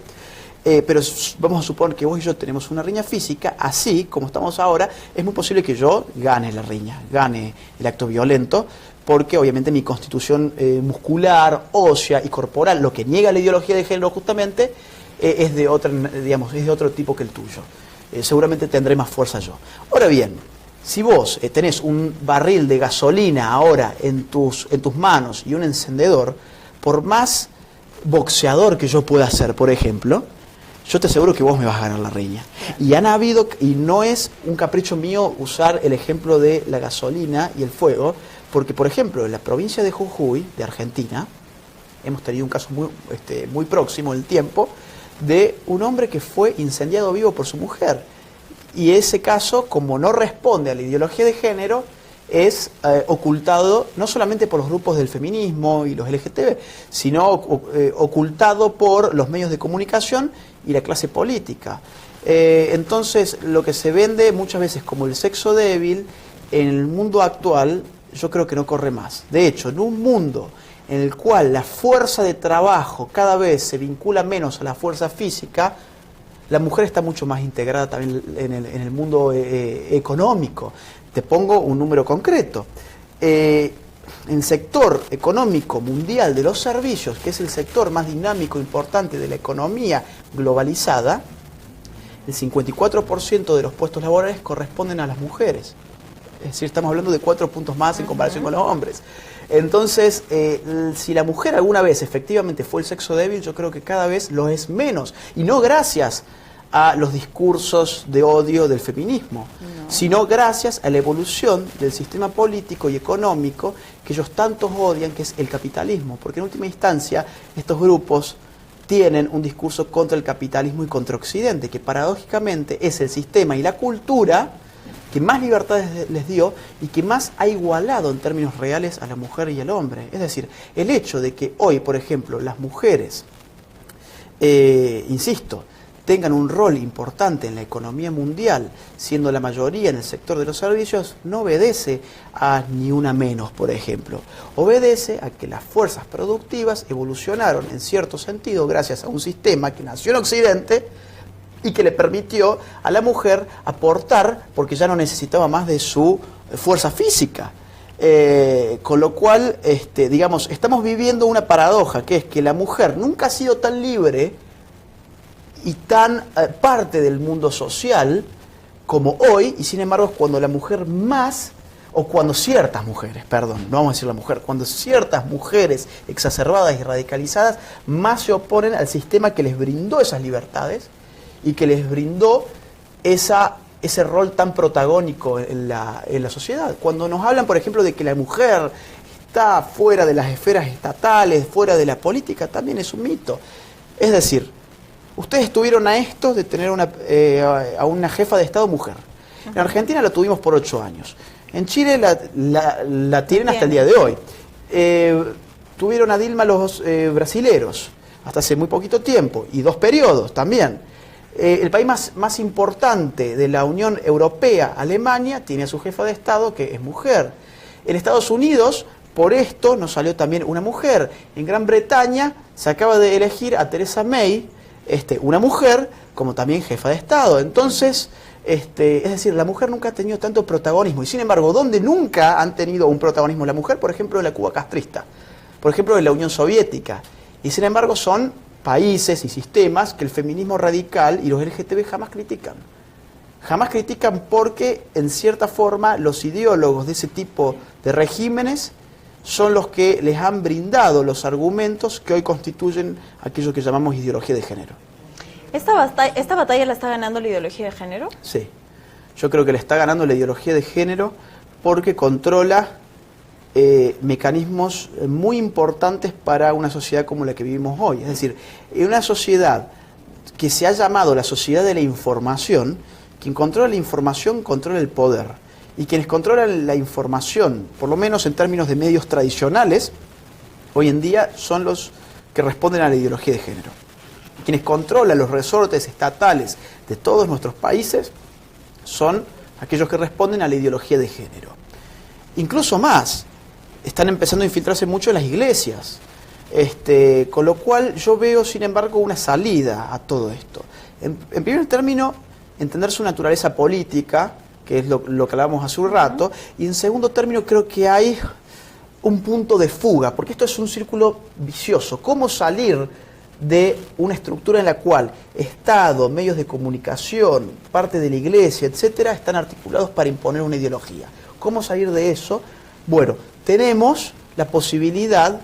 Speaker 2: Pero vamos a suponer que vos y yo tenemos una riña física, así como estamos ahora, es muy posible que yo gane la riña, gane el acto violento, porque obviamente mi constitución muscular, ósea y corporal, lo que niega la ideología de género justamente, es de otra, digamos, es de otro tipo que el tuyo. Seguramente tendré más fuerza yo. Ahora bien, si vos tenés un barril de gasolina ahora en tus manos y un encendedor, por más boxeador que yo pueda ser, por ejemplo, yo te aseguro que vos me vas a ganar la riña. Y han habido, y no es un capricho mío usar el ejemplo de la gasolina y el fuego, porque, por ejemplo, en la provincia de Jujuy, de Argentina, hemos tenido un caso muy próximo en el tiempo, de un hombre que fue incendiado vivo por su mujer. Y ese caso, como no responde a la ideología de género, es ocultado no solamente por los grupos del feminismo y los LGTB, sino ocultado por los medios de comunicación y la clase política. Entonces, lo que se vende muchas veces como el sexo débil, en el mundo actual, yo creo que no corre más. De hecho, en un mundo en el cual la fuerza de trabajo cada vez se vincula menos a la fuerza física, la mujer está mucho más integrada también en el mundo económico. Te pongo un número concreto. En el sector económico mundial de los servicios, que es el sector más dinámico e importante de la economía globalizada, el 54% de los puestos laborales corresponden a las mujeres. Es decir, estamos hablando de 4 puntos más en comparación con los hombres. Entonces, si la mujer alguna vez efectivamente fue el sexo débil, yo creo que cada vez lo es menos. Y no gracias a los discursos de odio del feminismo, sino gracias a la evolución del sistema político y económico que ellos tantos odian, que es el capitalismo. Porque en última instancia, estos grupos tienen un discurso contra el capitalismo y contra Occidente, que paradójicamente es el sistema y la cultura que más libertades les dio y que más ha igualado en términos reales a la mujer y al hombre. Es decir, el hecho de que hoy, por ejemplo, las mujeres, insisto, tengan un rol importante en la economía mundial, siendo la mayoría en el sector de los servicios, no obedece a ni una menos, por ejemplo. Obedece a que las fuerzas productivas evolucionaron en cierto sentido gracias a un sistema que nació en Occidente y que le permitió a la mujer aportar porque ya no necesitaba más de su fuerza física. Con lo cual, digamos, estamos viviendo una paradoja, que es que la mujer nunca ha sido tan libre y tan parte del mundo social como hoy, y sin embargo es cuando la mujer más, o cuando ciertas mujeres, perdón, no vamos a decir la mujer, cuando ciertas mujeres exacerbadas y radicalizadas más se oponen al sistema que les brindó esas libertades y que les brindó ese rol tan protagónico en la sociedad. Cuando nos hablan, por ejemplo, de que la mujer está fuera de las esferas estatales, fuera de la política, también es un mito. Es decir, ustedes estuvieron a esto de tener a una jefa de Estado mujer. En Argentina la tuvimos por 8 años. En Chile la tienen hasta el día de hoy. Tuvieron a Dilma los brasileros hasta hace muy poquito tiempo, y 2 periodos también. El país más importante de la Unión Europea, Alemania, tiene a su jefa de Estado que es mujer. En Estados Unidos, por esto, nos salió también una mujer. En Gran Bretaña se acaba de elegir a Theresa May, una mujer, como también jefa de Estado. Entonces, es decir, la mujer nunca ha tenido tanto protagonismo. Y sin embargo, donde nunca han tenido un protagonismo la mujer, por ejemplo, en la Cuba castrista, por ejemplo, en la Unión Soviética. Y sin embargo, son países y sistemas que el feminismo radical y los LGTB jamás critican. Jamás critican porque, en cierta forma, los ideólogos de ese tipo de regímenes son los que les han brindado los argumentos que hoy constituyen aquello que llamamos ideología de género.
Speaker 1: ¿Esta batalla la está ganando la ideología de género?
Speaker 2: Sí, yo creo que la está ganando la ideología de género porque controla mecanismos muy importantes para una sociedad como la que vivimos hoy. Es decir, en una sociedad que se ha llamado la sociedad de la información, quien controla la información controla el poder. Y quienes controlan la información, por lo menos en términos de medios tradicionales, hoy en día son los que responden a la ideología de género. Quienes controlan los resortes estatales de todos nuestros países son aquellos que responden a la ideología de género. Incluso más, están empezando a infiltrarse mucho en las iglesias, con lo cual yo veo, sin embargo, una salida a todo esto. En primer término, entender su naturaleza política, que es lo que hablábamos hace un rato, y en segundo término creo que hay un punto de fuga, porque esto es un círculo vicioso. ¿Cómo salir de una estructura en la cual Estado, medios de comunicación, parte de la iglesia, etcétera, están articulados para imponer una ideología? ¿Cómo salir de eso? Bueno, tenemos la posibilidad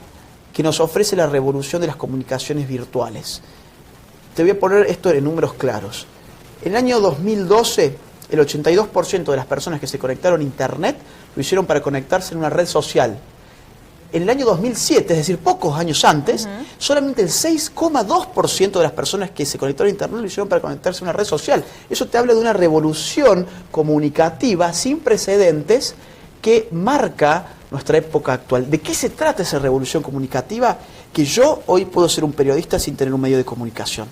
Speaker 2: que nos ofrece la revolución de las comunicaciones virtuales. Te voy a poner esto en números claros. En el año 2012, el 82% de las personas que se conectaron a Internet lo hicieron para conectarse en una red social. En el año 2007, es decir, pocos años antes, solamente el 6,2% de las personas que se conectaron a Internet lo hicieron para conectarse a una red social. Eso te habla de una revolución comunicativa sin precedentes que marca nuestra época actual. ¿De qué se trata esa revolución comunicativa? Que yo hoy puedo ser un periodista sin tener un medio de comunicación.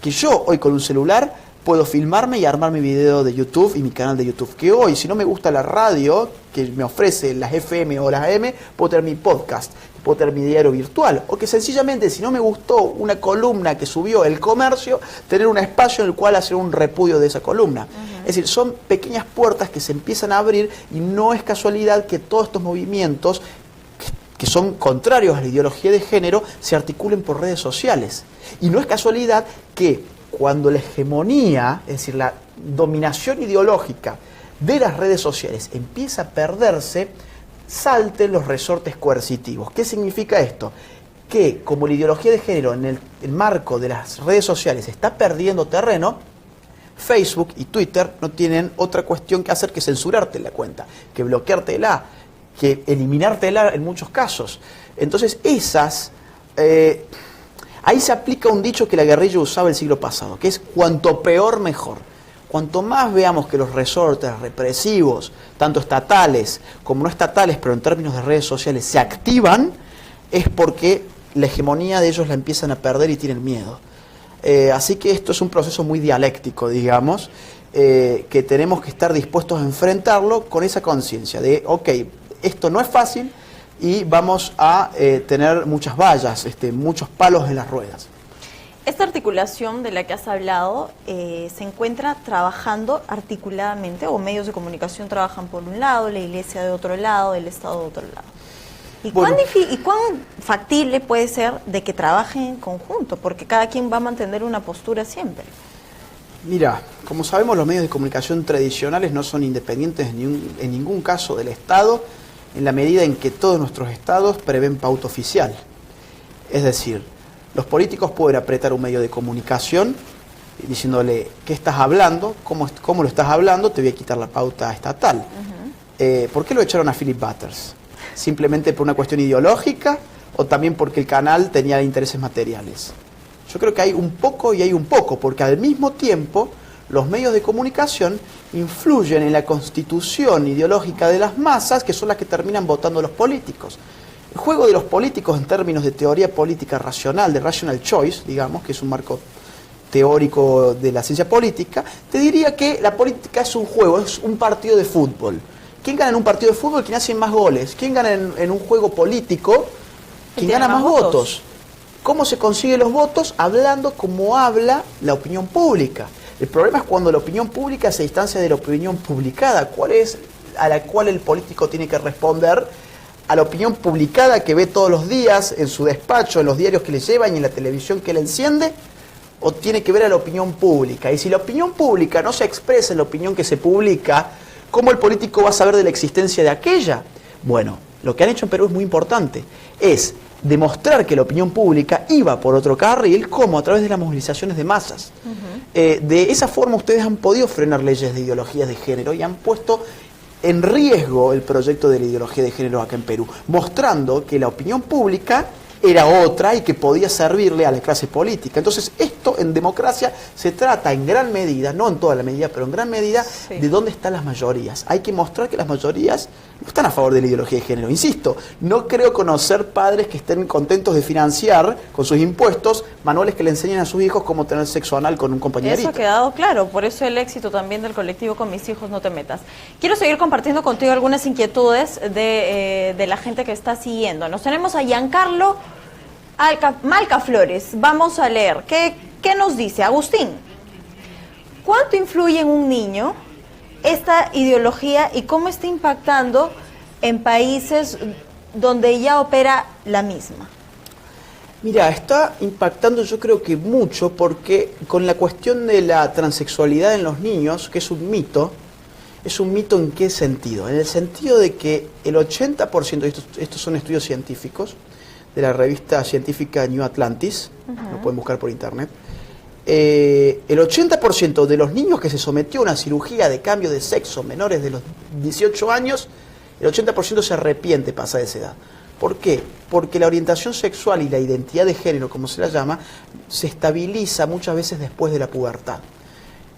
Speaker 2: Que yo hoy con un celular puedo filmarme y armar mi video de YouTube y mi canal de YouTube. Que hoy, si no me gusta la radio que me ofrece las FM o las AM, puedo tener mi podcast, puedo tener mi diario virtual. O que sencillamente, si no me gustó una columna que subió El Comercio, tener un espacio en el cual hacer un repudio de esa columna. Es decir, son pequeñas puertas que se empiezan a abrir y no es casualidad que todos estos movimientos que son contrarios a la ideología de género se articulen por redes sociales. Y no es casualidad que cuando la hegemonía, es decir, la dominación ideológica de las redes sociales empieza a perderse, salten los resortes coercitivos. ¿Qué significa esto? Que como la ideología de género en el marco de las redes sociales está perdiendo terreno, Facebook y Twitter no tienen otra cuestión que hacer que censurarte la cuenta, que bloqueártela, que eliminártela en muchos casos. Entonces ahí se aplica un dicho que la guerrilla usaba el siglo pasado, que es cuanto peor mejor. Cuanto más veamos que los resortes represivos, tanto estatales como no estatales, pero en términos de redes sociales, se activan, es porque la hegemonía de ellos la empiezan a perder y tienen miedo. Así que esto es un proceso muy dialéctico, digamos, que tenemos que estar dispuestos a enfrentarlo con esa conciencia de, ok, esto no es fácil y vamos a tener muchas vallas, muchos palos en las ruedas.
Speaker 1: Esta articulación de la que has hablado se encuentra trabajando articuladamente, o medios de comunicación trabajan por un lado, la Iglesia de otro lado, el Estado de otro lado. ¿Y
Speaker 2: Bueno,
Speaker 1: cuán factible puede ser de que trabajen en conjunto? Porque cada quien va a mantener una postura siempre.
Speaker 2: Mira, como sabemos, los medios de comunicación tradicionales no son independientes en ningún caso del Estado, en la medida en que todos nuestros estados prevén pauta oficial. Es decir, los políticos pueden apretar un medio de comunicación diciéndole qué estás hablando, cómo lo estás hablando, te voy a quitar la pauta estatal. ¿Por qué lo echaron a Philip Butters? ¿Simplemente por una cuestión ideológica o también porque el canal tenía intereses materiales? Yo creo que hay un poco y hay un poco, porque al mismo tiempo los medios de comunicación influyen en la constitución ideológica de las masas, que son las que terminan votando a los políticos. El juego de los políticos en términos de teoría política racional, de rational choice, digamos, que es un marco teórico de la ciencia política, te diría que la política es un juego, es un partido de fútbol. ¿Quién gana en un partido de fútbol? ¿Quién hace más goles? ¿Quién gana en un juego político? ¿Quién gana más votos? ¿Cómo se consigue los votos? Hablando como habla la opinión pública. El problema es cuando la opinión pública se distancia de la opinión publicada. ¿Cuál es a la cual el político tiene que responder? A la opinión publicada que ve todos los días en su despacho, en los diarios que le llevan y en la televisión que le enciende, o tiene que ver a la opinión pública. Y si la opinión pública no se expresa en la opinión que se publica, ¿cómo el político va a saber de la existencia de aquella? Bueno, lo que han hecho en Perú es muy importante, es demostrar que la opinión pública iba por otro carril, como a través de las movilizaciones de masas. De esa forma ustedes han podido frenar leyes de ideologías de género y han puesto en riesgo el proyecto de la ideología de género acá en Perú, mostrando que la opinión pública era otra y que podía servirle a la clase política. Entonces, esto en democracia se trata en gran medida, no en toda la medida, pero en gran medida, sí, de dónde están las mayorías. Hay que mostrar que las mayorías no están a favor de la ideología de género. Insisto, no creo conocer padres que estén contentos de financiar con sus impuestos manuales que le enseñen a sus hijos cómo tener sexo anal con un compañerito.
Speaker 1: Eso ha quedado claro, por eso el éxito también del colectivo Con Mis Hijos No Te Metas. Quiero seguir compartiendo contigo algunas inquietudes de la gente que está siguiendo. Nos tenemos a Giancarlo Malca Flores. Vamos a leer. ¿Qué nos dice Agustín? ¿Cuánto influye en un niño esta ideología y cómo está impactando en países donde ya opera la misma?
Speaker 2: Mira, está impactando yo creo que mucho, porque con la cuestión de la transexualidad en los niños, que es un mito ¿en qué sentido? En el sentido de que el 80%, estos son estudios científicos, de la revista científica New Atlantis, lo pueden buscar por internet, el 80% de los niños que se sometió a una cirugía de cambio de sexo menores de los 18 años, el 80% se arrepiente pasada esa edad. ¿Por qué? Porque la orientación sexual y la identidad de género, como se la llama, se estabiliza muchas veces después de la pubertad.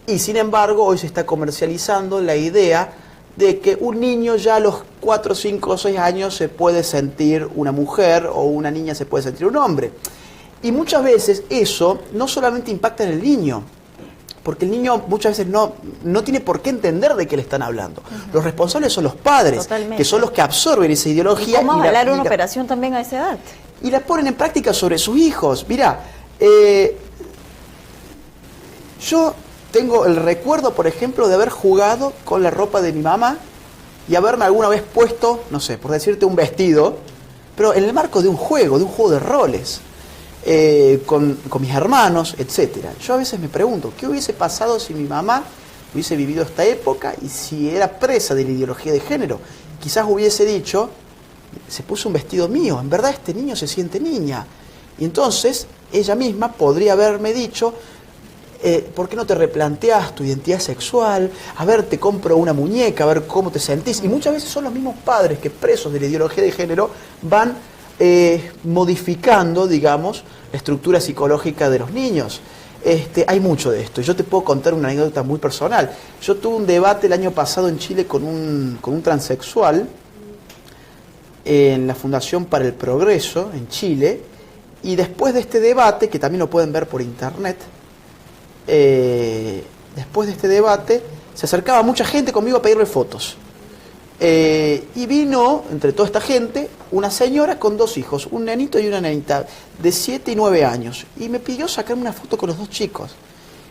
Speaker 2: Y sin embargo, hoy se está comercializando la idea de que un niño ya a los 4, 5 o 6 años se puede sentir una mujer o una niña se puede sentir un hombre. Y muchas veces eso no solamente impacta en el niño, porque el niño muchas veces no tiene por qué entender de qué le están hablando. Los responsables son los padres,
Speaker 1: totalmente,
Speaker 2: que son los que absorben esa ideología.
Speaker 1: ¿Y cómo avalar una operación también a esa edad?
Speaker 2: Y la ponen en práctica sobre sus hijos. Mirá, yo tengo el recuerdo, por ejemplo, de haber jugado con la ropa de mi mamá y haberme alguna vez puesto, no sé, por decirte, un vestido, pero en el marco de un juego de roles, con mis hermanos, etcétera. Yo a veces me pregunto, ¿qué hubiese pasado si mi mamá hubiese vivido esta época y si era presa de la ideología de género? Quizás hubiese dicho, se puso un vestido mío, en verdad este niño se siente niña. Y entonces ella misma podría haberme dicho, ¿por qué no te replanteas tu identidad sexual? A ver, te compro una muñeca, a ver cómo te sentís. Y muchas veces son los mismos padres que, presos de la ideología de género, van modificando, digamos, la estructura psicológica de los niños. Hay mucho de esto. Yo te puedo contar una anécdota muy personal. Yo tuve un debate el año pasado en Chile con un transexual en la Fundación para el Progreso en Chile, y después de este debate, que también lo pueden ver por internet, después de este debate se acercaba mucha gente conmigo a pedirle fotos. Y vino, entre toda esta gente, una señora con 2 hijos, un nenito y una nenita, de 7 y 9 años. Y me pidió sacarme una foto con los 2 chicos.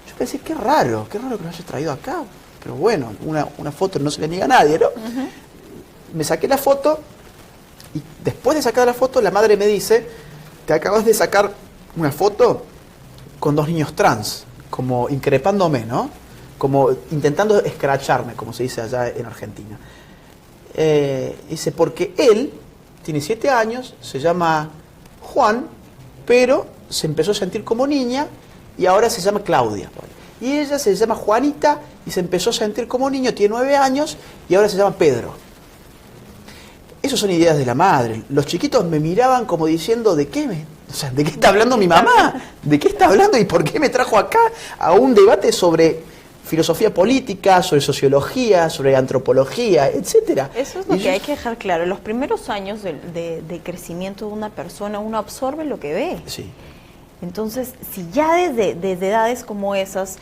Speaker 2: Yo pensé, qué raro que lo hayas traído acá. Pero bueno, una foto no se le niega a nadie, ¿no? Me saqué la foto, y después de sacar la foto, la madre me dice, te acabas de sacar una foto con 2 niños trans, como increpándome, ¿no? Como intentando escracharme, como se dice allá en Argentina. Dice, porque él tiene 7 años, se llama Juan, pero se empezó a sentir como niña y ahora se llama Claudia. Y ella se llama Juanita y se empezó a sentir como niño, tiene 9 años y ahora se llama Pedro. Esas son ideas de la madre. Los chiquitos me miraban como diciendo, ¿de qué ¿de qué está hablando mi mamá? ¿De qué está hablando y por qué me trajo acá a un debate sobre filosofía política, sobre sociología, sobre antropología, etcétera?
Speaker 1: Eso es lo que hay que dejar claro. En los primeros años de crecimiento de una persona, uno absorbe lo que ve.
Speaker 2: Sí.
Speaker 1: Entonces, si ya desde edades como esas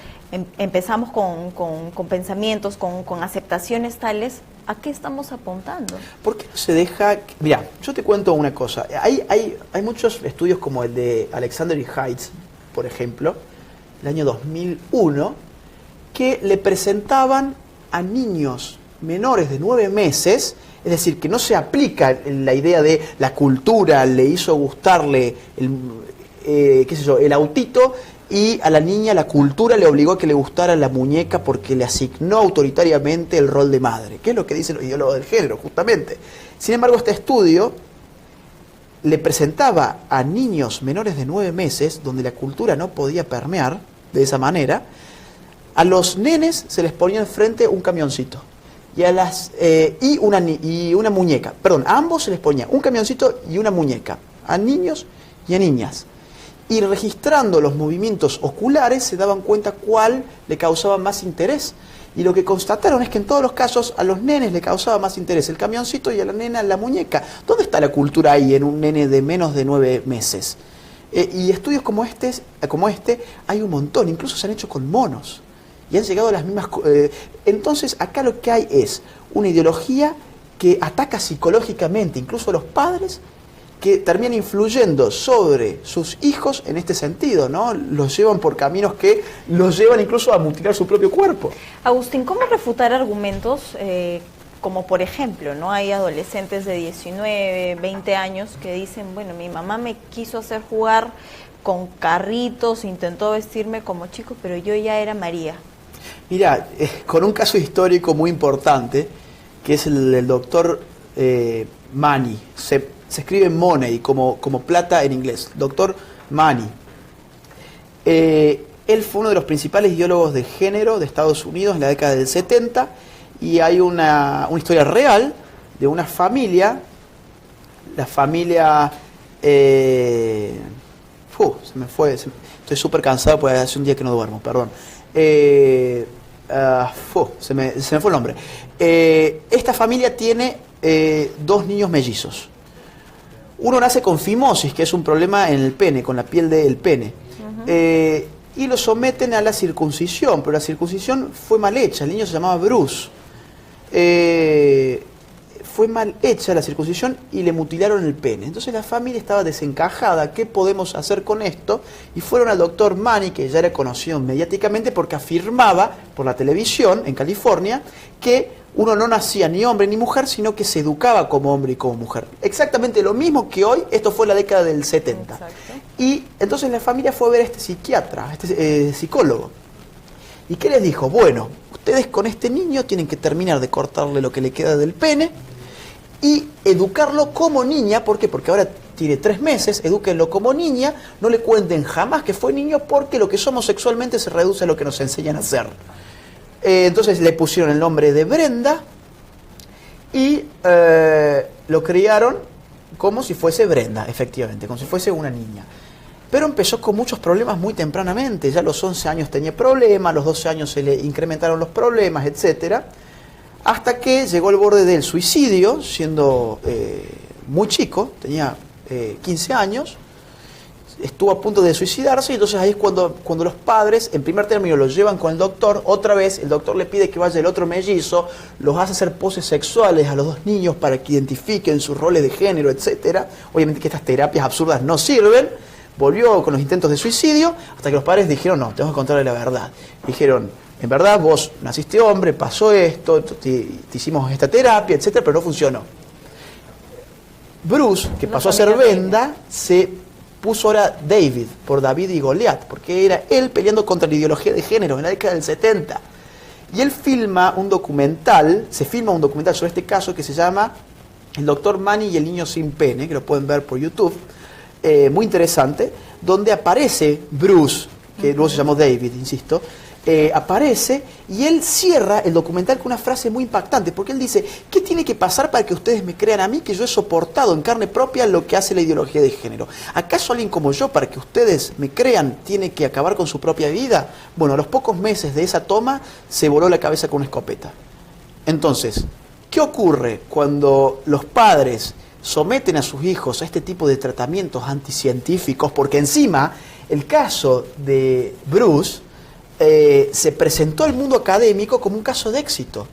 Speaker 1: empezamos con pensamientos, con aceptaciones tales, ¿a qué estamos apuntando?
Speaker 2: ¿Por qué no se deja...? Mira, yo te cuento una cosa. Hay muchos estudios como el de Alexander y Heitz, por ejemplo, el año 2001, que le presentaban a niños menores de 9 meses, es decir, que no se aplica la idea de la cultura, le hizo gustarle el autito, y a la niña la cultura le obligó a que le gustara la muñeca porque le asignó autoritariamente el rol de madre, que es lo que dicen los ideólogos del género, justamente. Sin embargo, este estudio le presentaba a niños menores de 9 meses, donde la cultura no podía permear de esa manera. A los nenes se les ponía enfrente un camioncito y una muñeca. Perdón, a ambos se les ponía un camioncito y una muñeca, a niños y a niñas. Y registrando los movimientos oculares se daban cuenta cuál le causaba más interés. Y lo que constataron es que en todos los casos a los nenes le causaba más interés el camioncito y a la nena la muñeca. ¿Dónde está la cultura ahí en un nene de menos de 9 meses? Y estudios como este hay un montón, incluso se han hecho con monos. Y han llegado a las mismas... entonces, acá lo que hay es una ideología que ataca psicológicamente incluso a los padres, que terminan influyendo sobre sus hijos en este sentido, ¿no? Los llevan por caminos que los llevan incluso a mutilar su propio cuerpo.
Speaker 1: Agustín, ¿cómo refutar argumentos como, por ejemplo, no hay adolescentes de 19, 20 años que dicen, bueno, mi mamá me quiso hacer jugar con carritos, intentó vestirme como chico, pero yo ya era María?
Speaker 2: Mira, con un caso histórico muy importante, que es el del doctor Money. Se escribe Money, como plata en inglés. Doctor Money. Él fue uno de los principales ideólogos de género de Estados Unidos en la década del 70, y hay una historia real de una familia, la familia... se me fue, estoy súper cansado porque hace un día que no duermo, perdón. Se me fue el nombre. Esta familia tiene 2 niños mellizos. Uno nace con fimosis, que es un problema en el pene, con la piel del pene. Y lo someten a la circuncisión, pero la circuncisión fue mal hecha. El niño se llamaba Bruce. Fue mal hecha la circuncisión y le mutilaron el pene. Entonces la familia estaba desencajada. ¿Qué podemos hacer con esto? Y fueron al doctor Money, que ya era conocido mediáticamente porque afirmaba por la televisión en California que uno no nacía ni hombre ni mujer, sino que se educaba como hombre y como mujer. Exactamente lo mismo que hoy. Esto fue en la década del 70. Exacto. Y entonces la familia fue a ver a este psiquiatra, a este psicólogo. ¿Y qué les dijo? Bueno, ustedes con este niño tienen que terminar de cortarle lo que le queda del pene y educarlo como niña. ¿Por qué? Porque ahora tiene 3 meses, edúquenlo como niña, no le cuenten jamás que fue niño, porque lo que somos sexualmente se reduce a lo que nos enseñan a hacer. Entonces le pusieron el nombre de Brenda y lo criaron como si fuese Brenda, efectivamente, como si fuese una niña. pero empezó con muchos problemas muy tempranamente. Ya a los 11 años tenía problemas, a los 12 años se le incrementaron los problemas, etcétera, hasta que llegó al borde del suicidio, siendo muy chico, tenía 15 años, estuvo a punto de suicidarse, y entonces ahí es cuando los padres, en primer término, lo llevan con el doctor. Otra vez el doctor le pide que vaya el otro mellizo, los hace hacer poses sexuales a los dos niños para que identifiquen sus roles de género, etcétera. Obviamente que estas terapias absurdas no sirven. Volvió con los intentos de suicidio, hasta que los padres dijeron, no, tenemos que contarle la verdad. Dijeron, en verdad vos naciste hombre, pasó esto, te hicimos esta terapia, etcétera, pero no funcionó. Bruce, que pasó a ser Venda, se puso ahora David, por David y Goliat, porque era él peleando contra la ideología de género en la década del 70. Y él se filma un documental sobre este caso que se llama El Dr. Manny y el niño sin pene, que lo pueden ver por YouTube, muy interesante, donde aparece Bruce, que luego se llamó David, insisto, aparece, y él cierra el documental con una frase muy impactante, porque él dice, ¿qué tiene que pasar para que ustedes me crean a mí que yo he soportado en carne propia lo que hace la ideología de género? ¿Acaso alguien como yo, para que ustedes me crean, tiene que acabar con su propia vida? Bueno, a los pocos meses de esa toma, se voló la cabeza con una escopeta. Entonces, ¿qué ocurre cuando los padres someten a sus hijos a este tipo de tratamientos anticientíficos? Porque encima, el caso de Bruce se presentó al mundo académico como un caso de éxito.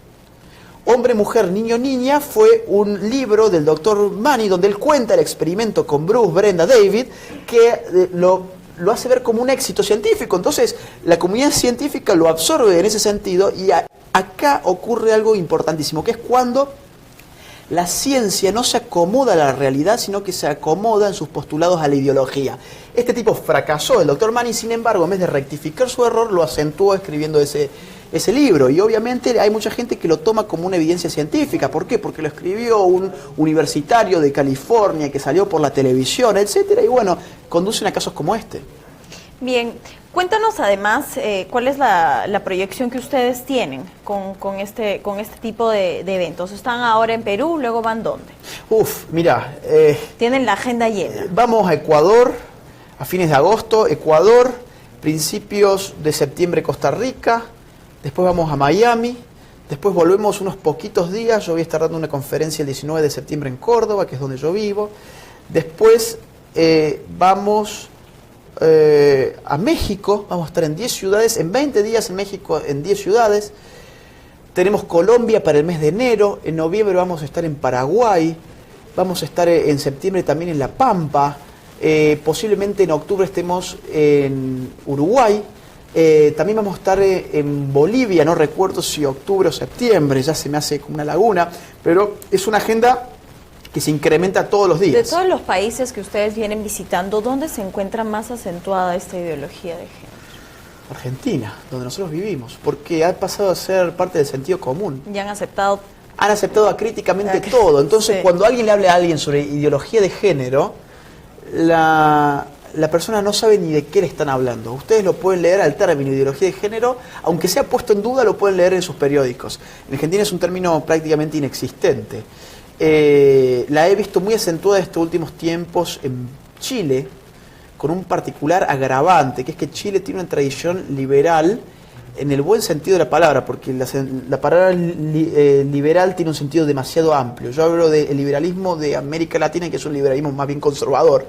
Speaker 2: Hombre, Mujer, Niño, Niña fue un libro del Dr. Manny donde él cuenta el experimento con Bruce, Brenda, David, que lo hace ver como un éxito científico. Entonces, la comunidad científica lo absorbe en ese sentido, y acá ocurre algo importantísimo, que es cuando la ciencia no se acomoda a la realidad, sino que se acomoda en sus postulados a la ideología. Este tipo fracasó, el Dr. Manny, sin embargo, en vez de rectificar su error, lo acentuó escribiendo ese libro. Y obviamente hay mucha gente que lo toma como una evidencia científica. ¿Por qué? Porque lo escribió un universitario de California que salió por la televisión, etcétera, y bueno, conducen a casos como este.
Speaker 1: Bien, cuéntanos además cuál es la proyección que ustedes tienen con este tipo de eventos. ¿Están ahora en Perú? ¿Luego van dónde?
Speaker 2: Mira,
Speaker 1: tienen la agenda llena.
Speaker 2: Vamos a Ecuador a fines de agosto, Ecuador, principios de septiembre Costa Rica, después vamos a Miami, después volvemos unos poquitos días. Yo voy a estar dando una conferencia el 19 de septiembre en Córdoba, que es donde yo vivo. Después vamos a México, vamos a estar en 10 ciudades, en 20 días en México, en 10 ciudades. Tenemos Colombia para el mes de enero, en noviembre vamos a estar en Paraguay, vamos a estar en septiembre también en La Pampa, posiblemente en octubre estemos en Uruguay, también vamos a estar en Bolivia, no recuerdo si octubre o septiembre, ya se me hace como una laguna, pero es una agenda que se incrementa todos los días.
Speaker 1: De todos los países que ustedes vienen visitando, ¿dónde se encuentra más acentuada esta ideología de género?
Speaker 2: Argentina, donde nosotros vivimos, porque ha pasado a ser parte del sentido común.
Speaker 1: Ya han aceptado
Speaker 2: acríticamente todo. Entonces, sí, cuando alguien le habla a alguien sobre ideología de género, la persona no sabe ni de qué le están hablando. Ustedes lo pueden leer al término ideología de género, aunque sea puesto en duda, lo pueden leer en sus periódicos. En Argentina es un término prácticamente inexistente. La he visto muy acentuada estos últimos tiempos en Chile, con un particular agravante, que es que Chile tiene una tradición liberal en el buen sentido de la palabra, porque la palabra liberal tiene un sentido demasiado amplio. Yo hablo del liberalismo de América Latina, que es un liberalismo más bien conservador,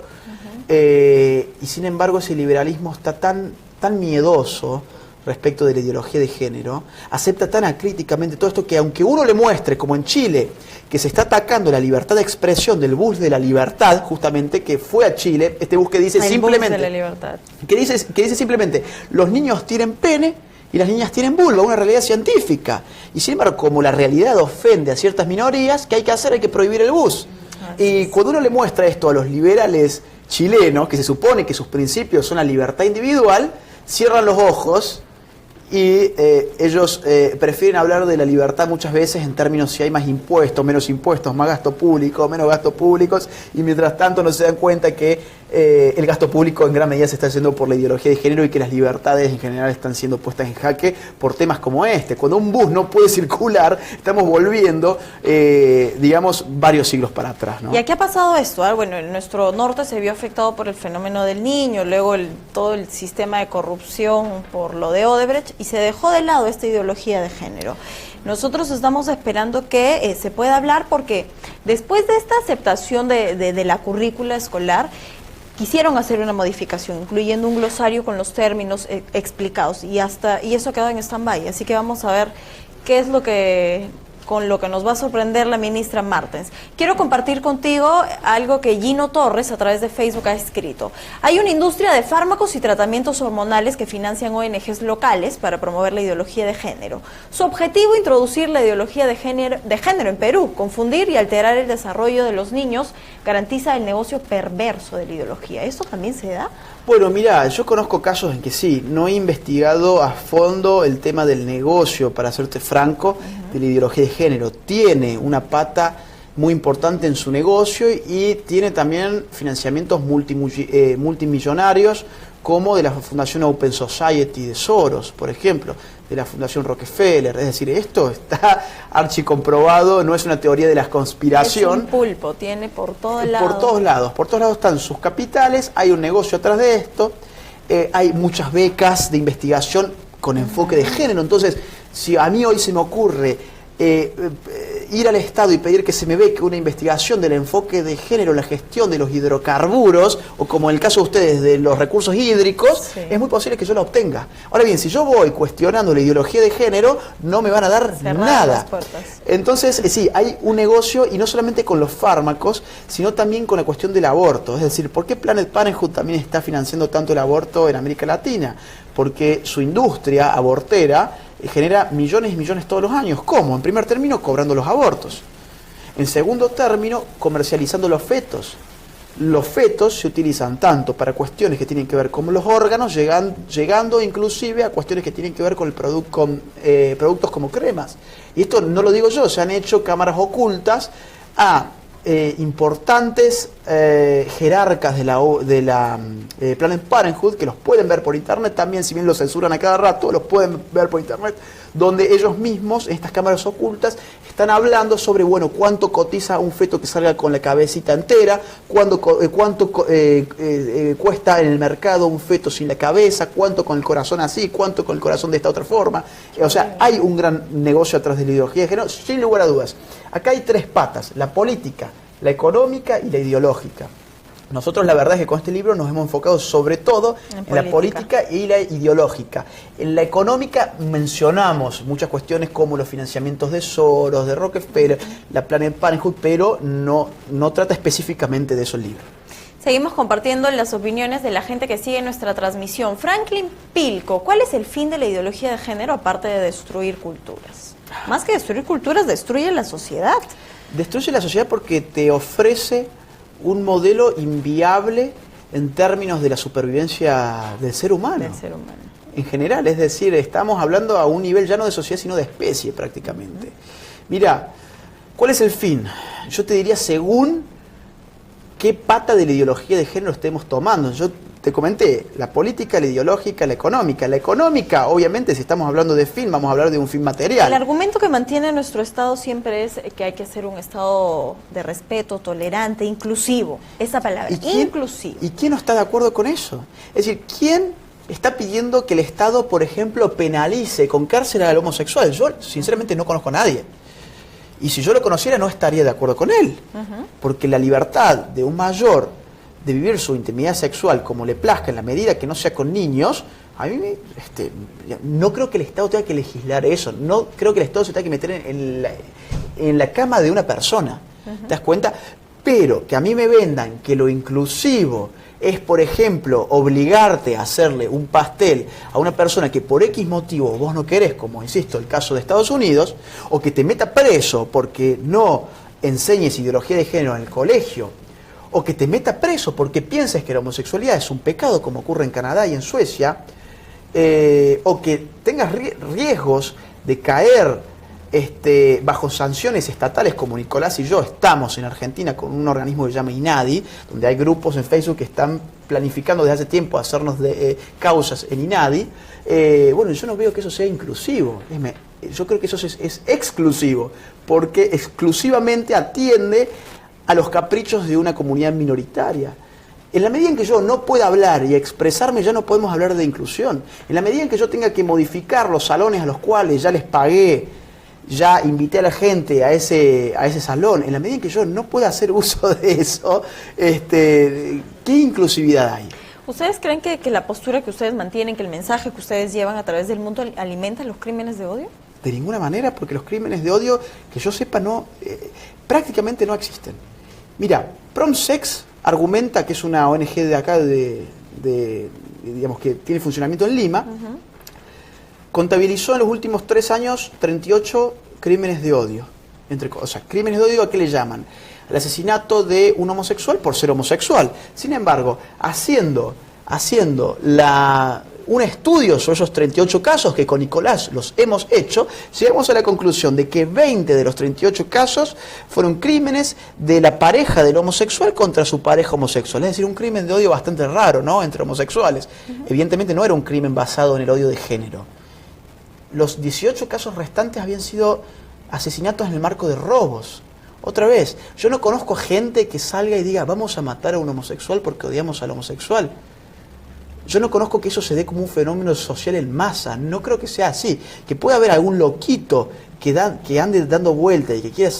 Speaker 2: y sin embargo ese liberalismo está tan miedoso respecto de la ideología de género, acepta tan acríticamente todo esto, que aunque uno le muestre, como en Chile, que se está atacando la libertad de expresión del bus de la libertad, justamente, que fue a Chile, este bus que dice simplemente,
Speaker 1: bus de la libertad,
Speaker 2: que dice simplemente, los niños tienen pene y las niñas tienen vulva, una realidad científica. Y sin embargo, como la realidad ofende a ciertas minorías, ¿qué hay que hacer? Hay que prohibir el bus. Y cuando uno le muestra esto a los liberales chilenos, que se supone que sus principios son la libertad individual, cierran los ojos y ellos prefieren hablar de la libertad muchas veces en términos si hay más impuestos, menos impuestos, más gasto público, menos gastos públicos, y mientras tanto no se dan cuenta que el gasto público en gran medida se está haciendo por la ideología de género y que las libertades en general están siendo puestas en jaque por temas como este. Cuando un bus no puede circular, estamos volviendo, digamos, varios siglos para atrás, ¿no?
Speaker 1: ¿Y a qué ha pasado esto? Bueno, en nuestro norte se vio afectado por el fenómeno del Niño, luego todo el sistema de corrupción por lo de Odebrecht, y se dejó de lado esta ideología de género. Nosotros estamos esperando que se pueda hablar porque después de esta aceptación de la currícula escolar, quisieron hacer una modificación, incluyendo un glosario con los términos explicados, y eso ha quedado en stand-by. Así que vamos a ver qué es con lo que nos va a sorprender la ministra Martens. Quiero compartir contigo algo que Gino Torres a través de Facebook ha escrito. Hay una industria de fármacos y tratamientos hormonales que financian ONGs locales para promover la ideología de género. Su objetivo, introducir la ideología de género en Perú, confundir y alterar el desarrollo de los niños, garantiza el negocio perverso de la ideología. ¿Esto también se da?
Speaker 2: Bueno, mira, yo conozco casos en que sí, no he investigado a fondo el tema del negocio, para serte franco, de la ideología de género. Tiene una pata muy importante en su negocio y tiene también financiamientos multimillonarios, como de la Fundación Open Society de Soros, por ejemplo, de la Fundación Rockefeller. Es decir, esto está archicomprobado, no es una teoría de la conspiración.
Speaker 1: Es un pulpo, tiene por todos lados.
Speaker 2: Por todos lados están sus capitales, hay un negocio atrás de esto, hay muchas becas de investigación con enfoque de género. Entonces, si a mí hoy se me ocurre ir al Estado y pedir que se me beque una investigación del enfoque de género en la gestión de los hidrocarburos, o como en el caso de ustedes, de los recursos hídricos, sí, es muy posible que yo la obtenga. Ahora bien, si yo voy cuestionando la ideología de género, no me van a dar nada. Entonces, sí, hay un negocio, y no solamente con los fármacos, sino también con la cuestión del aborto. Es decir, ¿por qué Planned Parenthood también está financiando tanto el aborto en América Latina? Porque su industria abortera genera millones y millones todos los años. ¿Cómo? En primer término, cobrando los abortos. En segundo término, comercializando los fetos. Los fetos se utilizan tanto para cuestiones que tienen que ver con los órganos, llegando inclusive a cuestiones que tienen que ver con productos como cremas. Y esto no lo digo yo, se han hecho cámaras ocultas a importantes jerarcas de la Planned Parenthood, que los pueden ver por internet también, si bien los censuran a cada rato, los pueden ver por internet, donde ellos mismos, en estas cámaras ocultas, están hablando sobre, bueno, cuánto cotiza un feto que salga con la cabecita entera, cuánto cuesta en el mercado un feto sin la cabeza, cuánto con el corazón así, cuánto con el corazón de esta otra forma. O sea, hay un gran negocio atrás de la ideología de género, sin lugar a dudas. Acá hay tres patas: la política, la económica y la ideológica. Nosotros la verdad es que con este libro nos hemos enfocado sobre todo en la política y la ideológica. En la económica mencionamos muchas cuestiones como los financiamientos de Soros, de Rockefeller, la Planned Parenthood, pero no trata específicamente de eso el libro.
Speaker 1: Seguimos compartiendo las opiniones de la gente que sigue nuestra transmisión. Franklin Pilco, ¿cuál es el fin de la ideología de género aparte de destruir culturas? Más que destruir culturas, destruye la sociedad.
Speaker 2: Destruye la sociedad porque te ofrece un modelo inviable en términos de la supervivencia del ser humano. En general, es decir, estamos hablando a un nivel ya no de sociedad, sino de especie prácticamente. Mira, ¿cuál es el fin? Yo te diría según qué pata de la ideología de género estemos tomando. Yo te comenté, la política, la ideológica, la económica. La económica, obviamente, si estamos hablando de fin, vamos a hablar de un fin material.
Speaker 1: El argumento que mantiene nuestro Estado siempre es que hay que ser un Estado de respeto, tolerante, inclusivo. Esa palabra, inclusivo.
Speaker 2: ¿Y quién no está de acuerdo con eso? Es decir, ¿quién está pidiendo que el Estado, por ejemplo, penalice con cárcel al homosexual? Yo, sinceramente, no conozco a nadie. Y si yo lo conociera, no estaría de acuerdo con él. Porque la libertad de un mayor de vivir su intimidad sexual como le plazca, en la medida que no sea con niños, a mí no creo que el Estado tenga que legislar eso. No creo que el Estado se tenga que meter en la cama de una persona. ¿Te das cuenta? Pero que a mí me vendan que lo inclusivo es, por ejemplo, obligarte a hacerle un pastel a una persona que por X motivo vos no querés, como insisto, el caso de Estados Unidos, o que te meta preso porque no enseñes ideología de género en el colegio, o que te meta preso porque piensas que la homosexualidad es un pecado, como ocurre en Canadá y en Suecia, o que tengas riesgos de caer bajo sanciones estatales, como Nicolás y yo estamos en Argentina con un organismo que se llama INADI, donde hay grupos en Facebook que están planificando desde hace tiempo hacernos causas en INADI. Bueno, yo no veo que eso sea inclusivo. Yo creo que eso es exclusivo, porque exclusivamente atiende a los caprichos de una comunidad minoritaria. En la medida en que yo no pueda hablar y expresarme, ya no podemos hablar de inclusión. En la medida en que yo tenga que modificar los salones a los cuales ya les pagué, ya invité a la gente a ese salón, en la medida en que yo no pueda hacer uso de eso, ¿qué inclusividad hay?
Speaker 1: ¿Ustedes creen que la postura que ustedes mantienen, que el mensaje que ustedes llevan a través del mundo alimenta los crímenes de odio?
Speaker 2: De ninguna manera, porque los crímenes de odio, que yo sepa, prácticamente no existen. Mira, PromSex argumenta, que es una ONG de acá, digamos, que tiene funcionamiento en Lima, contabilizó en los últimos 3 años 38 crímenes de odio. O sea, crímenes de odio, ¿a qué le llaman? El asesinato de un homosexual por ser homosexual. Sin embargo, haciendo un estudio sobre esos 38 casos, que con Nicolás los hemos hecho, llegamos a la conclusión de que 20 de los 38 casos fueron crímenes de la pareja del homosexual contra su pareja homosexual. Es decir, un crimen de odio bastante raro, ¿no?, entre homosexuales. Evidentemente no era un crimen basado en el odio de género. Los 18 casos restantes habían sido asesinatos en el marco de robos. Otra vez, yo no conozco gente que salga y diga, vamos a matar a un homosexual porque odiamos al homosexual. Yo no conozco que eso se dé como un fenómeno social en masa. No creo que sea así. Que pueda haber algún loquito que ande dando vueltas y que quiera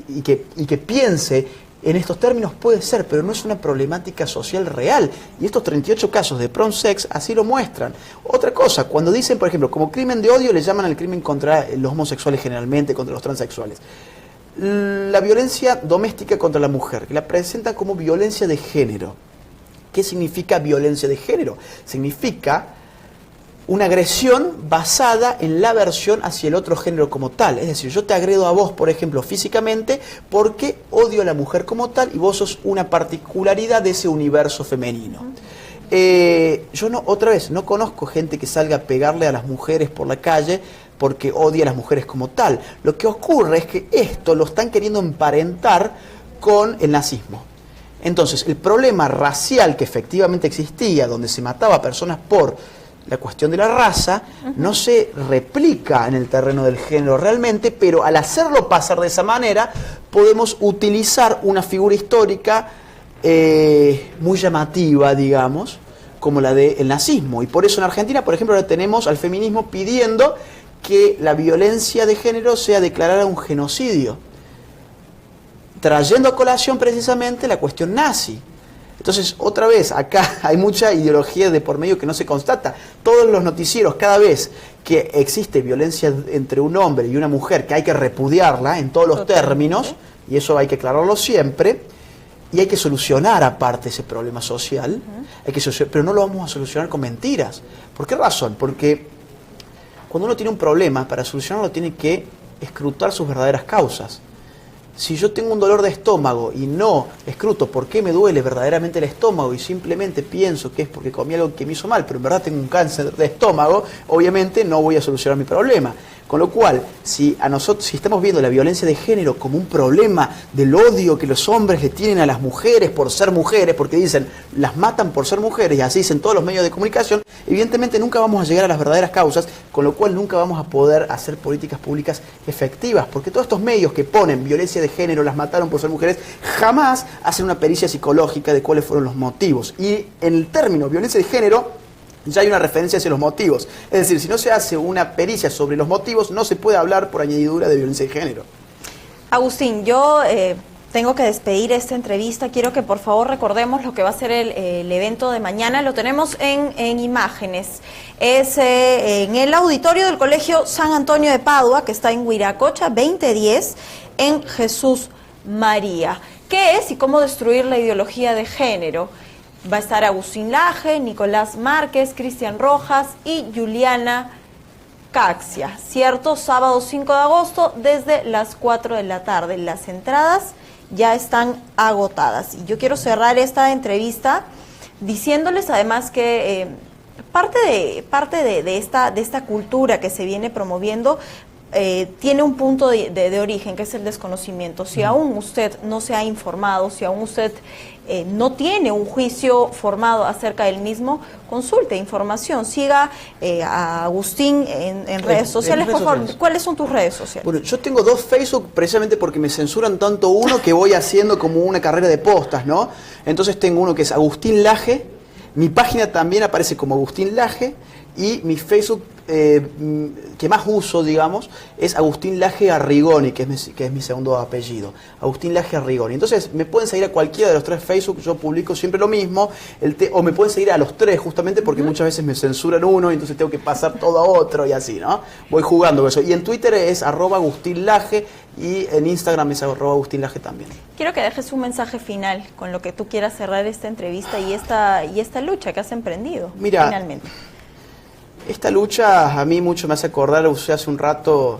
Speaker 2: y que piense en estos términos, puede ser, pero no es una problemática social real. Y estos 38 casos de PromSex así lo muestran. Otra cosa, cuando dicen, por ejemplo, como crimen de odio, le llaman al crimen contra los homosexuales generalmente, contra los transexuales. La violencia doméstica contra la mujer, que la presentan como violencia de género. ¿Qué significa violencia de género? Significa una agresión basada en la aversión hacia el otro género como tal. Es decir, yo te agredo a vos, por ejemplo, físicamente, porque odio a la mujer como tal y vos sos una particularidad de ese universo femenino. Yo no conozco gente que salga a pegarle a las mujeres por la calle porque odia a las mujeres como tal. Lo que ocurre es que esto lo están queriendo emparentar con el nazismo. Entonces, el problema racial que efectivamente existía, donde se mataba a personas por la cuestión de la raza, no se replica en el terreno del género realmente, pero al hacerlo pasar de esa manera, podemos utilizar una figura histórica muy llamativa, digamos, como la del nazismo. Y por eso en Argentina, por ejemplo, ahora tenemos al feminismo pidiendo que la violencia de género sea declarada un genocidio, trayendo a colación precisamente la cuestión nazi. Entonces, otra vez, acá hay mucha ideología de por medio que no se constata. Todos los noticieros, cada vez que existe violencia entre un hombre y una mujer, que hay que repudiarla en todos los términos, y eso hay que aclararlo siempre, y hay que solucionar aparte ese problema social, pero no lo vamos a solucionar con mentiras. ¿Por qué razón? Porque cuando uno tiene un problema, para solucionarlo tiene que escrutar sus verdaderas causas. Si yo tengo un dolor de estómago y no escruto por qué me duele verdaderamente el estómago y simplemente pienso que es porque comí algo que me hizo mal, pero en verdad tengo un cáncer de estómago, obviamente no voy a solucionar mi problema. Con lo cual, si estamos viendo la violencia de género como un problema del odio que los hombres le tienen a las mujeres por ser mujeres, porque dicen, las matan por ser mujeres, y así dicen todos los medios de comunicación, evidentemente nunca vamos a llegar a las verdaderas causas, con lo cual nunca vamos a poder hacer políticas públicas efectivas, porque todos estos medios que ponen violencia de género, las mataron por ser mujeres, jamás hacen una pericia psicológica de cuáles fueron los motivos. Y en el término violencia de género, ya hay una referencia hacia los motivos. Es decir, si no se hace una pericia sobre los motivos, no se puede hablar por añadidura de violencia de género.
Speaker 1: Agustín, yo tengo que despedir esta entrevista. Quiero que por favor recordemos lo que va a ser el evento de mañana. Lo tenemos en imágenes. Es en el auditorio del Colegio San Antonio de Padua, que está en Wiracocha 2010, en Jesús María. ¿Qué es y cómo destruir la ideología de género? Va a estar Agustín Laje, Nicolás Márquez, Cristian Rojas y Juliana Caxia, ¿cierto? Sábado 5 de agosto desde las 4 de la tarde. Las entradas ya están agotadas. Y yo quiero cerrar esta entrevista diciéndoles además que parte de esta cultura que se viene promoviendo tiene un punto de origen, que es el desconocimiento. Si aún usted no se ha informado, si aún usted no tiene un juicio formado acerca del mismo, consulte información, siga a Agustín en redes sociales. Por favor, ¿cuáles son tus redes sociales?
Speaker 2: Bueno, yo tengo 2 Facebook precisamente porque me censuran tanto uno que voy haciendo como una carrera de postas, ¿no? Entonces tengo uno que es Agustín Laje, mi página también aparece como Agustín Laje, y mi Facebook que más uso, digamos, es Agustín Laje Arrigoni, que es mi segundo apellido, Agustín Laje Arrigoni. Entonces me pueden seguir a cualquiera de los 3 Facebook, yo publico siempre lo mismo, o me pueden seguir a los 3 justamente porque muchas veces me censuran uno y entonces tengo que pasar todo a otro y así, ¿no? Voy jugando con eso. Y en Twitter es @AgustínLaje y en Instagram es @AgustínLaje también.
Speaker 1: Quiero que dejes un mensaje final con lo que tú quieras cerrar esta entrevista y esta lucha que has emprendido.
Speaker 2: Mira,
Speaker 1: finalmente.
Speaker 2: Esta lucha a mí mucho me hace acordar, usé hace un rato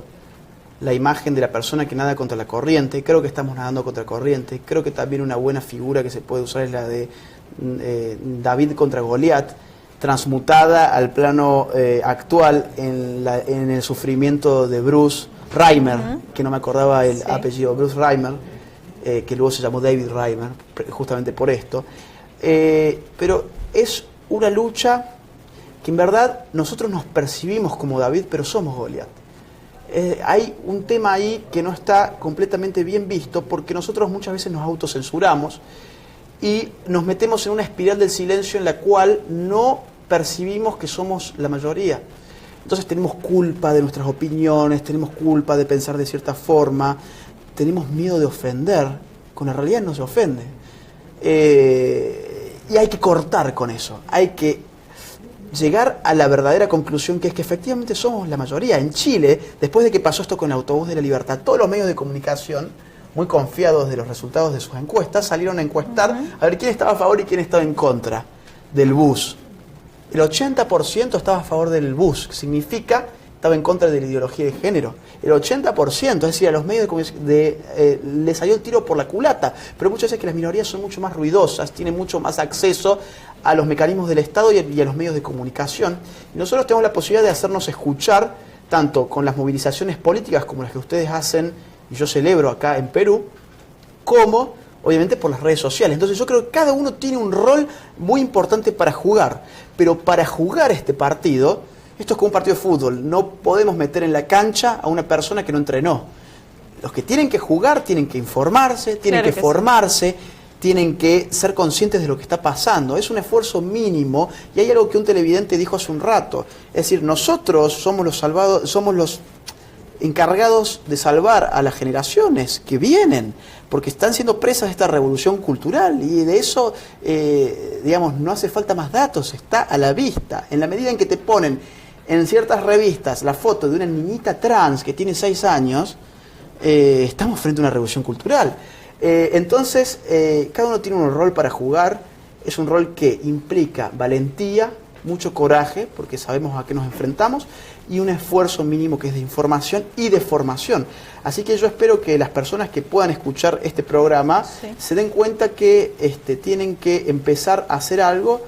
Speaker 2: la imagen de la persona que nada contra la corriente. Creo que estamos nadando contra la corriente. Creo que también una buena figura que se puede usar es la de David contra Goliat, transmutada al plano actual en el sufrimiento de Bruce Reimer, que no me acordaba el apellido, Bruce Reimer, que luego se llamó David Reimer, justamente por esto. Pero es una lucha que en verdad nosotros nos percibimos como David, pero somos Goliat. Hay un tema ahí que no está completamente bien visto porque nosotros muchas veces nos autocensuramos y nos metemos en una espiral del silencio en la cual no percibimos que somos la mayoría. Entonces tenemos culpa de nuestras opiniones, tenemos culpa de pensar de cierta forma, tenemos miedo de ofender, con la realidad no se ofende. Y hay que cortar con eso, hay que llegar a la verdadera conclusión, que es que efectivamente somos la mayoría. En Chile, después de que pasó esto con el autobús de la libertad, todos los medios de comunicación, muy confiados de los resultados de sus encuestas, salieron a encuestar a ver quién estaba a favor y quién estaba en contra del bus. El 80% estaba a favor del bus, que significa estaba en contra de la ideología de género. El 80%, es decir, a los medios de comunicación le salió el tiro por la culata. Pero muchas veces que las minorías son mucho más ruidosas, tienen mucho más acceso a los mecanismos del Estado y a los medios de comunicación. Y nosotros tenemos la posibilidad de hacernos escuchar, tanto con las movilizaciones políticas como las que ustedes hacen, y yo celebro acá en Perú, como obviamente por las redes sociales. Entonces yo creo que cada uno tiene un rol muy importante para jugar. Pero para jugar este partido, esto es como un partido de fútbol, no podemos meter en la cancha a una persona que no entrenó. Los que tienen que jugar tienen que informarse, tienen que formarse, tienen que ser conscientes de lo que está pasando. Es un esfuerzo mínimo y hay algo que un televidente dijo hace un rato. Es decir, nosotros somos los salvados, somos los encargados de salvar a las generaciones que vienen, porque están siendo presas de esta revolución cultural y de eso, digamos, no hace falta más datos, está a la vista. En la medida en que te ponen en ciertas revistas la foto de una niñita trans que tiene 6 años, estamos frente a una revolución cultural. Entonces, cada uno tiene un rol para jugar, es un rol que implica valentía, mucho coraje, porque sabemos a qué nos enfrentamos, y un esfuerzo mínimo que es de información y de formación. Así que yo espero que las personas que puedan escuchar este programa se den cuenta que tienen que empezar a hacer algo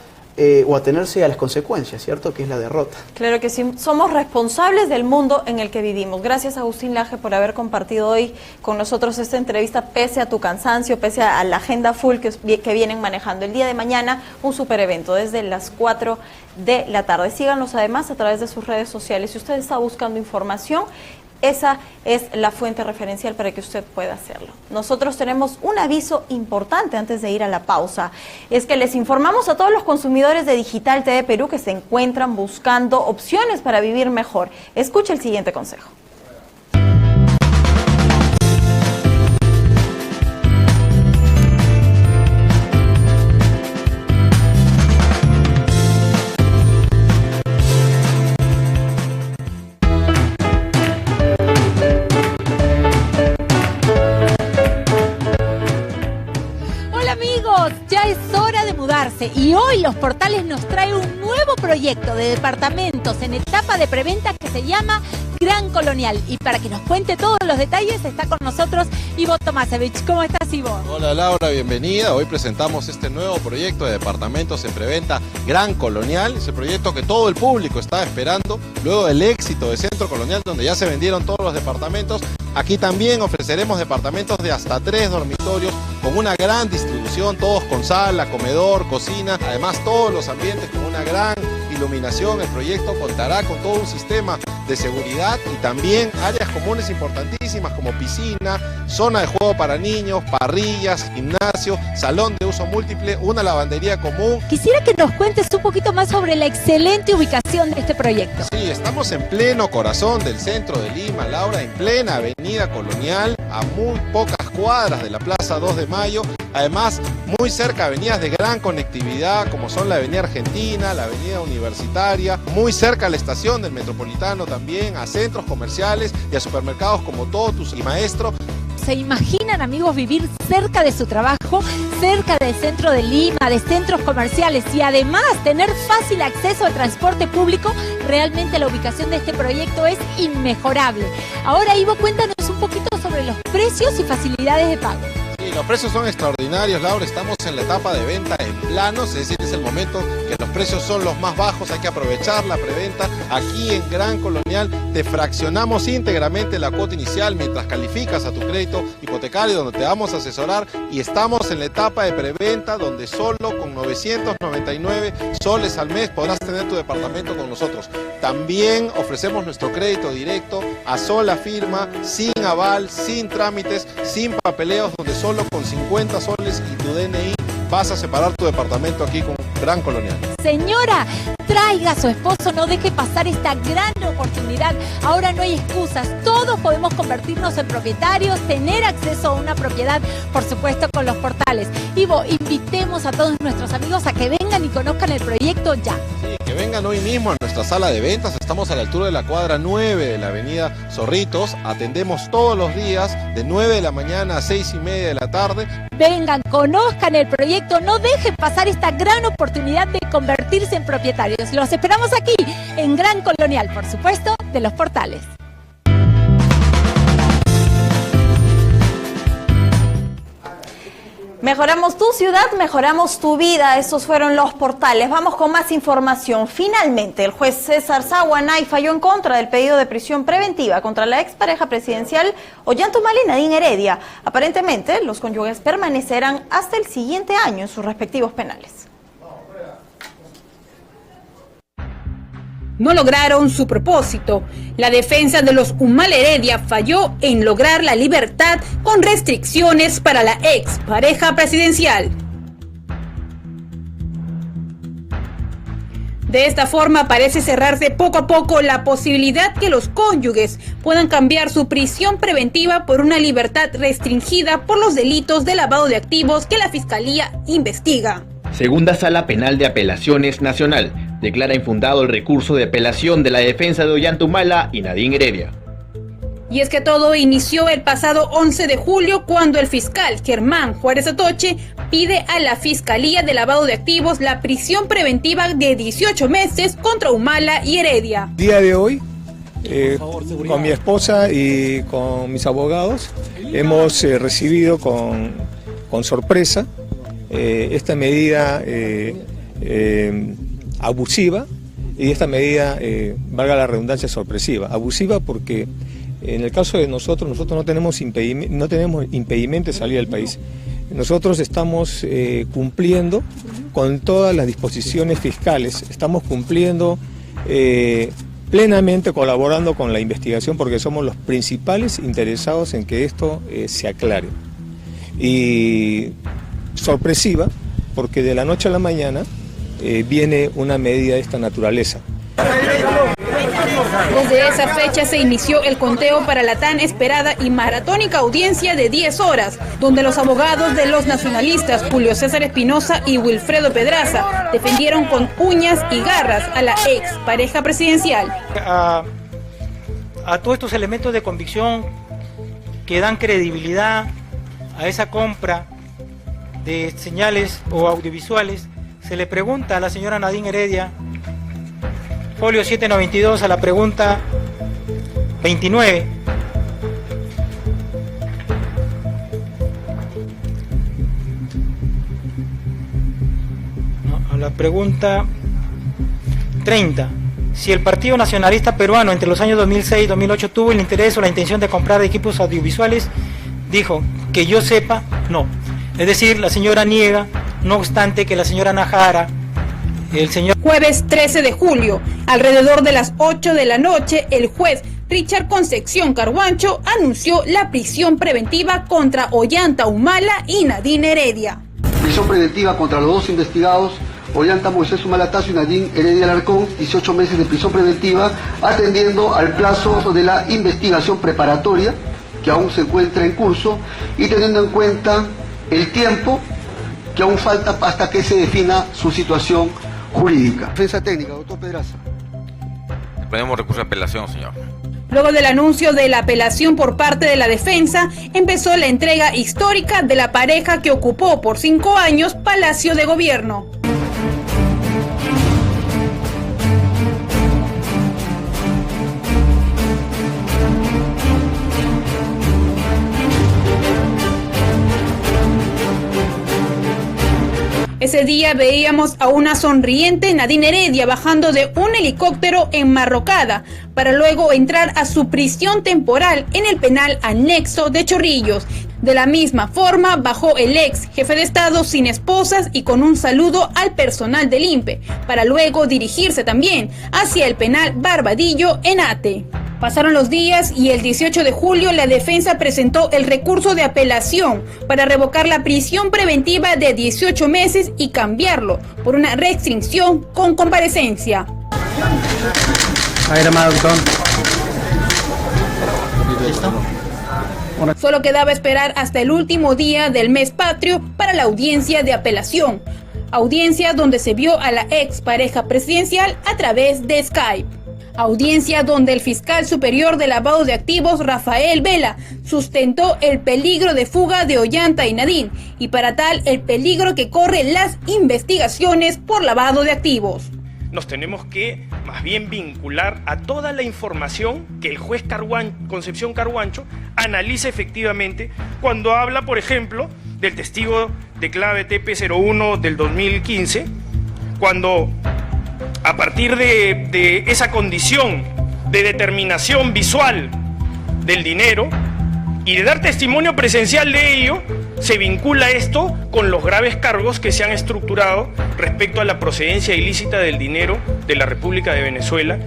Speaker 2: o atenerse a las consecuencias, ¿cierto? Que es la derrota.
Speaker 1: Claro que sí, somos responsables del mundo en el que vivimos. Gracias, Agustín Laje, por haber compartido hoy con nosotros esta entrevista, pese a tu cansancio, pese a la agenda full que vienen manejando. El día de mañana, un super evento desde las 4 de la tarde. Síganos además a través de sus redes sociales. Si usted está buscando información, esa es la fuente referencial para que usted pueda hacerlo. Nosotros tenemos un aviso importante antes de ir a la pausa. Es que les informamos a todos los consumidores de Digital TV Perú que se encuentran buscando opciones para vivir mejor. Escuche el siguiente consejo.
Speaker 9: Y hoy Los Portales nos trae un nuevo proyecto de departamentos en etapa de preventa que se llama Gran Colonial. Y para que nos cuente todos los detalles está con nosotros Ivo Tomasevich. ¿Cómo estás, Ivo?
Speaker 8: Hola Laura, bienvenida. Hoy presentamos este nuevo proyecto de departamentos en preventa Gran Colonial. Es el proyecto que todo el público está esperando luego del éxito de Centro Colonial, donde ya se vendieron todos los departamentos. Aquí también ofreceremos departamentos de hasta 3 dormitorios con una gran distribución, todos con sala, comedor, cocina, además todos los ambientes con una gran iluminación. El proyecto contará con todo un sistema de seguridad y también áreas comunes importantísimas como piscina, zona de juego para niños, parrillas, gimnasio, salón de uso múltiple, una lavandería común.
Speaker 9: Quisiera que nos cuentes un poquito más sobre la excelente ubicación de este proyecto.
Speaker 8: Sí, estamos en pleno corazón del centro de Lima, Laura, en plena avenida Colonial, a muy pocas cuadras de la Plaza 2 de Mayo, además muy cerca de avenidas de gran conectividad como son la Avenida Argentina, la Avenida Universitaria, muy cerca a la estación del Metropolitano también, a centros comerciales y a supermercados como Totus y Maestro.
Speaker 9: ¿Se imaginan, amigos, vivir cerca de su trabajo, cerca del centro de Lima, de centros comerciales y además tener fácil acceso al transporte público? Realmente la ubicación de este proyecto es inmejorable. Ahora, Ivo, cuéntanos un poquito sobre los precios y facilidades de pago.
Speaker 8: Sí, los precios son extraordinarios, Laura. Estamos en la etapa de venta en planos, es decir, es el momento que los precios son los más bajos, hay que aprovechar la preventa. Aquí en Gran Colonial te fraccionamos íntegramente la cuota inicial mientras calificas a tu crédito hipotecario, donde te vamos a asesorar, y estamos en la etapa de preventa donde solo con 999 soles al mes podrás tener tu departamento con nosotros. También ofrecemos nuestro crédito directo a sola firma, sin aval, sin trámites, sin papeleos, donde solo con 50 soles y tu DNI vas a separar tu departamento aquí con Gran Colonial.
Speaker 9: Señora, traiga a su esposo, no deje pasar esta gran oportunidad. Ahora no hay excusas, todos podemos convertirnos en propietarios, tener acceso a una propiedad, por supuesto con los portales. Ivo, invitemos a todos nuestros amigos a que vengan y conozcan el proyecto ya.
Speaker 8: Sí, que vengan hoy mismo a nuestra sala de ventas. Estamos a la altura de la cuadra 9 de la avenida Zorritos. Atendemos todos los días de 9 de la mañana a 6:30 de la tarde.
Speaker 9: Vengan, conozcan el proyecto, no dejen pasar esta gran oportunidad de convertirse en propietarios. Los esperamos aquí, en Gran Colonial, por supuesto, de los portales.
Speaker 1: Mejoramos tu ciudad, mejoramos tu vida. Estos fueron los portales. Vamos con más información. Finalmente, el juez César Saguanay falló en contra del pedido de prisión preventiva contra la expareja presidencial Ollantaytamala y Nadine Heredia. Aparentemente, los cónyuges permanecerán hasta el siguiente año en sus respectivos penales.
Speaker 10: No lograron su propósito. La defensa de los Humala Heredia falló en lograr la libertad con restricciones para la ex pareja presidencial. De esta forma parece cerrarse poco a poco la posibilidad que los cónyuges puedan cambiar su prisión preventiva por una libertad restringida por los delitos de lavado de activos que la Fiscalía investiga.
Speaker 11: Segunda Sala Penal de Apelaciones Nacional declara infundado el recurso de apelación de la defensa de Ollantaytamala y Nadine Heredia.
Speaker 10: Y es que todo inició el pasado 11 de julio cuando el fiscal Germán Juárez Atoche pide a la Fiscalía de Lavado de Activos la prisión preventiva de 18 meses contra Humala y Heredia.
Speaker 12: Día de hoy, con mi esposa y con mis abogados, hemos recibido con sorpresa esta medida abusiva y esta medida, valga la redundancia, sorpresiva. Abusiva porque en el caso de nosotros no tenemos impedimento de salir del país. Nosotros estamos cumpliendo con todas las disposiciones fiscales, estamos cumpliendo plenamente, colaborando con la investigación porque somos los principales interesados en que esto se aclare. Y sorpresiva porque de la noche a la mañana viene una medida de esta naturaleza.
Speaker 10: Desde esa fecha se inició el conteo para la tan esperada y maratónica audiencia de 10 horas, donde los abogados de los nacionalistas Julio César Espinosa y Wilfredo Pedraza defendieron con uñas y garras a la ex pareja presidencial.
Speaker 13: A todos estos elementos de convicción que dan credibilidad a esa compra de señales o audiovisuales, se le pregunta a la señora Nadine Heredia, folio 792, a la pregunta 29. A la pregunta 30. Si el Partido Nacionalista Peruano entre los años 2006 y 2008 tuvo el interés o la intención de comprar equipos audiovisuales, dijo que yo sepa, no. Es decir, la señora niega, no obstante que la señora Najara, el señor...
Speaker 10: Jueves 13 de julio, alrededor de las 8 de la noche, el juez Richard Concepción Carhuancho anunció la prisión preventiva contra Ollanta Humala y Nadine Heredia.
Speaker 14: Prisión preventiva contra los dos investigados, Ollanta Moisés Humala Tasso y Nadine Heredia Alarcón, 18 meses de prisión preventiva, atendiendo al plazo de la investigación preparatoria, que aún se encuentra en curso, y teniendo en cuenta el tiempo que aún falta hasta que se defina su situación jurídica. Defensa técnica, doctor Pedraza.
Speaker 15: Ponemos recurso de apelación, señor.
Speaker 10: Luego del anuncio de la apelación por parte de la defensa, empezó la entrega histórica de la pareja que ocupó por 5 años Palacio de Gobierno. Ese día veíamos a una sonriente Nadine Heredia bajando de un helicóptero en Marrocada para luego entrar a su prisión temporal en el penal anexo de Chorrillos. De la misma forma bajó el ex jefe de Estado sin esposas y con un saludo al personal del INPE, para luego dirigirse también hacia el penal Barbadillo en Ate. Pasaron los días y el 18 de julio la defensa presentó el recurso de apelación para revocar la prisión preventiva de 18 meses y cambiarlo por una restricción con comparecencia. Solo quedaba esperar hasta el último día del mes patrio para la audiencia de apelación. Audiencia donde se vio a la ex pareja presidencial a través de Skype. Audiencia donde el fiscal superior de lavado de activos, Rafael Vela, sustentó el peligro de fuga de Ollanta y Nadine, y para tal el peligro que corren las investigaciones por lavado de activos.
Speaker 16: Nos tenemos que más bien vincular a toda la información que el juez Concepción Carhuancho analiza efectivamente cuando habla, por ejemplo, del testigo de clave TP01 del 2015, cuando a partir de esa condición de determinación visual del dinero y de dar testimonio presencial de ello, se vincula esto con los graves cargos que se han estructurado respecto a la procedencia ilícita del dinero de la República de Venezuela.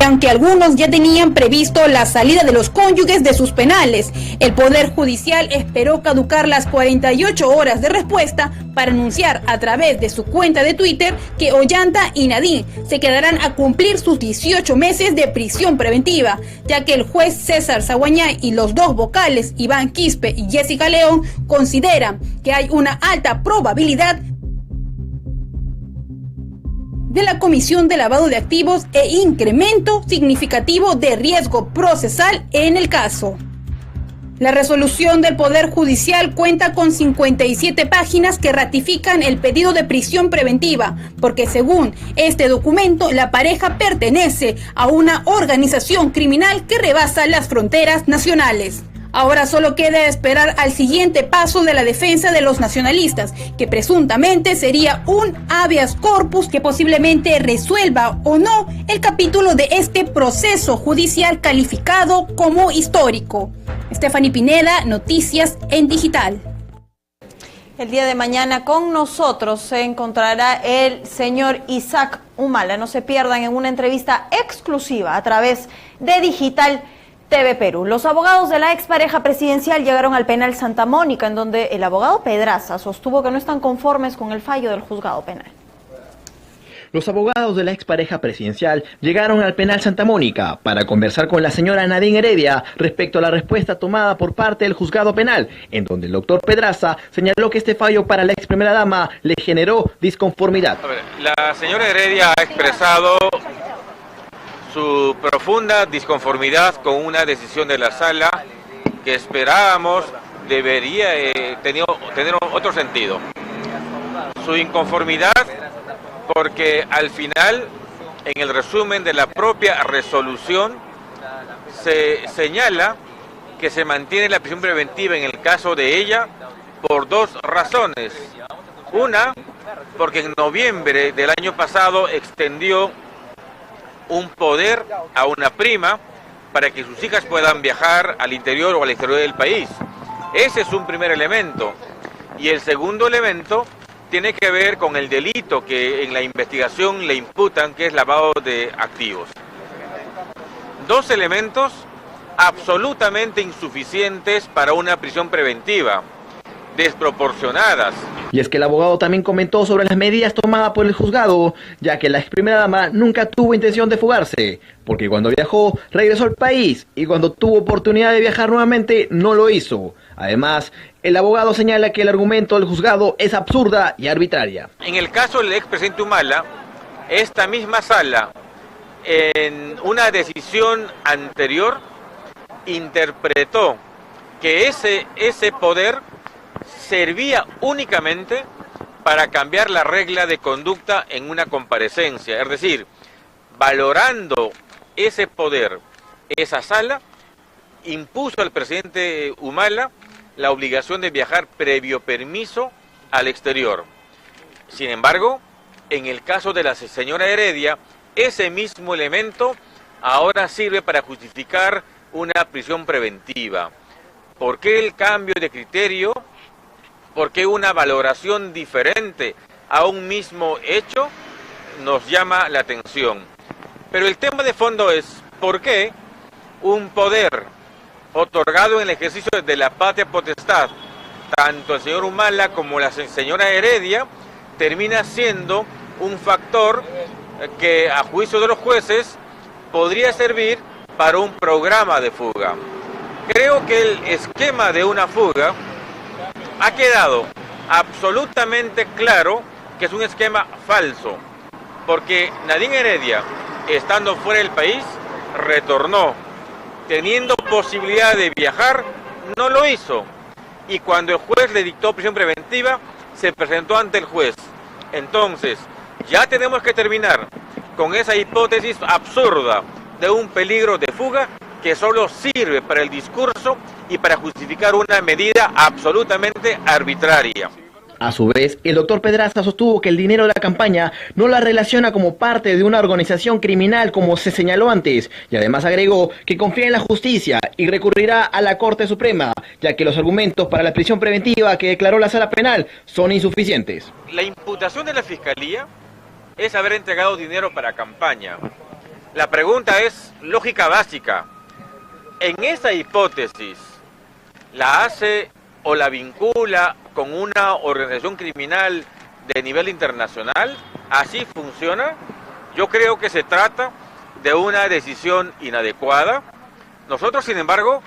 Speaker 10: Aunque algunos ya tenían previsto la salida de los cónyuges de sus penales, el Poder Judicial esperó caducar las 48 horas de respuesta para anunciar a través de su cuenta de Twitter que Ollanta y Nadine se quedarán a cumplir sus 18 meses de prisión preventiva, ya que el juez César Zaguañay y los dos vocales, Iván Quispe y Jessica León, consideran que hay una alta probabilidad de la comisión de lavado de activos e incremento significativo de riesgo procesal en el caso. La resolución del Poder Judicial cuenta con 57 páginas que ratifican el pedido de prisión preventiva, porque según este documento, la pareja pertenece a una organización criminal que rebasa las fronteras nacionales. Ahora solo queda esperar al siguiente paso de la defensa de los nacionalistas, que presuntamente sería un habeas corpus que posiblemente resuelva o no el capítulo de este proceso judicial calificado como histórico. Stephanie Pineda, Noticias en Digital.
Speaker 1: El día de mañana con nosotros se encontrará el señor Isaac Humala. No se pierdan en una entrevista exclusiva a través de Digital TV Perú. Los abogados de la expareja presidencial llegaron al penal Santa Mónica, en donde el abogado Pedraza sostuvo que no están conformes con el fallo del juzgado penal.
Speaker 11: Los abogados de la expareja presidencial llegaron al penal Santa Mónica para conversar con la señora Nadine Heredia respecto a la respuesta tomada por parte del juzgado penal, en donde el doctor Pedraza señaló que este fallo para la ex primera dama le generó disconformidad.
Speaker 15: La señora Heredia ha expresado su profunda disconformidad con una decisión de la sala que esperábamos debería tener otro sentido. Su inconformidad porque al final, en el resumen de la propia resolución, se señala que se mantiene la prisión preventiva en el caso de ella por dos razones. Una, porque en noviembre del año pasado extendió un poder a una prima para que sus hijas puedan viajar al interior o al exterior del país. Ese es un primer elemento. Y el segundo elemento tiene que ver con el delito que en la investigación le imputan, que es lavado de activos. Dos elementos absolutamente insuficientes para una prisión preventiva, desproporcionadas.
Speaker 11: Y es que el abogado también comentó sobre las medidas tomadas por el juzgado, ya que la ex primera dama nunca tuvo intención de fugarse, porque cuando viajó regresó al país y cuando tuvo oportunidad de viajar nuevamente no lo hizo. Además, el abogado señala que el argumento del juzgado es absurda y arbitraria.
Speaker 15: En el caso del expresidente Humala, esta misma sala, en una decisión anterior, interpretó que ese poder servía únicamente para cambiar la regla de conducta en una comparecencia. Es decir, valorando ese poder, esa sala impuso al presidente Humala la obligación de viajar previo permiso al exterior. Sin embargo, en el caso de la señora Heredia, ese mismo elemento ahora sirve para justificar una prisión preventiva. ¿Por qué el cambio de criterio? ¿Por qué una valoración diferente a un mismo hecho? Nos llama la atención. Pero el tema de fondo es, ¿por qué un poder otorgado en el ejercicio de la patria potestad, tanto el señor Humala como la señora Heredia, termina siendo un factor que, a juicio de los jueces, podría servir para un programa de fuga? Creo que el esquema de una fuga ha quedado absolutamente claro que es un esquema falso, porque Nadine Heredia, estando fuera del país, retornó. Teniendo posibilidad de viajar, no lo hizo. Y cuando el juez le dictó prisión preventiva, se presentó ante el juez. Entonces, ya tenemos que terminar con esa hipótesis absurda de un peligro de fuga que solo sirve para el discurso y para justificar una medida absolutamente arbitraria.
Speaker 11: A su vez, el doctor Pedraza sostuvo que el dinero de la campaña no la relaciona como parte de una organización criminal como se señaló antes, y además agregó que confía en la justicia y recurrirá a la Corte Suprema, ya que los argumentos para la prisión preventiva que declaró la Sala Penal son insuficientes.
Speaker 15: La imputación de la Fiscalía es haber entregado dinero para campaña. La pregunta es lógica básica. En esa hipótesis, ¿la hace o la vincula con una organización criminal de nivel internacional? ¿Así funciona? Yo creo que se trata de una decisión inadecuada. Nosotros, sin embargo,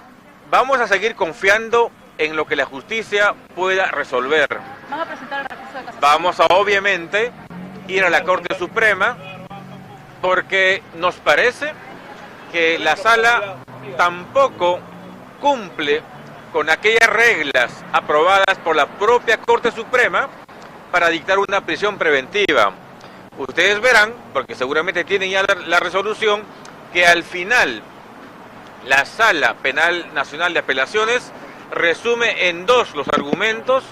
Speaker 15: vamos a seguir confiando en lo que la justicia pueda resolver.
Speaker 7: ¿Van a presentar el recurso de casación?
Speaker 15: Vamos a, obviamente, ir a la Corte Suprema porque nos parece que la Sala tampoco cumple con aquellas reglas aprobadas por la propia Corte Suprema para dictar una prisión preventiva. Ustedes verán, porque seguramente tienen ya la resolución, que al final la Sala Penal Nacional de Apelaciones resume en dos los argumentos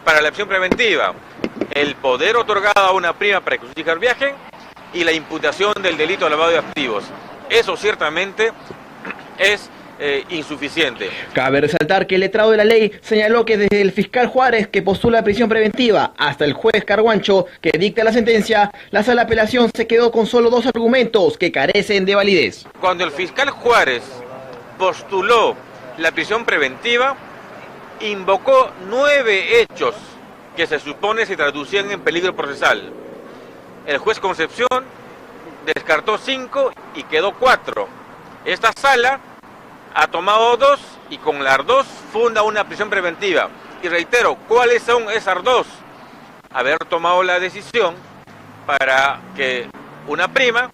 Speaker 15: para la prisión preventiva: el poder otorgado a una prima para que sus hijas viajen y la imputación del delito de lavado de activos. Eso ciertamente es insuficiente.
Speaker 11: Cabe resaltar que el letrado de la ley señaló que desde el fiscal Juárez, que postula prisión preventiva, hasta el juez Carguancho, que dicta la sentencia, la Sala de Apelación se quedó con solo dos argumentos que carecen de validez.
Speaker 15: Cuando el fiscal Juárez postuló la prisión preventiva, invocó 9 hechos que se supone se traducían en peligro procesal. El juez Concepción descartó 5 y quedó 4. Esta sala ha tomado 2 y con las 2 funda una prisión preventiva. Y reitero, ¿cuáles son esas 2? Haber tomado la decisión para que una prima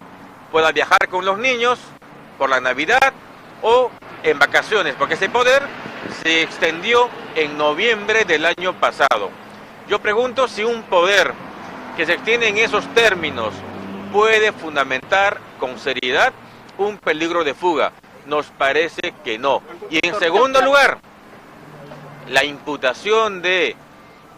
Speaker 15: pueda viajar con los niños por la Navidad o en vacaciones, porque ese poder se extendió en noviembre del año pasado. Yo pregunto si un poder que se extiende en esos términos puede fundamentar con seriedad un peligro de fuga. Nos parece que no. Y en segundo lugar, la imputación de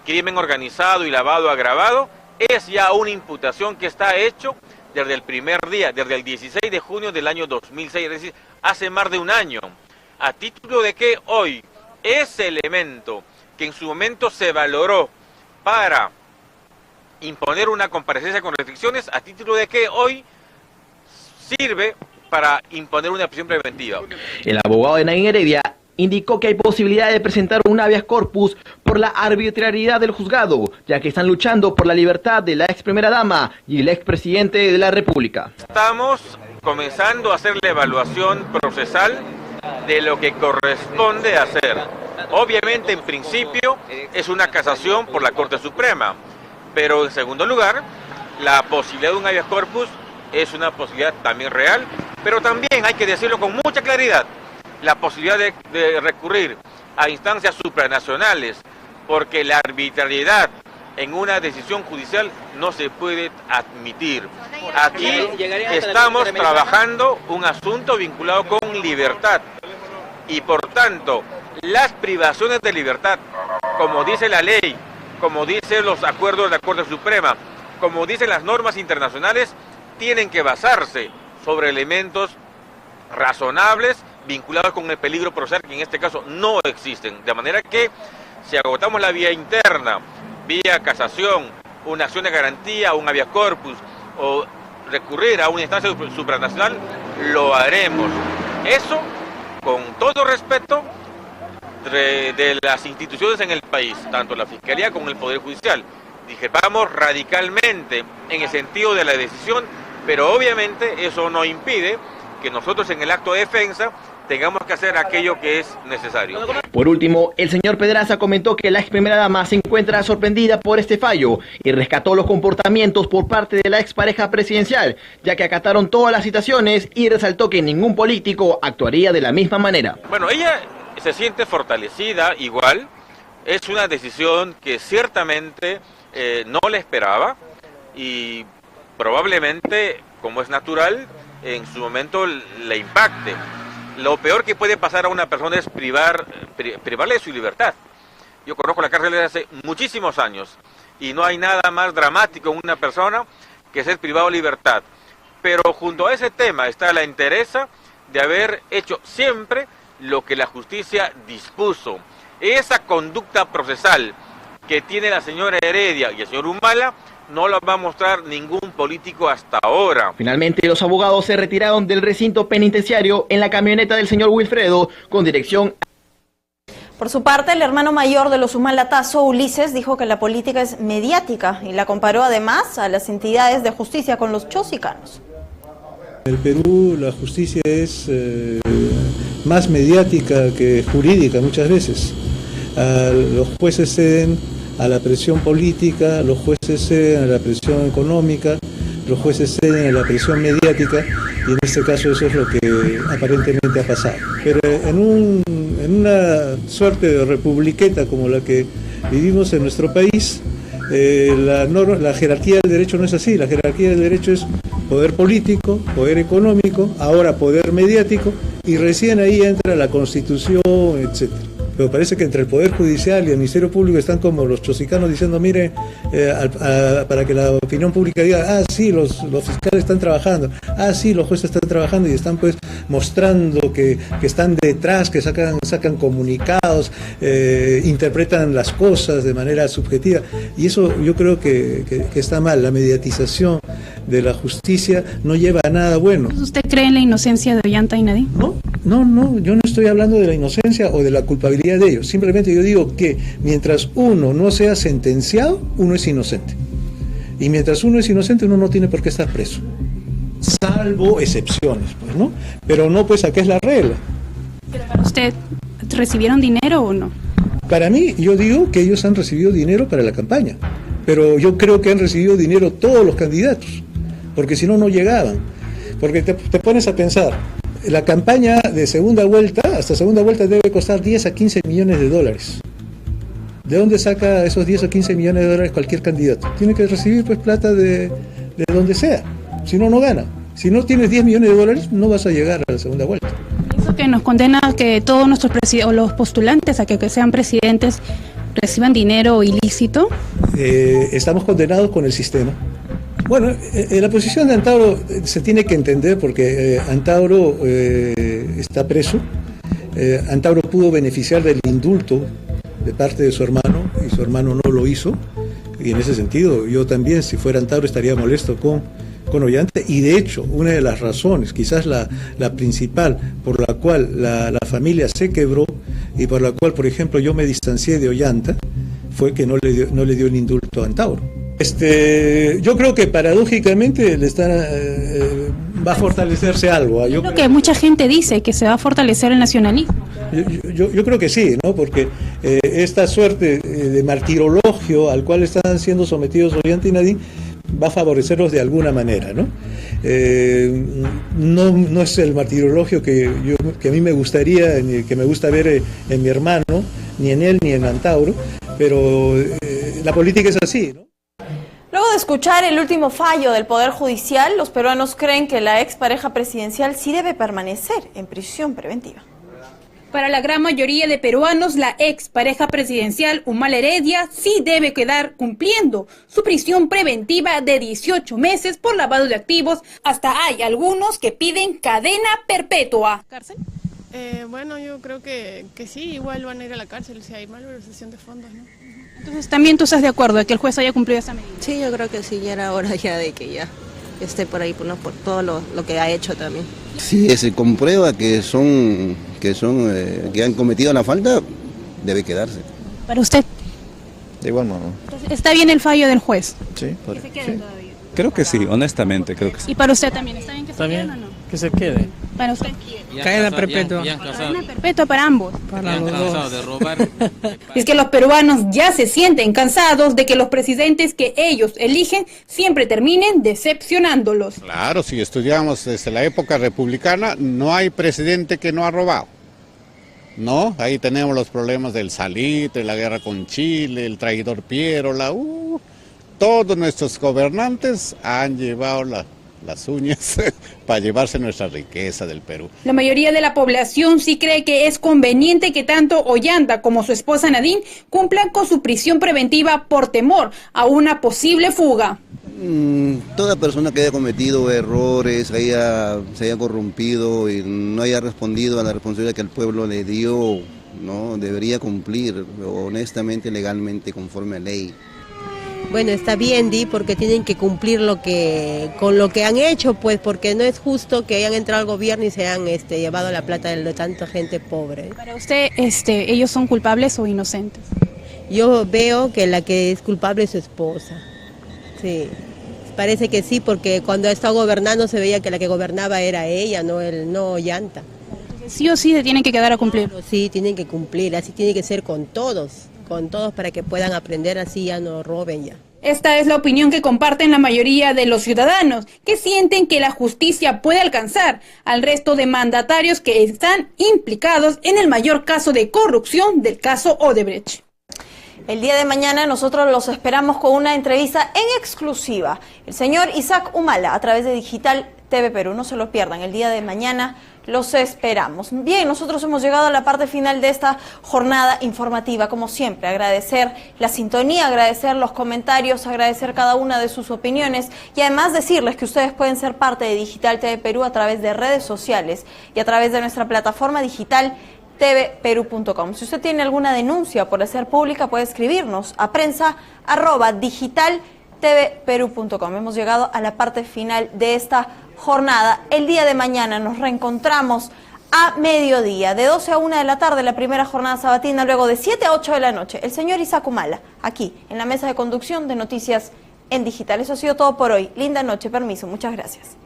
Speaker 15: crimen organizado y lavado agravado es ya una imputación que está hecho desde el primer día, desde el 16 de junio del año 2006, es decir, hace más de un año. A título de que hoy ese elemento que en su momento se valoró para imponer una comparecencia con restricciones, a título de que hoy sirve para imponer una prisión preventiva.
Speaker 11: El abogado de Nadine Heredia indicó que hay posibilidad de presentar un habeas corpus por la arbitrariedad del juzgado, ya que están luchando por la libertad de la ex primera dama y el ex presidente de la República.
Speaker 15: Estamos comenzando a hacer la evaluación procesal de lo que corresponde hacer. Obviamente, en principio, es una casación por la Corte Suprema, pero en segundo lugar, la posibilidad de un habeas corpus es una posibilidad también real, pero también hay que decirlo con mucha claridad, la posibilidad de recurrir a instancias supranacionales, porque la arbitrariedad en una decisión judicial no se puede admitir. Aquí estamos trabajando un asunto vinculado con libertad y por tanto las privaciones de libertad, como dice la ley, como dicen los acuerdos de la Corte Suprema, como dicen las normas internacionales, tienen que basarse sobre elementos razonables vinculados con el peligro procesal, que en este caso no existen. De manera que si agotamos la vía interna, vía casación, una acción de garantía, un habeas corpus o recurrir a una instancia supranacional, lo haremos. Eso con todo respeto de las instituciones en el país, tanto la Fiscalía como el Poder Judicial. Discrepamos radicalmente en el sentido de la decisión, pero obviamente eso no impide que nosotros en el acto de defensa tengamos que hacer aquello que es necesario.
Speaker 11: Por último, el señor Pedraza comentó que la ex primera dama se encuentra sorprendida por este fallo y rescató los comportamientos por parte de la expareja presidencial, ya que acataron todas las citaciones y resaltó que ningún político actuaría de la misma manera.
Speaker 15: Bueno, ella se siente fortalecida igual, es una decisión que ciertamente no le esperaba y probablemente, como es natural, en su momento le impacte. Lo peor que puede pasar a una persona es privarle de su libertad. Yo conozco la cárcel desde hace muchísimos años y no hay nada más dramático en una persona que ser privado de libertad. Pero junto a ese tema está la entereza de haber hecho siempre lo que la justicia dispuso. Esa conducta procesal que tiene la señora Heredia y el señor Humala no lo va a mostrar ningún político hasta ahora.
Speaker 11: Finalmente, los abogados se retiraron del recinto penitenciario en la camioneta del señor Wilfredo con dirección.
Speaker 1: Por su parte, el hermano mayor de los Humala Tazo, Ulises, dijo que la política es mediática y la comparó además a las entidades de justicia con los chosicanos.
Speaker 17: En el Perú la justicia es más mediática que jurídica muchas veces. Los jueces ceden a la presión política, los jueces ceden a la presión económica, los jueces ceden a la presión mediática y en este caso eso es lo que aparentemente ha pasado. Pero en una suerte de republiqueta como la que vivimos en nuestro país, la jerarquía del derecho no es así. La jerarquía del derecho es poder político, poder económico, ahora poder mediático y recién ahí entra la Constitución, etcétera. Pero parece que entre el Poder Judicial y el Ministerio Público están como los chosicanos diciendo, mire, para que la opinión pública diga, sí, los fiscales están trabajando, sí, los jueces están trabajando y están pues mostrando que están detrás, que sacan comunicados, interpretan las cosas de manera subjetiva. Y eso yo creo que está mal. La mediatización de la justicia no lleva a nada bueno.
Speaker 10: ¿Usted cree en la inocencia de Ollanta y Nadine?
Speaker 17: No, yo no estoy hablando de la inocencia o de la culpabilidad de ellos. Simplemente yo digo que mientras uno no sea sentenciado, uno es inocente. Y mientras uno es inocente, uno no tiene por qué estar preso. Salvo excepciones, pues, ¿no? Pero no, pues, acá es la regla.
Speaker 10: ¿Pero para usted recibieron dinero o no?
Speaker 17: Para mí, yo digo que ellos han recibido dinero para la campaña. Pero yo creo que han recibido dinero todos los candidatos. Porque si no, no llegaban. Porque te pones a pensar, la campaña de segunda vuelta, hasta segunda vuelta debe costar 10 a 15 millones de dólares. ¿De dónde saca esos 10 o 15 millones de dólares cualquier candidato? Tiene que recibir pues plata de donde sea, si no, no gana. Si no tienes 10 millones de dólares, no vas a llegar a la segunda vuelta.
Speaker 10: Eso que nos condena a que todos nuestros los postulantes a que sean presidentes reciban dinero ilícito.
Speaker 17: Estamos condenados con el sistema. Bueno, la posición de Antauro se tiene que entender porque Antauro está preso. Antauro pudo beneficiar del indulto de parte de su hermano y su hermano no lo hizo. Y en ese sentido, yo también, si fuera Antauro, estaría molesto con Ollanta. Y de hecho, una de las razones, quizás la principal, por la cual la familia se quebró y por la cual, por ejemplo, yo me distancié de Ollanta, fue que no le dio el indulto a Antauro. Yo creo que paradójicamente va a fortalecerse algo.
Speaker 10: Es lo que mucha gente dice, que se va a fortalecer el nacionalismo.
Speaker 17: Yo creo que sí, ¿no? Porque esta suerte de martirologio al cual están siendo sometidos Ollanta y Nadine va a favorecerlos de alguna manera, ¿no? No es el martirologio que a mí me gustaría, que me gusta ver en mi hermano, ni en él ni en Antauro, pero la política es así, ¿no?
Speaker 1: Luego de escuchar el último fallo del Poder Judicial, los peruanos creen que la expareja presidencial sí debe permanecer en prisión preventiva.
Speaker 10: Para la gran mayoría de peruanos, la expareja presidencial Humala Heredia sí debe quedar cumpliendo su prisión preventiva de 18 meses por lavado de activos. Hasta hay algunos que piden cadena perpetua.
Speaker 18: ¿Cárcel? Bueno, yo creo que sí, igual van a ir a la cárcel si hay malversación de fondos, ¿no?
Speaker 10: Entonces, ¿también tú estás de acuerdo de que el juez haya cumplido esa medida?
Speaker 19: Sí, yo creo que sí, ya era hora ya de que ya esté por ahí, ¿no? Por todo lo que ha hecho también.
Speaker 20: Si se comprueba que han cometido la falta, debe quedarse.
Speaker 10: ¿Para usted?
Speaker 21: De igual modo.
Speaker 10: ¿Está bien el fallo del juez?
Speaker 21: Sí,
Speaker 10: ¿Que se quede todavía?
Speaker 21: Creo que sí, honestamente creo que sí.
Speaker 10: ¿Y para usted también? ¿Está bien que se quede o no?
Speaker 21: Que se quede.
Speaker 10: ¿Para usted?
Speaker 21: Cadena perpetua.
Speaker 10: Cadena perpetua para ambos.
Speaker 21: Para los dos.
Speaker 15: De robar.
Speaker 10: Es que los peruanos ya se sienten cansados de que los presidentes que ellos eligen siempre terminen decepcionándolos.
Speaker 22: Claro, si estudiamos desde la época republicana, no hay presidente que no ha robado. No, ahí tenemos los problemas del Salitre, la guerra con Chile, el traidor Piero, todos nuestros gobernantes han llevado las uñas para llevarse nuestra riqueza del Perú.
Speaker 10: La mayoría de la población sí cree que es conveniente que tanto Ollanta como su esposa Nadine cumplan con su prisión preventiva por temor a una posible fuga.
Speaker 20: Toda persona que haya cometido errores, se haya corrompido y no haya respondido a la responsabilidad que el pueblo le dio, ¿no? Debería cumplir honestamente, legalmente, conforme a ley.
Speaker 19: Bueno, está bien, Di, porque tienen que cumplir con lo que han hecho, pues, porque no es justo que hayan entrado al gobierno y se hayan llevado la plata de tanta gente pobre.
Speaker 10: Para usted, ¿ellos son culpables o inocentes?
Speaker 19: Yo veo que la que es culpable es su esposa. Sí, parece que sí, porque cuando estaba gobernando se veía que la que gobernaba era ella, no Ollanta.
Speaker 10: Sí o sí se tienen que quedar a cumplir.
Speaker 19: Claro, sí, tienen que cumplir, así tiene que ser con todos para que puedan aprender, así ya no roben ya.
Speaker 10: Esta es la opinión que comparten la mayoría de los ciudadanos, que sienten que la justicia puede alcanzar al resto de mandatarios que están implicados en el mayor caso de corrupción del caso Odebrecht.
Speaker 1: El día de mañana nosotros los esperamos con una entrevista en exclusiva. El señor Isaac Humala a través de Digital TV Perú. No se lo pierdan, el día de mañana los esperamos. Bien, nosotros hemos llegado a la parte final de esta jornada informativa. Como siempre, agradecer la sintonía, agradecer los comentarios, agradecer cada una de sus opiniones y además decirles que ustedes pueden ser parte de Digital TV Perú a través de redes sociales y a través de nuestra plataforma digital tvperú.com. Si usted tiene alguna denuncia por hacer pública, puede escribirnos a prensa@digitaltvperú.com. Hemos llegado a la parte final de esta jornada. El día de mañana nos reencontramos a mediodía, de 12 a 1 de la tarde, la primera jornada sabatina, luego de 7 a 8 de la noche. El señor Isaac Humala, aquí, en la mesa de conducción de Noticias en Digital. Eso ha sido todo por hoy. Linda noche, permiso, muchas gracias.